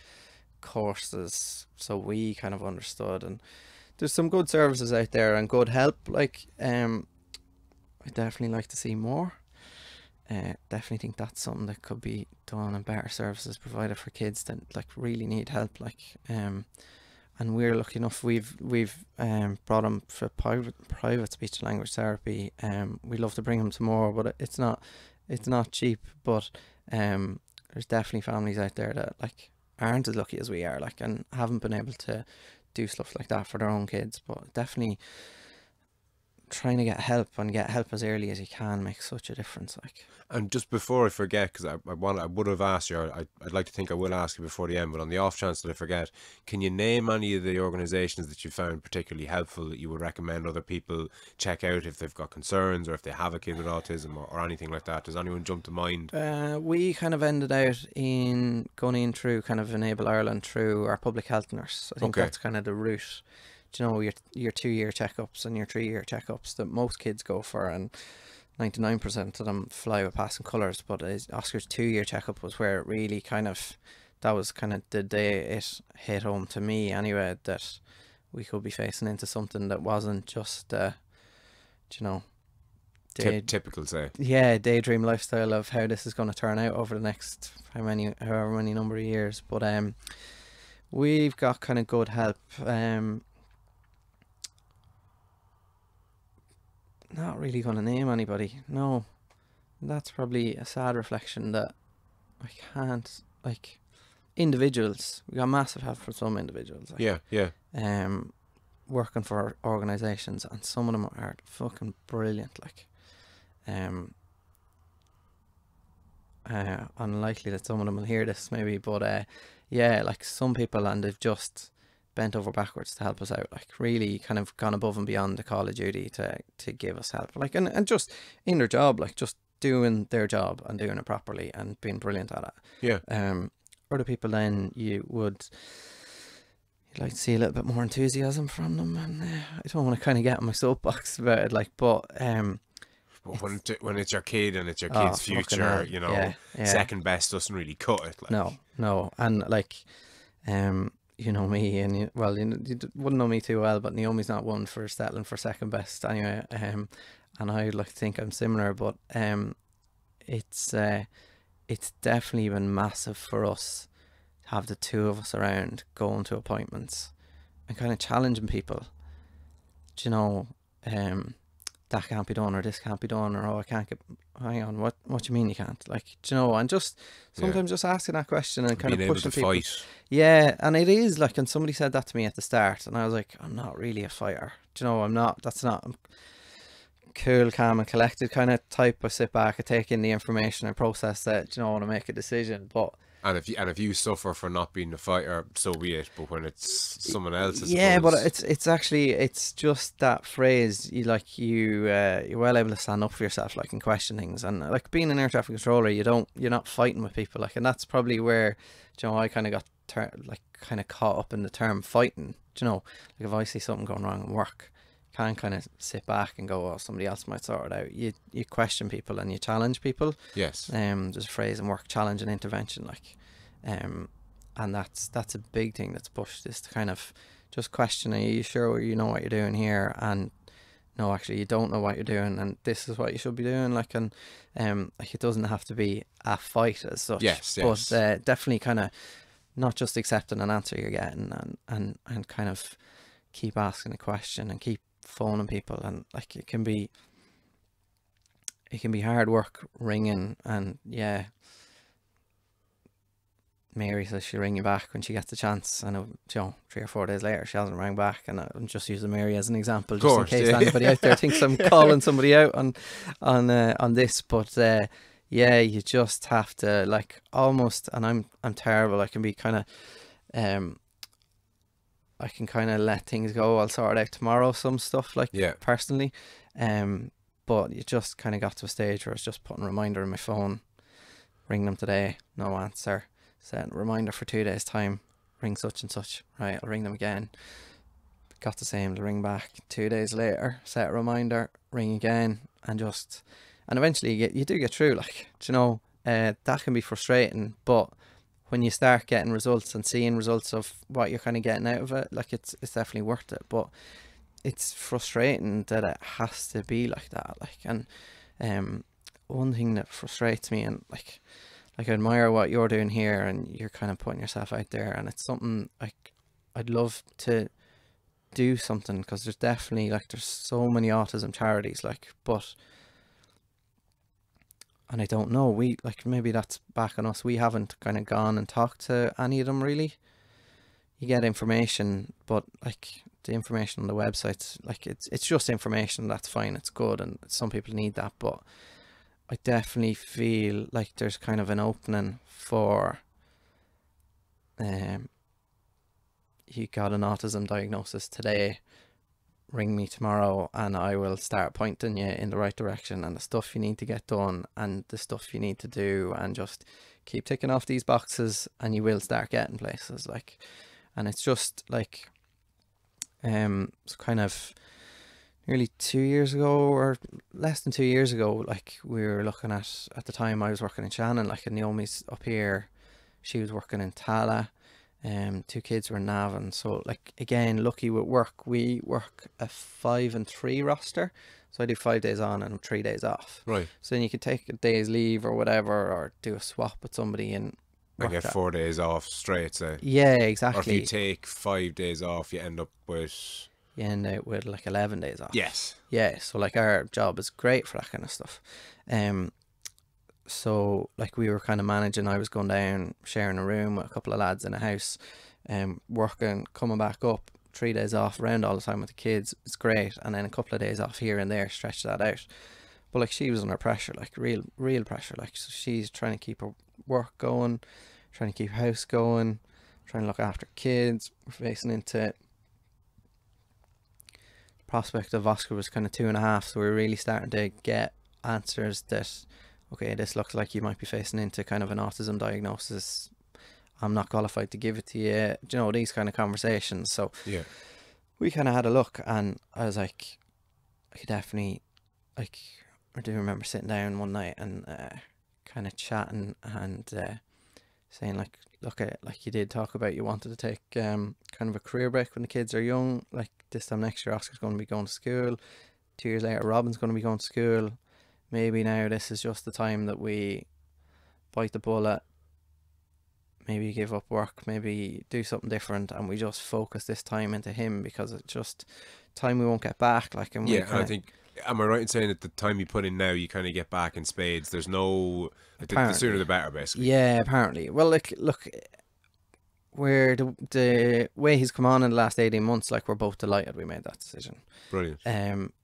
courses, so we kind of understood, and there's some good services out there and good help. Like, I definitely like to see more. Definitely think that's something that could be done, and better services provided for kids that like really need help. Like, and we're lucky enough, we've brought them for private speech and language therapy. We love to bring them to more, but it's not cheap. But there's definitely families out there that like aren't as lucky as we are, like, and haven't been able to do stuff like that for their own kids. But definitely trying to get help, and get help as early as you can, makes such a difference. Like, And just before I forget, because I would have asked you, I'd like to think I will ask you before the end, but on the off chance that I forget, can you name any of the organisations that you found particularly helpful that you would recommend other people check out if they've got concerns, or if they have a kid with autism, or anything like that? Does anyone jump to mind? we kind of ended out in going in through kind of Enable Ireland through our public health nurse. I think Okay. that's kind of the route. Do you know, your 2-year checkups and your 3-year checkups that most kids go for, and 99% of them fly with passing colours. But Oscar's 2-year checkup was where it really kind of, that was kind of the day it hit home to me anyway, that we could be facing into something that wasn't just you know, Typical, say. yeah, daydream lifestyle of how this is going to turn out over the next however many number of years. But we've got kind of good help. Not really going to name anybody, no. That's probably a sad reflection that I can't, like, individuals. We got massive help from some individuals, like, Yeah. working for organisations, and some of them are fucking brilliant. Like, unlikely that some of them will hear this maybe, but yeah, like, some people, and they've just bent over backwards to help us out, like, really kind of gone above and beyond the call of duty to give us help, like, and just in their job, like, just doing their job and doing it properly and being brilliant at it. Yeah. Other people, then you'd like to see a little bit more enthusiasm from them, and I don't want to kind of get on my soapbox about it, like, but But when it's your kid and it's your Oh, kid's fucking future, hell. you know, Yeah. second best doesn't really cut it. Like. No, and like, you know me, and you wouldn't know me too well, but Naomi's not one for settling for second best anyway. And I'd like to think I'm similar, but it's definitely been massive for us to have the two of us around, going to appointments and kind of challenging people. Do you know, that can't be done, or this can't be done, or oh, I can't get. Hang on, what do you mean you can't? Like, do you know? And just sometimes just asking that question and kind Being of able pushing to people. fight. Yeah, and it is like, and somebody said that to me at the start, and I was like, I'm not really a fighter. Do you know? I'm not. That's not. I'm cool, calm, and collected kind of type. I sit back, I take in the information, I process that. Do you know? I want to make a decision, but. And if you suffer for not being a fighter, so be it. But when it's someone else, I Yeah, but suppose. it's actually, it's just that phrase. You're well able to stand up for yourself, like, and question things, and like being an air traffic controller, you're not fighting with people, like, and that's probably where, you know, I kind of got kind of caught up in the term fighting. Do you know, like if I see something going wrong in work, you can't kind of sit back and go, oh, somebody else might sort it out. You question people and you challenge people. Yes. There's a phrase in work, challenge and intervention, like, and that's a big thing that's pushed, is to kind of just question, are you sure you know what you're doing here? And no, actually you don't know what you're doing, and this is what you should be doing, like, and like, it doesn't have to be a fight as such. Yes. But definitely kind of not just accepting an answer you're getting, and kind of keep asking a question and keep phoning people, and like, it can be hard work ringing, and yeah, Mary says she'll ring you back when she gets the chance, and you know, 3 or 4 days later she hasn't rang back, and I'm just using Mary as an example, just in case anybody out there thinks I'm calling somebody out on this, but yeah, you just have to, like, almost, and I'm terrible, I can be kind of I can kind of let things go, I'll sort it out tomorrow, some stuff, like, personally, but you just kind of got to a stage where it's just putting a reminder in my phone, ring them today, no answer, set a reminder for 2 days time, ring such and such, right, I'll ring them again, got the same, to ring back 2 days later, set a reminder, ring again, and eventually you do get through, like, do you know, that can be frustrating, but when you start getting results and seeing results of what you're kind of getting out of it, like, it's definitely worth it. But it's frustrating that it has to be like that, like, and one thing that frustrates me, and like I admire what you're doing here, and you're kind of putting yourself out there, and it's something like I'd love to do something, because there's definitely, like, there's so many autism charities, like, but, and I don't know, we, like, maybe that's back on us, we haven't kind of gone and talked to any of them really. You get information, but like the information on the websites, like, it's just information, that's fine, it's good, and some people need that, but I definitely feel like there's kind of an opening for you got an autism diagnosis today, ring me tomorrow and I will start pointing you in the right direction, and the stuff you need to get done and the stuff you need to do, and just keep ticking off these boxes and you will start getting places, like. And it's just like it's kind of nearly 2 years ago, or less than 2 years ago, like, we were looking at the time I was working in Shannon, like, and Naomi's up here, she was working in Tala, 2 kids were in Navan, so, like, again, lucky with work, we work a 5 and 3 roster, so I do 5 days on and 3 days off, Right. so then you could take a day's leave or whatever, or do a swap with somebody and get 4 days off straight, say. Yeah, exactly. Or if you take 5 days off, you end up with... You end out with like 11 days off. Yes. Yeah, so like our job is great for that kind of stuff. So like we were kind of managing, I was going down, sharing a room with a couple of lads in a house, working, coming back up, 3 days off, around all the time with the kids. It's great. And then a couple of days off here and there, stretch that out. But like she was under pressure, like real pressure. Like, so she's trying to keep her work going, trying to keep house going, trying to look after kids. We're facing into prospect of Oscar was kind of 2.5, so we're really starting to get answers that, okay, this looks like you might be facing into kind of an autism diagnosis. I'm not qualified to give it to you. Do you know, these kind of conversations. So yeah, we kind of had a look, and I was like, I could definitely, like, I do remember sitting down one night and kind of chatting and saying like, look, like you did talk about you wanted to take kind of a career break when the kids are young. Like this time next year, Oscar's going to be going to school. 2 years later, Robin's going to be going to school. Maybe now this is just the time that we bite the bullet. Maybe give up work, maybe do something different, and we just focus this time into him, because it's just time we won't get back. Like, and yeah, and I think am I right in saying that the time you put in now, you kind of get back in spades? There's no, like, the sooner Apparently. the better, basically. Yeah, apparently. Well, like, look, where the way he's come on in the last 18 months, like, we're both delighted we made that decision. Brilliant.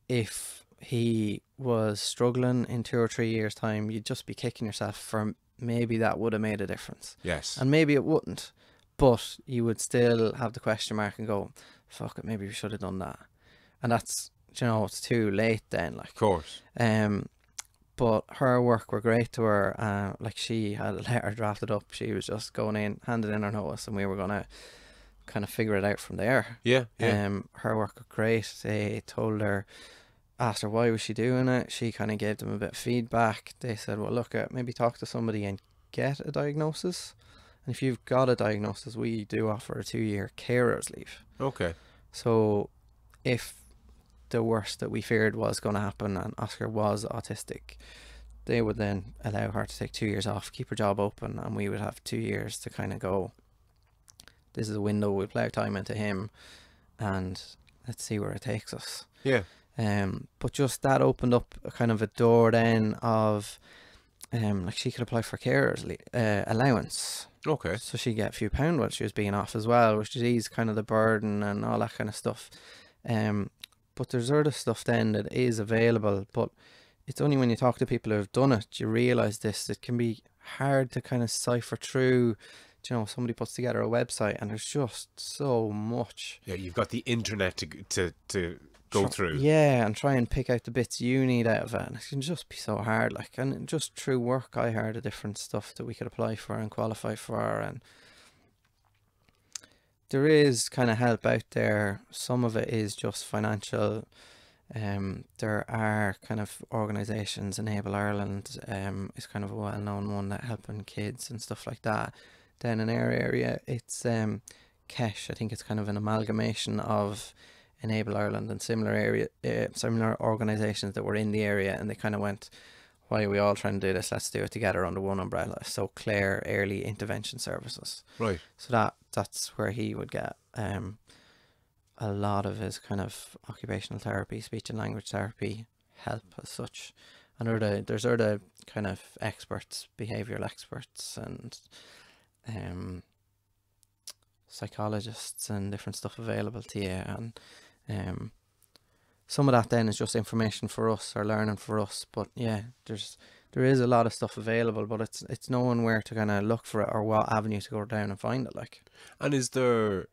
If he was struggling in 2 or 3 years' time, you'd just be kicking yourself for maybe that would have made a difference. Yes. And maybe it wouldn't, but you would still have the question mark and go, fuck it, maybe we should have done that. And that's, you know, it's too late then, like. Of course. But her work were great to her. Like, she had a letter drafted up. She was just going in, handed in her notice, and we were gonna kind of figure it out from there. Yeah. Yeah. Her work were great. They told her, asked her why was she doing it. She kind of gave them a bit of feedback. They said, well, look, maybe talk to somebody and get a diagnosis. And if you've got a diagnosis, we do offer a 2-year carers leave. Okay. So if the worst that we feared was going to happen and Oscar was autistic, they would then allow her to take 2 years off, keep her job open, and we would have 2 years to kind of go, this is a window, we'll plough time into him and let's see where it takes us. Yeah. But just that opened up a kind of a door then of like, she could apply for carers allowance. Okay. So she'd get a few pound while she was being off as well, which is ease kind of the burden and all that kind of stuff. But there's other stuff then that is available, but it's only when you talk to people who have done it, you realise this. It can be hard to kind of cipher through. You know, somebody puts together a website and there's just so much. Yeah, you've got the internet to go through. Yeah, and try and pick out the bits you need out of it. And it can just be so hard. Like, and just through work, I heard of different stuff that we could apply for and qualify for, and there is kind of help out there. Some of it is just financial. There are kind of organisations, Enable Ireland is kind of a well-known one that helping kids and stuff like that. Then in our area, it's KESH. I think it's kind of an amalgamation of Enable Ireland and similar organisations that were in the area, and they kind of went, why are we all trying to do this? Let's do it together under one umbrella. So Clare Early Intervention Services. Right. So that's where he would get a lot of his kind of occupational therapy, speech and language therapy help as such. And there's other kind of experts, behavioural experts and psychologists and different stuff available to you. And some of that then is just information for us or learning for us. But yeah, there is a lot of stuff available, but it's knowing where to kind of look for it or what avenue to go down and find it, like. And is there,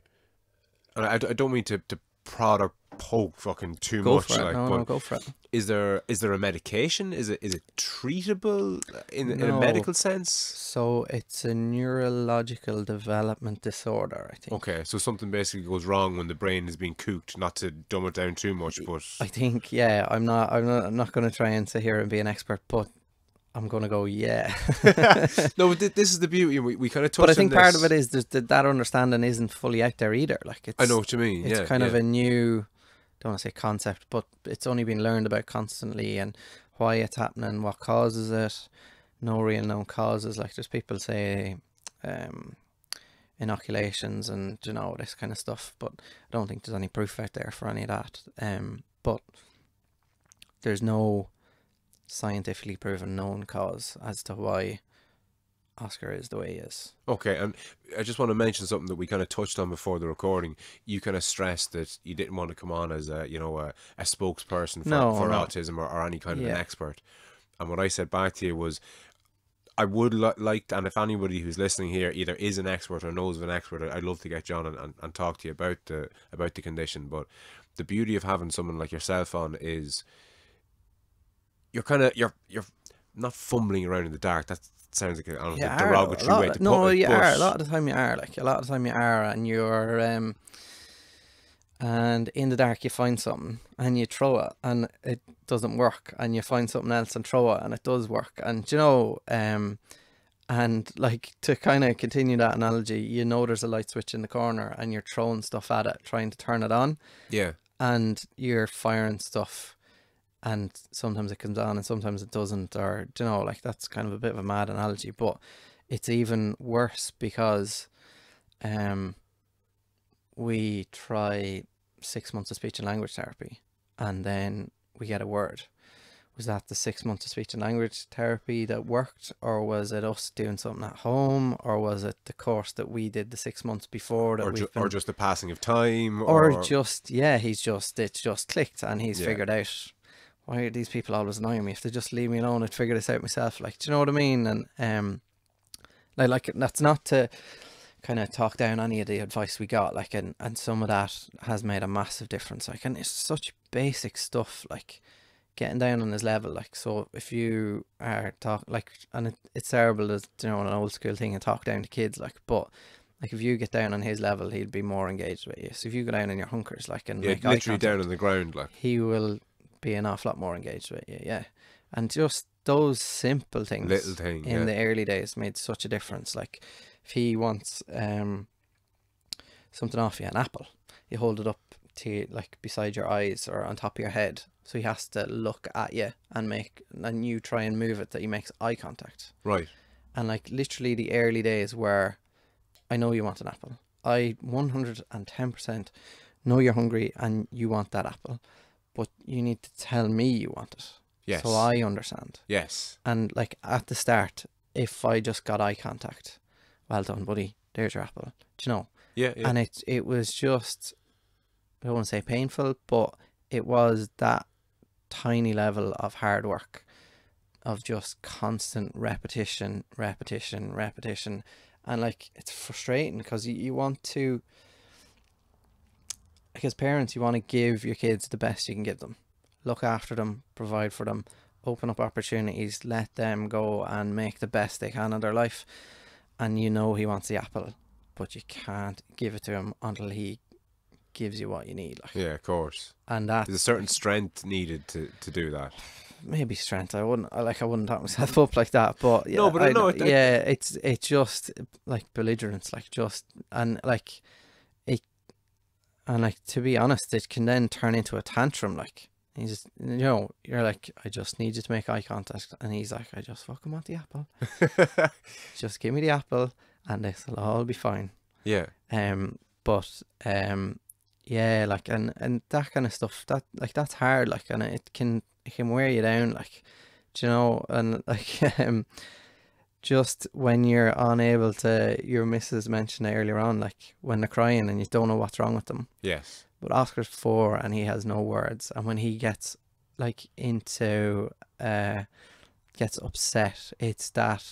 and I don't mean to prod or poke fucking too Go much, for it. like, No, but go for it. is there a medication? Is it treatable in a No. medical sense? So it's a neurological development disorder, I think. Okay, so something basically goes wrong when the brain is being cooked. Not to dumb it down too much, but I think, yeah, I'm not going to try and sit here and be an expert, but I'm going to go, yeah. no, but this is the beauty. We kind of touched on But I think part this. of it is that understanding isn't fully out there either. Like, it's, I know what you mean. it's Yeah, kind of yeah. a new, don't want to say concept, but it's only been learned about constantly and why it's happening, what causes it, no real known causes. Like, there's people say inoculations and, you know, this kind of stuff, but I don't think there's any proof out there for any of that. But there's no scientifically proven known cause as to why Oscar is the way he is. Okay, and I just want to mention something that we kind of touched on before the recording. You kind of stressed that you didn't want to come on as a spokesperson for autism or any kind of an expert. And what I said back to you was, I would like, and if anybody who's listening here either is an expert or knows of an expert, I'd love to get you on and talk to you about the condition. But the beauty of having someone like yourself on is you're not fumbling around in the dark. That sounds like a derogatory way to put it. No, you are. A lot of the time you are. Like, a lot of the time you are, and you're and in the dark you find something and you throw it and it doesn't work, and you find something else and throw it and it does work. And you know, and like, to kind of continue that analogy, you know, there's a light switch in the corner and you're throwing stuff at it, trying to turn it on. Yeah. And you're firing stuff, and sometimes it comes on and sometimes it doesn't, or, you know, like, that's kind of a bit of a mad analogy, but it's even worse because we try 6 months of speech and language therapy, and then we get a word. Was that the 6 months of speech and language therapy that worked, or was it us doing something at home, or was it the course that we did the 6 months before that or just the passing of time, or just it's just clicked and he's Yeah. figured out, why are these people always annoying me? If they just leave me alone, I'd figure this out myself. Like, do you know what I mean? And like that's not to kind of talk down any of the advice we got, like, and some of that has made a massive difference. Like, and it's such basic stuff, like getting down on his level. Like, so if you are and it's terrible as, you know, an old school thing and talk down to kids, like, but like if you get down on his level, he'd be more engaged with you. So if you go down on your hunkers, like, and make eye literally contact, down on the ground, like, he will be an awful lot more engaged with you. Yeah. And just those simple things, little thing in the early days made such a difference. Like, if he wants something off you, an apple, you hold it up to you, like beside your eyes or on top of your head, so he has to look at you and you try and move it that he makes eye contact. Right. And like literally the early days where I know you want an apple, I 110% know you're hungry and you want that apple, but you need to tell me you want it. Yes. So I understand. Yes. And like at the start, if I just got eye contact, well done, buddy, there's your apple. Do you know? Yeah. And it was just, I don't want to say painful, but it was that tiny level of hard work, of just constant repetition. And like, it's frustrating because you want to, like, as parents, you want to give your kids the best you can give them. Look after them, provide for them, open up opportunities, let them go and make the best they can of their life. And you know he wants the apple, but you can't give it to him until he gives you what you need. Like, Yeah, of course. and that There's a certain strength needed to do that. maybe strength. I wouldn't talk myself up like that, but yeah, No, but I know it. Yeah, it's just like belligerence, like, just, and like it, and like, to be honest, it can then turn into a tantrum. Like, he's, you know, you're like, I just need you to make eye contact, and he's like, I just fucking want the apple. Just give me the apple, and this will all be fine. Yeah. But yeah, like, and that kind of stuff, that, like, that's hard, like, and it can wear you down, like, do you know, and like, just when you're unable to, your missus mentioned earlier on, like, when they're crying and you don't know what's wrong with them. Yes. But Oscar's 4 and he has no words, and when he gets like into gets upset, it's that,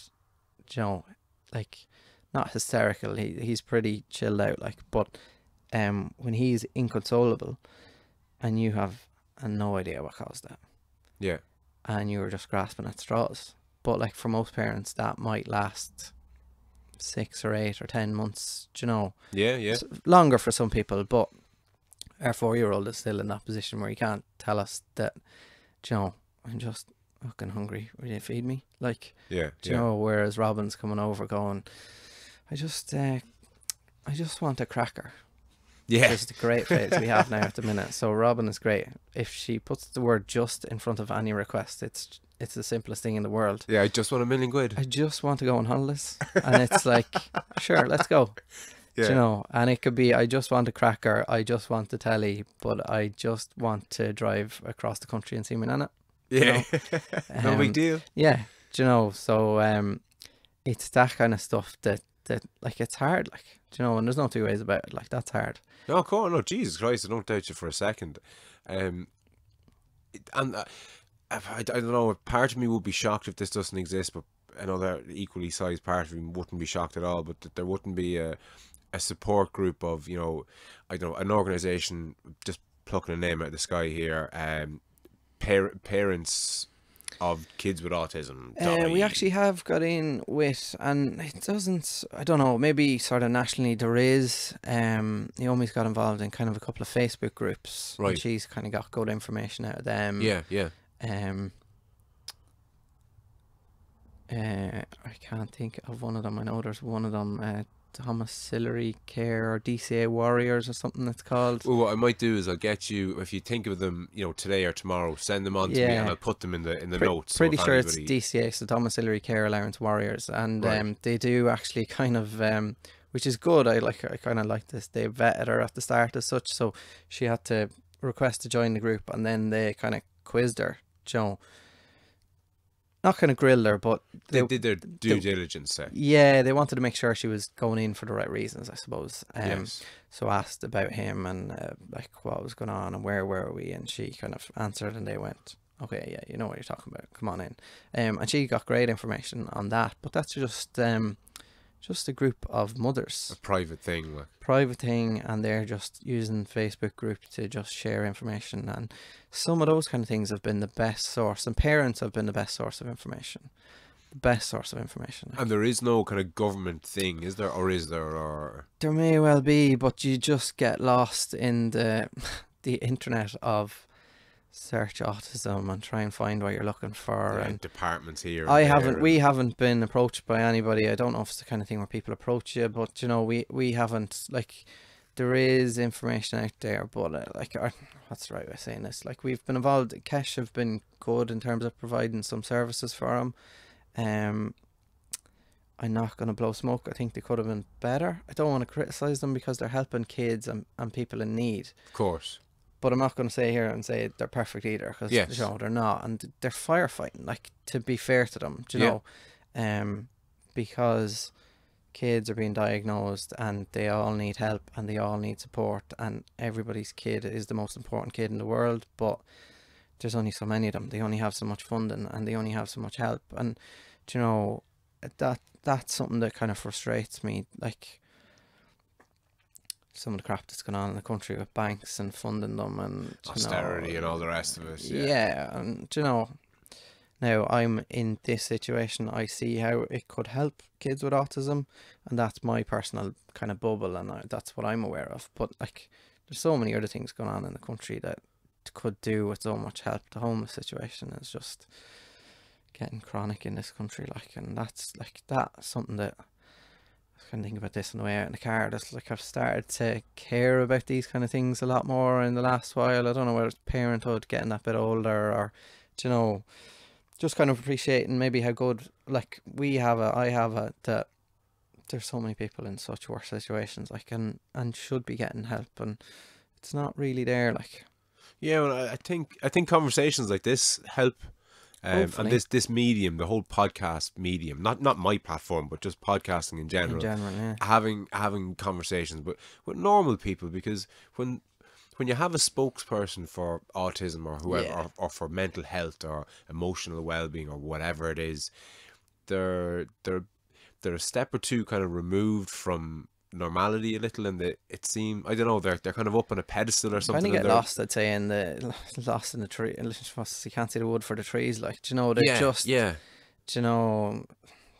you know, like, not hysterical, he's pretty chilled out, like, but when he's inconsolable and you have no idea what caused that, Yeah. and you were just grasping at straws. But like, for most parents that might last 6 or 8 or 10 months, do you know. Yeah. Yeah. Longer for some people, but our 4-year-old is still in that position where he can't tell us that, do you know, I'm just fucking hungry, will you feed me? Like, Yeah. do you know, whereas Robin's coming over going, I just want a cracker. Yeah. It's the great phase we have now at the minute. So Robin is great. If she puts the word "just" in front of any request, it's the simplest thing in the world. Yeah. I just want £1,000,000. I just want to go on holidays, and it's like, sure, let's go. Yeah. Do you know, and it could be, I just want a cracker, I just want the telly, but I just want to drive across the country and see my nana. Yeah. No big deal. Yeah, do you know, so it's that kind of stuff that like, it's hard, like, do you know, and there's no two ways about it, like, that's hard. No, come on, no, Jesus Christ, I don't doubt you for a second. And I don't know, part of me would be shocked if this doesn't exist, but another equally sized part of me wouldn't be shocked at all, but that there wouldn't be a support group of, you know, I don't know, an organisation, just plucking a name out of the sky here, parents of kids with autism. We actually have got in with, and it doesn't, I don't know, maybe sort of nationally there is, Naomi's got involved in kind of a couple of Facebook groups. Right. And she's kind of got good information out of them. Yeah, yeah. I can't think of one of them. I know there's one of them, domiciliary care, or DCA warriors or something it's called. Well, what I might do is I'll get you, if you think of them, you know, today or tomorrow, send them on to me, Yeah. and I'll put them in the notes. So Pretty if sure anybody... it's DCA, so domiciliary care allowance warriors, and Right. they do actually kind of, which is good. I kind of like this. They vetted her at the start as such, so she had to request to join the group, and then they kind of quizzed her, you know, not kind of grilled her, but They did their due diligence, say. yeah, they wanted to make sure she was going in for the right reasons, I suppose. Yes. So asked about him and like what was going on and where were we, and she kind of answered, and they went, okay, yeah, you know what you're talking about, come on in. And she got great information on that, but that's just a group of mothers, A private thing, like. private thing, and they're just using Facebook group to just share information, and some of those kind of things have been the best source, and parents have been the best source of information. And there is no kind of government thing, is there? Or is there? Or There may well be, but you just get lost in the the internet of search autism and try and find what you're looking for. yeah, And departments here. I and haven't, there, we haven't been approached by anybody. I don't know if it's the kind of thing where people approach you, but you know, we haven't, like, there is information out there, but like, what's the right way of saying this? Like, we've been involved. Kesh have been good in terms of providing some services for them. I'm not going to blow smoke. I think they could have been better. I don't want to criticize them because they're helping kids and people in need. Of course. But I'm not going to say here and say they're perfect either, because Yes. you know, they're not, and they're firefighting. Like, to be fair to them, do you know, because kids are being diagnosed and they all need help and they all need support, and everybody's kid is the most important kid in the world, but there's only so many of them. They only have so much funding and they only have so much help, and do you know, that's something that kind of frustrates me. Like, some of the crap that's going on in the country with banks and funding them and Austerity and all the rest of it. Yeah, and you know, now I'm in this situation. I see how it could help kids with autism, and that's my personal kind of bubble, and that's what I'm aware of. But like, there's so many other things going on in the country that could do with so much help. The homeless situation is just getting chronic in this country, like, and that's something that I can think about this on the way out in the car. Just like, I've started to care about these kind of things a lot more in the last while. I don't know whether it's parenthood, getting that bit older, or you know, just kind of appreciating maybe how good, like, I have it, that there's so many people in such worse situations, like, and should be getting help, and it's not really there, like. Yeah, well, I think conversations like this help. And this medium, the whole podcast medium, not my platform, but just podcasting in general. Yeah. Having conversations with normal people, because when you have a spokesperson for autism or whoever, or for mental health or emotional well-being or whatever it is, they're a step or two kind of removed from normality a little, and it seems, I don't know, they're kind of up on a pedestal or something. Kind of get lost, I'd say, lost in the tree. You can't see the wood for the trees, like, do you know, they're do you know,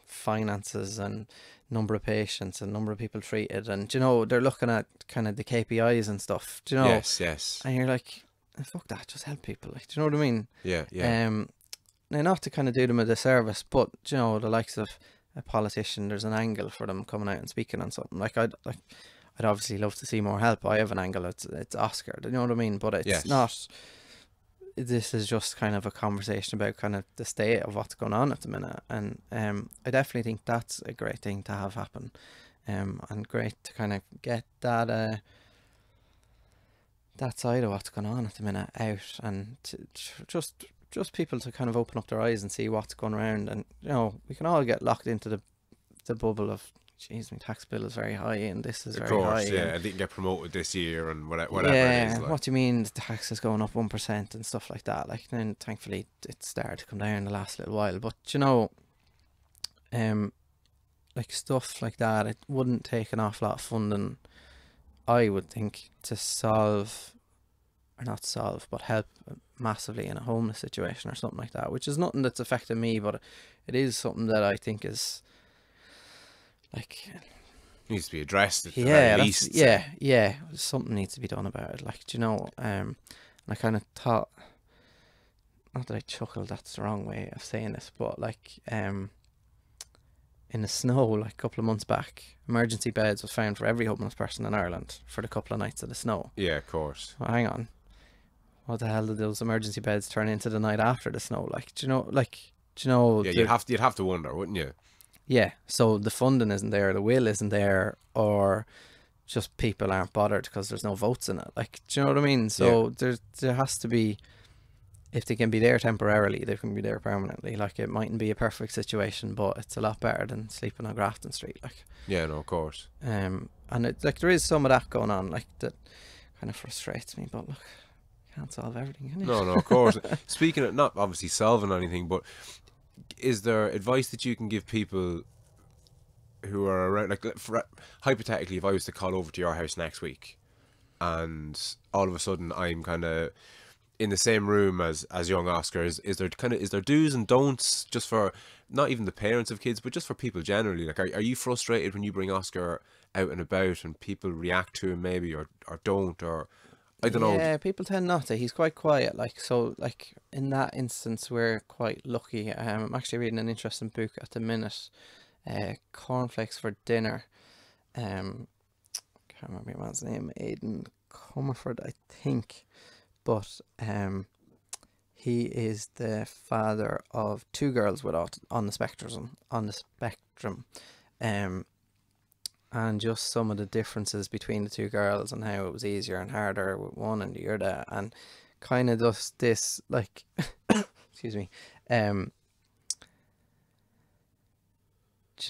finances and number of patients and number of people treated, and do you know, they're looking at kind of the KPIs and stuff, do you know. Yes. And you're like, fuck that, just help people, like, do you know what I mean? Yeah. Now, not to kind of do them a disservice, but do you know, the likes of a politician, there's an angle for them coming out and speaking on something. Like, I'd obviously love to see more help. I have an angle. It's Oscar. Do you know what I mean? But it's not. This is just kind of a conversation about kind of the state of what's going on at the minute, and I definitely think that's a great thing to have happen, and great to kind of get that that side of what's going on at the minute out, and just people to kind of open up their eyes and see what's going around. And you know, we can all get locked into the bubble of, geez, my tax bill is very high and this is very high. Yeah, I didn't get promoted this year and whatever yeah, it is. Like. What do you mean the tax is going up 1% and stuff like that? Like, then thankfully it started to come down the last little while. But you know, like, stuff like that, it wouldn't take an awful lot of funding, I would think, to solve, or not solve, but help massively in a homeless situation or something like that, which is nothing that's affecting me, but it is something that I think is, like, needs to be addressed at the very least. Yeah, something needs to be done about it, like, do you know. And I kind of thought, not that I chuckled, that's the wrong way of saying this, but like, in the snow, like a couple of months back, emergency beds was found for every homeless person in Ireland for the couple of nights of the snow. Yeah, of course. Well, hang on, what the hell did those emergency beds turn into the night after the snow? Like, do you know, like, do you know? Yeah, you'd have to wonder, wouldn't you? Yeah, so the funding isn't there, the will isn't there, or just people aren't bothered because there's no votes in it. Like, do you know what I mean? So there has to be if they can be there temporarily, they can be there permanently. Like, it mightn't be a perfect situation, but it's a lot better than sleeping on Grafton Street. Like, Yeah, no, of course. and it's like there is some of that going on, like that kind of frustrates me. But look, you can't solve everything, can you? No, of course. Speaking of not obviously solving anything, but is there advice that you can give people who are around, like, hypothetically, if I was to call over to your house next week and all of a sudden I'm kind of in the same room as young Oscar, is there do's and don'ts just for not even the parents of kids but just for people generally? Like, are you frustrated when you bring Oscar out and about and people react to him maybe or don't, or I don't know? Yeah, people tend not to. He's quite quiet. Like, so, like, in that instance, we're quite lucky. I'm actually reading an interesting book at the minute, Cornflakes for Dinner. Can't remember your man's name, Aidan Comerford, I think. But he is the father of two girls with on the spectrum, and just some of the differences between the two girls and how it was easier and harder with one and the other, and kind of just this, like, excuse me, you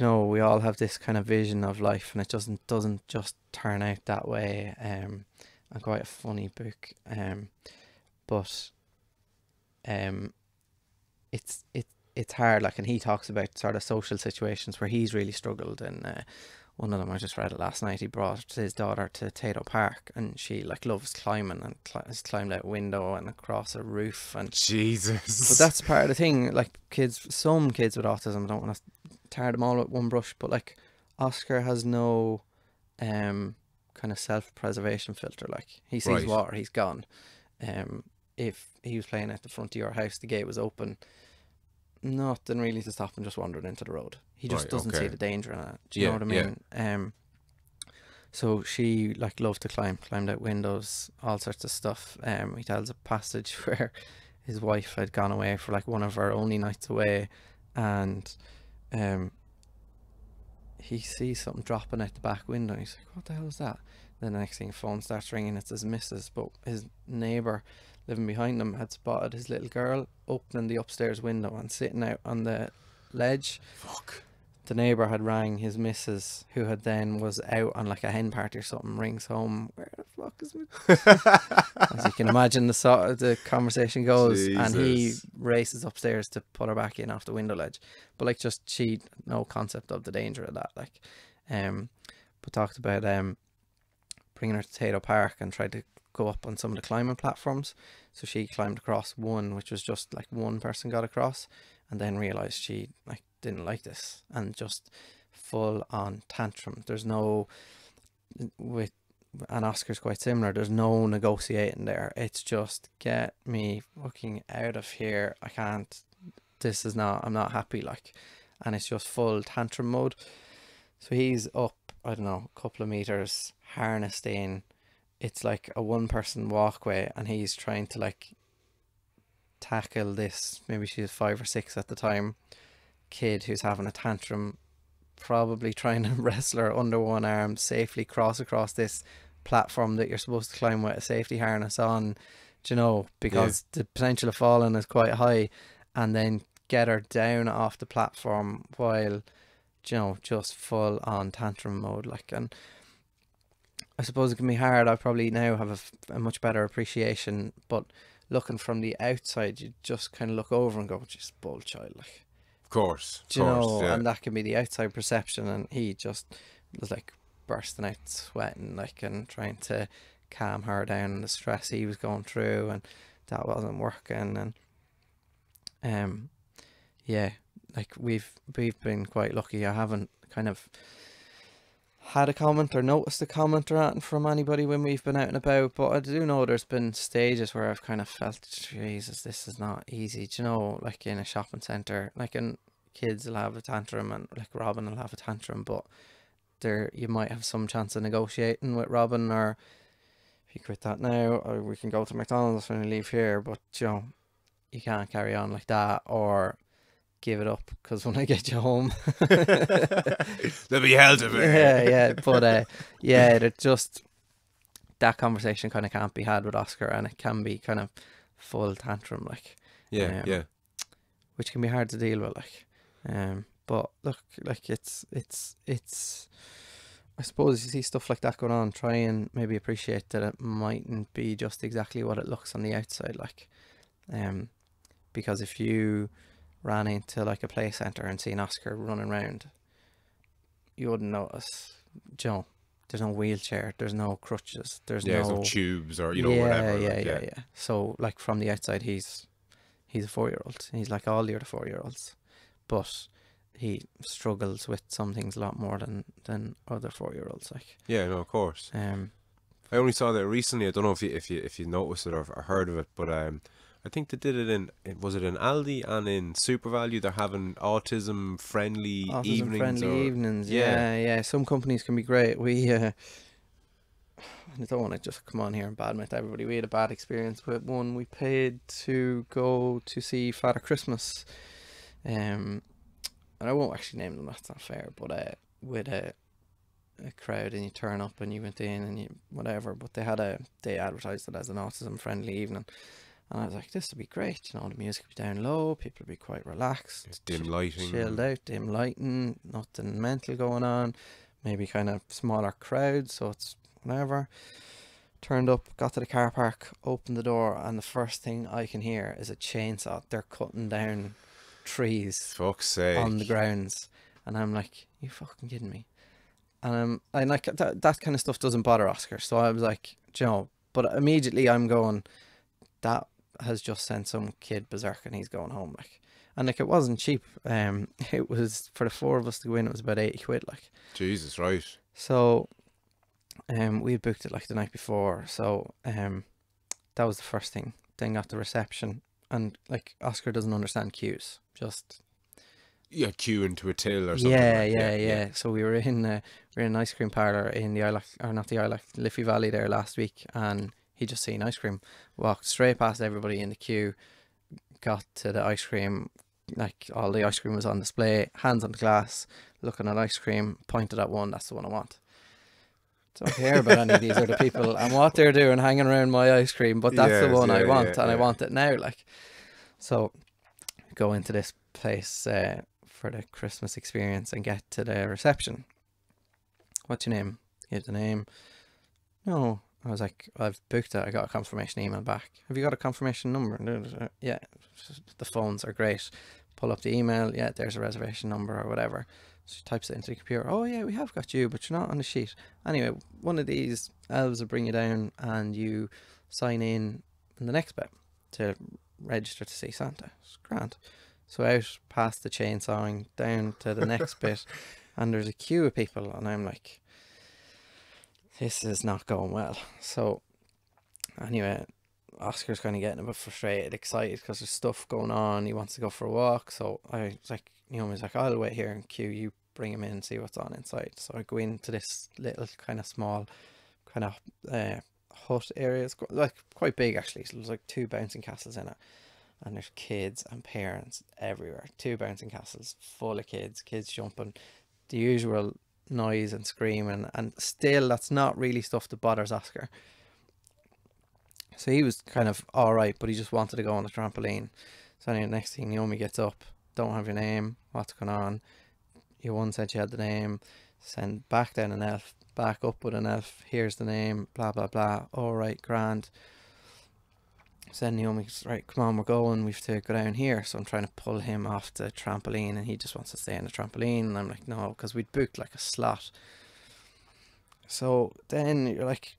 know, we all have this kind of vision of life, and it doesn't just turn out that way. And quite a funny book, but it's hard, like, and he talks about sort of social situations where he's really struggled. And one of them, I just read it last night, he brought his daughter to Tato Park, and she, like, loves climbing and has climbed out a window and across a roof, and Jesus. but that's part of the thing. Like, some kids with autism, I don't want to tar them all with one brush, but like, Oscar has no kind of self-preservation filter. Like, he sees water, he's gone. If he was playing at the front of your house, the gate was open, nothing really to stop him just wandering into the road. He just doesn't see the danger in it. Do you know what I mean? Yeah. So she, like, loved to climbed out windows, all sorts of stuff. He tells a passage where his wife had gone away for, like, one of her only nights away, and he sees something dropping out the back window, and he's like, what the hell is that? Then the next thing, phone starts ringing, it's his missus. But his neighbour living behind him had spotted his little girl opening the upstairs window and sitting out on the ledge. Fuck. The neighbour had rang his missus, who had then was out on, like, a hen party or something, rings home, where the fuck is me? As you can imagine, the conversation goes. Jesus. And he races upstairs to put her back in off the window ledge. But, like, just she no concept of the danger of that. Like, but talked about bringing her to Tato Park and tried to go up on some of the climbing platforms. So she climbed across one, which was just, like, one person got across, and then realised she, like, didn't like this, and just full on tantrum. There's no, with, and Oscar's quite similar, there's no negotiating there. It's just, get me fucking out of here, I can't, I'm not happy, like. And it's just full tantrum mode. So he's up, I don't know, a couple of meters, harnessed in. It's like a one person walkway, and he's trying to, like, tackle this, maybe she's 5 or 6 at the time, kid who's having a tantrum, probably trying to wrestle her under one arm, safely cross across this platform that you're supposed to climb with a safety harness on, do you know, because the potential of falling is quite high, and then get her down off the platform while, you know, just full on tantrum mode. Like, and I suppose it can be hard. I probably now have a much better appreciation, but looking from the outside, you just kind of look over and go, just bull child, like. Of course, do you know, and that can be the outside perception, and he just was, like, bursting out sweating, like, and trying to calm her down and the stress he was going through, and that wasn't working. And yeah, like, we've been quite lucky. I haven't kind of had a comment or noticed a comment or anything from anybody when we've been out and about, but I do know there's been stages where I've kind of felt, Jesus, this is not easy, do you know, like in a shopping centre, like, and kids will have a tantrum, and like Robin will have a tantrum, but there you might have some chance of negotiating with Robin, or if you quit that now, or we can go to McDonald's when we leave here, but you know, you can't carry on like that, or give it up, because when I get you home there'll be hell to me. But yeah, it just, that conversation kind of can't be had with Oscar, and it can be kind of full tantrum, like, Yeah, yeah. which can be hard to deal with, like. But look, like it's I suppose you see stuff like that going on, try and maybe appreciate that it mightn't be just exactly what it looks on the outside, like. Because if you ran into like a play centre and seen Oscar running around, you wouldn't notice. Joe, there's no wheelchair, there's no crutches, there's Yeah, no so tubes or, you know, whatever. Like, yeah. So like from the outside, he's a 4-year-old. He's like all the other 4-year-olds, but he struggles with some things a lot more than other 4-year-olds. Like, Yeah, no, of course. I only saw that recently. I don't know if you noticed it or heard of it, but I think they did it in, was it in Aldi and in Super Value? They're having autism friendly evenings. Yeah. Some companies can be great. We I don't want to just come on here and badmouth everybody. We had a bad experience with one. We paid to go to see Father Christmas, and I won't actually name them, that's not fair, but with a crowd, and you turn up and you went in and you whatever, but they advertised it as an autism friendly evening, and I was like, this would be great, you know, the music would be down low, people would be quite relaxed, It's dim lighting, chilled out, dim lighting, nothing mental going on, maybe kind of smaller crowds, so it's whatever. Turned up, got to the car park, opened the door, and the first thing I can hear is a chainsaw. They're cutting down trees fuck's sake, on the grounds, and I'm like, you fucking kidding me? And I like that kind of stuff doesn't bother Oscar, so I was like, you know, but immediately I'm going, that has just sent some kid berserk and he's going home, like. And like, it wasn't cheap. It was, for the 4 of us to go in, it was about 80 quid, like. Jesus, right. So we had booked it like the night before, so that was the first thing. Then got the reception, and like, Oscar doesn't understand cues, just queue into a till or something. Yeah. So we were in an ice cream parlour in the Isle, or not the Isle, Liffey Valley there last week, and he just seen ice cream, walked straight past everybody in the queue, got to the ice cream, like all the ice cream was on display, hands on the glass, looking at ice cream, pointed at one, that's the one I want. Don't care about any of these other people and what they're doing hanging around my ice cream, but that's the one I want, and I want it now, like. So go into this place for the Christmas experience and get to the reception. What's your name? Give the name. No. I was like, I've booked it. I got a confirmation email back. Have you got a confirmation number? Yeah. The phones are great. Pull up the email. Yeah, there's a reservation number or whatever. So she types it into the computer. Oh yeah, we have got you, but you're not on the sheet. Anyway, one of these elves will bring you down and you sign in the next bit to register to see Santa. It's grand. So out past the chainsawing, down to the next bit, and there's a queue of people, and I'm like, this is not going well. So anyway, Oscar's kind of getting a bit frustrated, excited, because there's stuff going on. He wants to go for a walk. So I was like, Naomi's like, I'll wait here in queue, you bring him in and see what's on inside. So I go into this little kind of small kind of hut area. It's like quite big actually. So there's like 2 bouncing castles in it, and there's kids and parents everywhere. 2 bouncing castles full of kids jumping, the usual noise and screaming, and still that's not really stuff that bothers Oscar. So he was kind of alright, but he just wanted to go on the trampoline. So anyway, next thing, Naomi gets up, don't have your name, what's going on? Your one said you had the name, send back down an elf, back up with an elf, here's the name, blah blah blah. Alright, grand. So then Naomi's, right, come on, we're going, we have to go down here. So I'm trying to pull him off the trampoline, and he just wants to stay on the trampoline, and I'm like, no, because we'd booked like a slot. So then you're like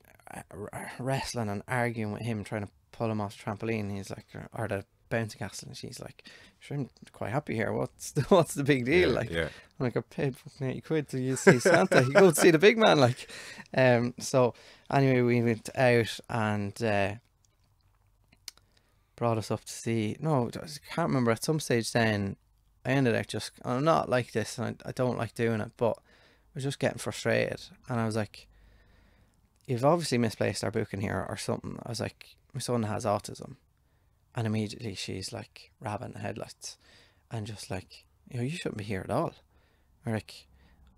wrestling and arguing with him, trying to pull him off the trampoline. He's like, or the bouncy castle, and she's like, sure, I'm quite happy here, what's the big deal? I'm like, I paid fucking 80 quid to see Santa, you go to see the big man, like. So anyway, we went out and brought us up to see, no, I can't remember, at some stage then I ended up just, I'm not like this, and I don't like doing it, but I was just getting frustrated, and I was like, you've obviously misplaced our booking here or something. I was like, my son has autism. And immediately she's like rabbing the headlights and just like, you know, you shouldn't be here at all. Or like,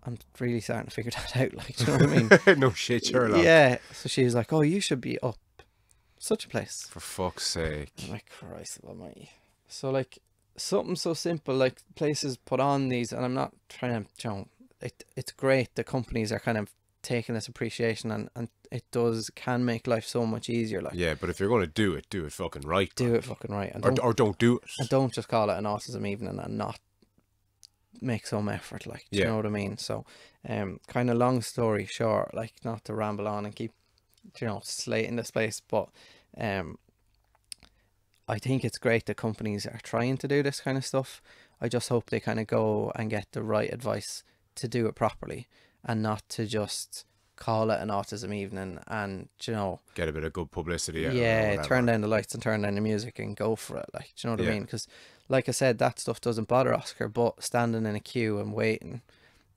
I'm really starting to figure that out, like, do you know what I mean? No shit, Sherlock. Yeah. So she was like, oh, you should be up such a place. For fuck's sake. I'm like, Christ almighty. So like something so simple, like places put on these, and I'm not trying to, you know, it's great that companies are kind of taking this appreciation, and it can make life so much easier. Like, Yeah, but if you're going to do it fucking right. do man. it fucking right, and Or don't do it. and don't just call it an autism evening and not make some effort. Like, do you know what I mean? So, kind of long story short, like, not to ramble on and keep, you know, slating this place, but I think it's great that companies are trying to do this kind of stuff. I just hope they kind of go and get the right advice to do it properly, and not to just call it an autism evening and, you know, get a bit of good publicity out yeah, turn down the lights and turn down the music and go for it. Like, do you know what I mean? Because, like I said, that stuff doesn't bother Oscar, but standing in a queue and waiting,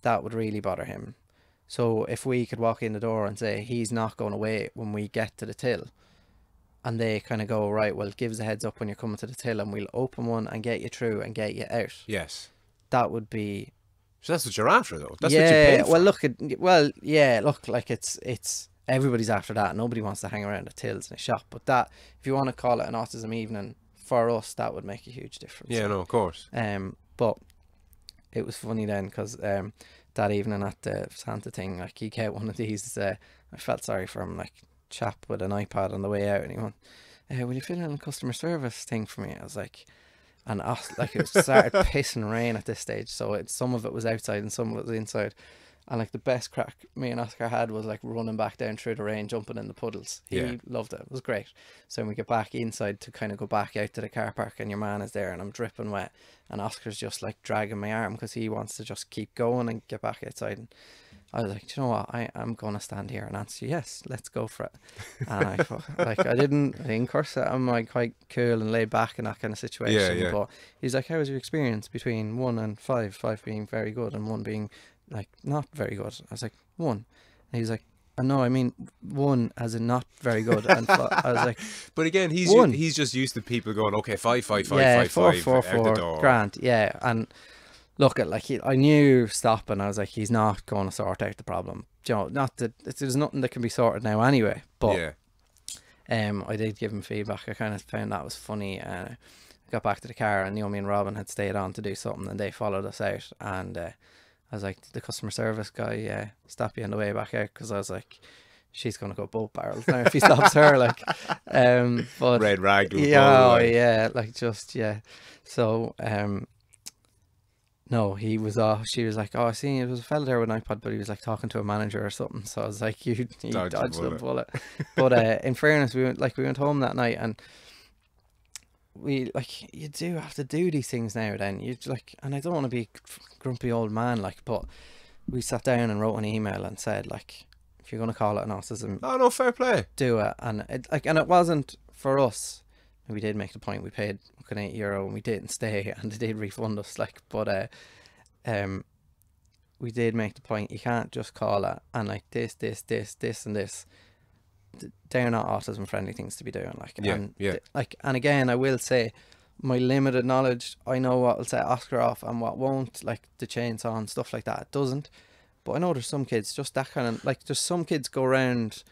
that would really bother him. So if we could walk in the door and say he's not going to wait when we get to the till, and they kind of go, right, well, give us a heads up when you're coming to the till and we'll open one and get you through and get you out. Yes. That would be... So that's what you're after, though. That's yeah, what you pay for. Look, like it's everybody's after that. Nobody wants to hang around the tills in a shop. But that, if you want to call it an autism evening, for us, that would make a huge difference. Yeah, no, of course. But it was funny then, because that evening at the Santa thing, like, he got one of these, I felt sorry for him, like, chap with an iPad on the way out, and he went, will you fill in a customer service thing for me? I was like, and like, it started pissing rain at this stage, so some of it was outside and some of it was inside, and like the best crack me and Oscar had was like running back down through the rain, jumping in the puddles. He loved it. It was great. So when we get back inside to kind of go back out to the car park, and your man is there and I'm dripping wet, and Oscar's just like dragging my arm because he wants to just keep going and get back outside. And I was like, do you know what? I'm going to stand here and answer yes, let's go for it. And I didn't curse it. I'm like quite cool and laid back in that kind of situation. Yeah. But he's like, how was your experience between 1 and 5? 5 being very good and 1 being like not very good. I was like, 1. And he was like, no, I mean 1 as in not very good. And I was like, but again, he's just used to people going, okay, 5, 5, 5, yeah, 5, 4, 5, 4, out 4, the door. grand, yeah. And look at, like, I knew stopping. I was like, he's not going to sort out the problem. You know, not that there's nothing that can be sorted now anyway. But I did give him feedback. I kind of found that was funny. I got back to the car, and Naomi and Robin had stayed on to do something, and they followed us out. And I was like, the customer service guy stop you on the way back out, because I was like, she's going to go both barrels now if he stops her. Like, but red rag. yeah, like, just So no, he was off. She was like, oh, I seen it was a fella there with an iPad, but he was like talking to a manager or something. So I was like, you dodged the bullet. But in fairness, we went home that night, and we, like, you do have to do these things now. Then you like, and I don't want to be grumpy old man, like, but we sat down and wrote an email and said, like, if you're gonna call it an autism, oh no, fair play, do it. And it wasn't for us. We did make the point. We paid fucking €8 and we didn't stay, and they did refund us. Like, but we did make the point. You can't just call it and like this, and this. They're not autism friendly things to be doing. Like, and again, I will say, my limited knowledge, I know what will set Oscar off and what won't. Like the chainsaw and stuff like that, it doesn't. But I know there's some kids just that kind of, like, there's some kids go around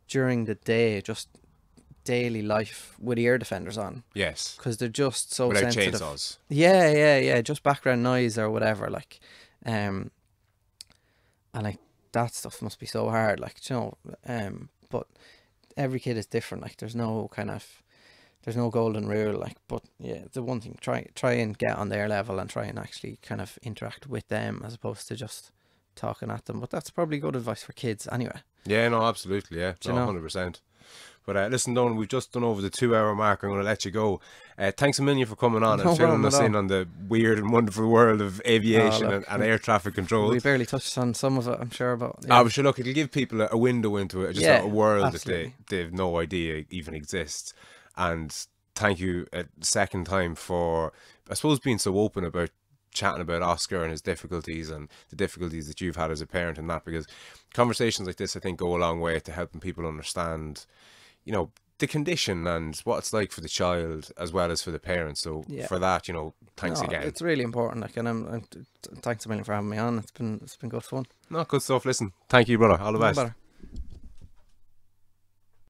during the day just daily life with ear defenders on. Yes. Because they're just so without sensitive. chainsaws. Yeah. Just background noise or whatever. Like, and like that stuff must be so hard. Like, you know, but every kid is different. Like, there's no golden rule. Like, but yeah, the one thing, try and get on their level and try and actually kind of interact with them as opposed to just talking at them. But that's probably good advice for kids anyway. Yeah, no, absolutely. Yeah, no, 100%. But listen, Donal, we've just done over the 2-hour mark. I'm going to let you go. Thanks a million for coming on and filling us in on the weird and wonderful world of aviation and air traffic control. We barely touched on some of it, I'm sure. But but sure, look, it'll give people a window into it, just a world absolutely. that they've no idea even exists. And thank you a second time for, I suppose, being so open about chatting about Oscar and his difficulties and the difficulties that you've had as a parent and that, because conversations like this, I think, go a long way to helping people understand, you know, the condition and what it's like for the child as well as for the parents. So for that, you know, thanks again. It's really important. Like, and thanks a million for having me on. It's been good fun. No, good stuff. Listen, thank you, brother. All the best.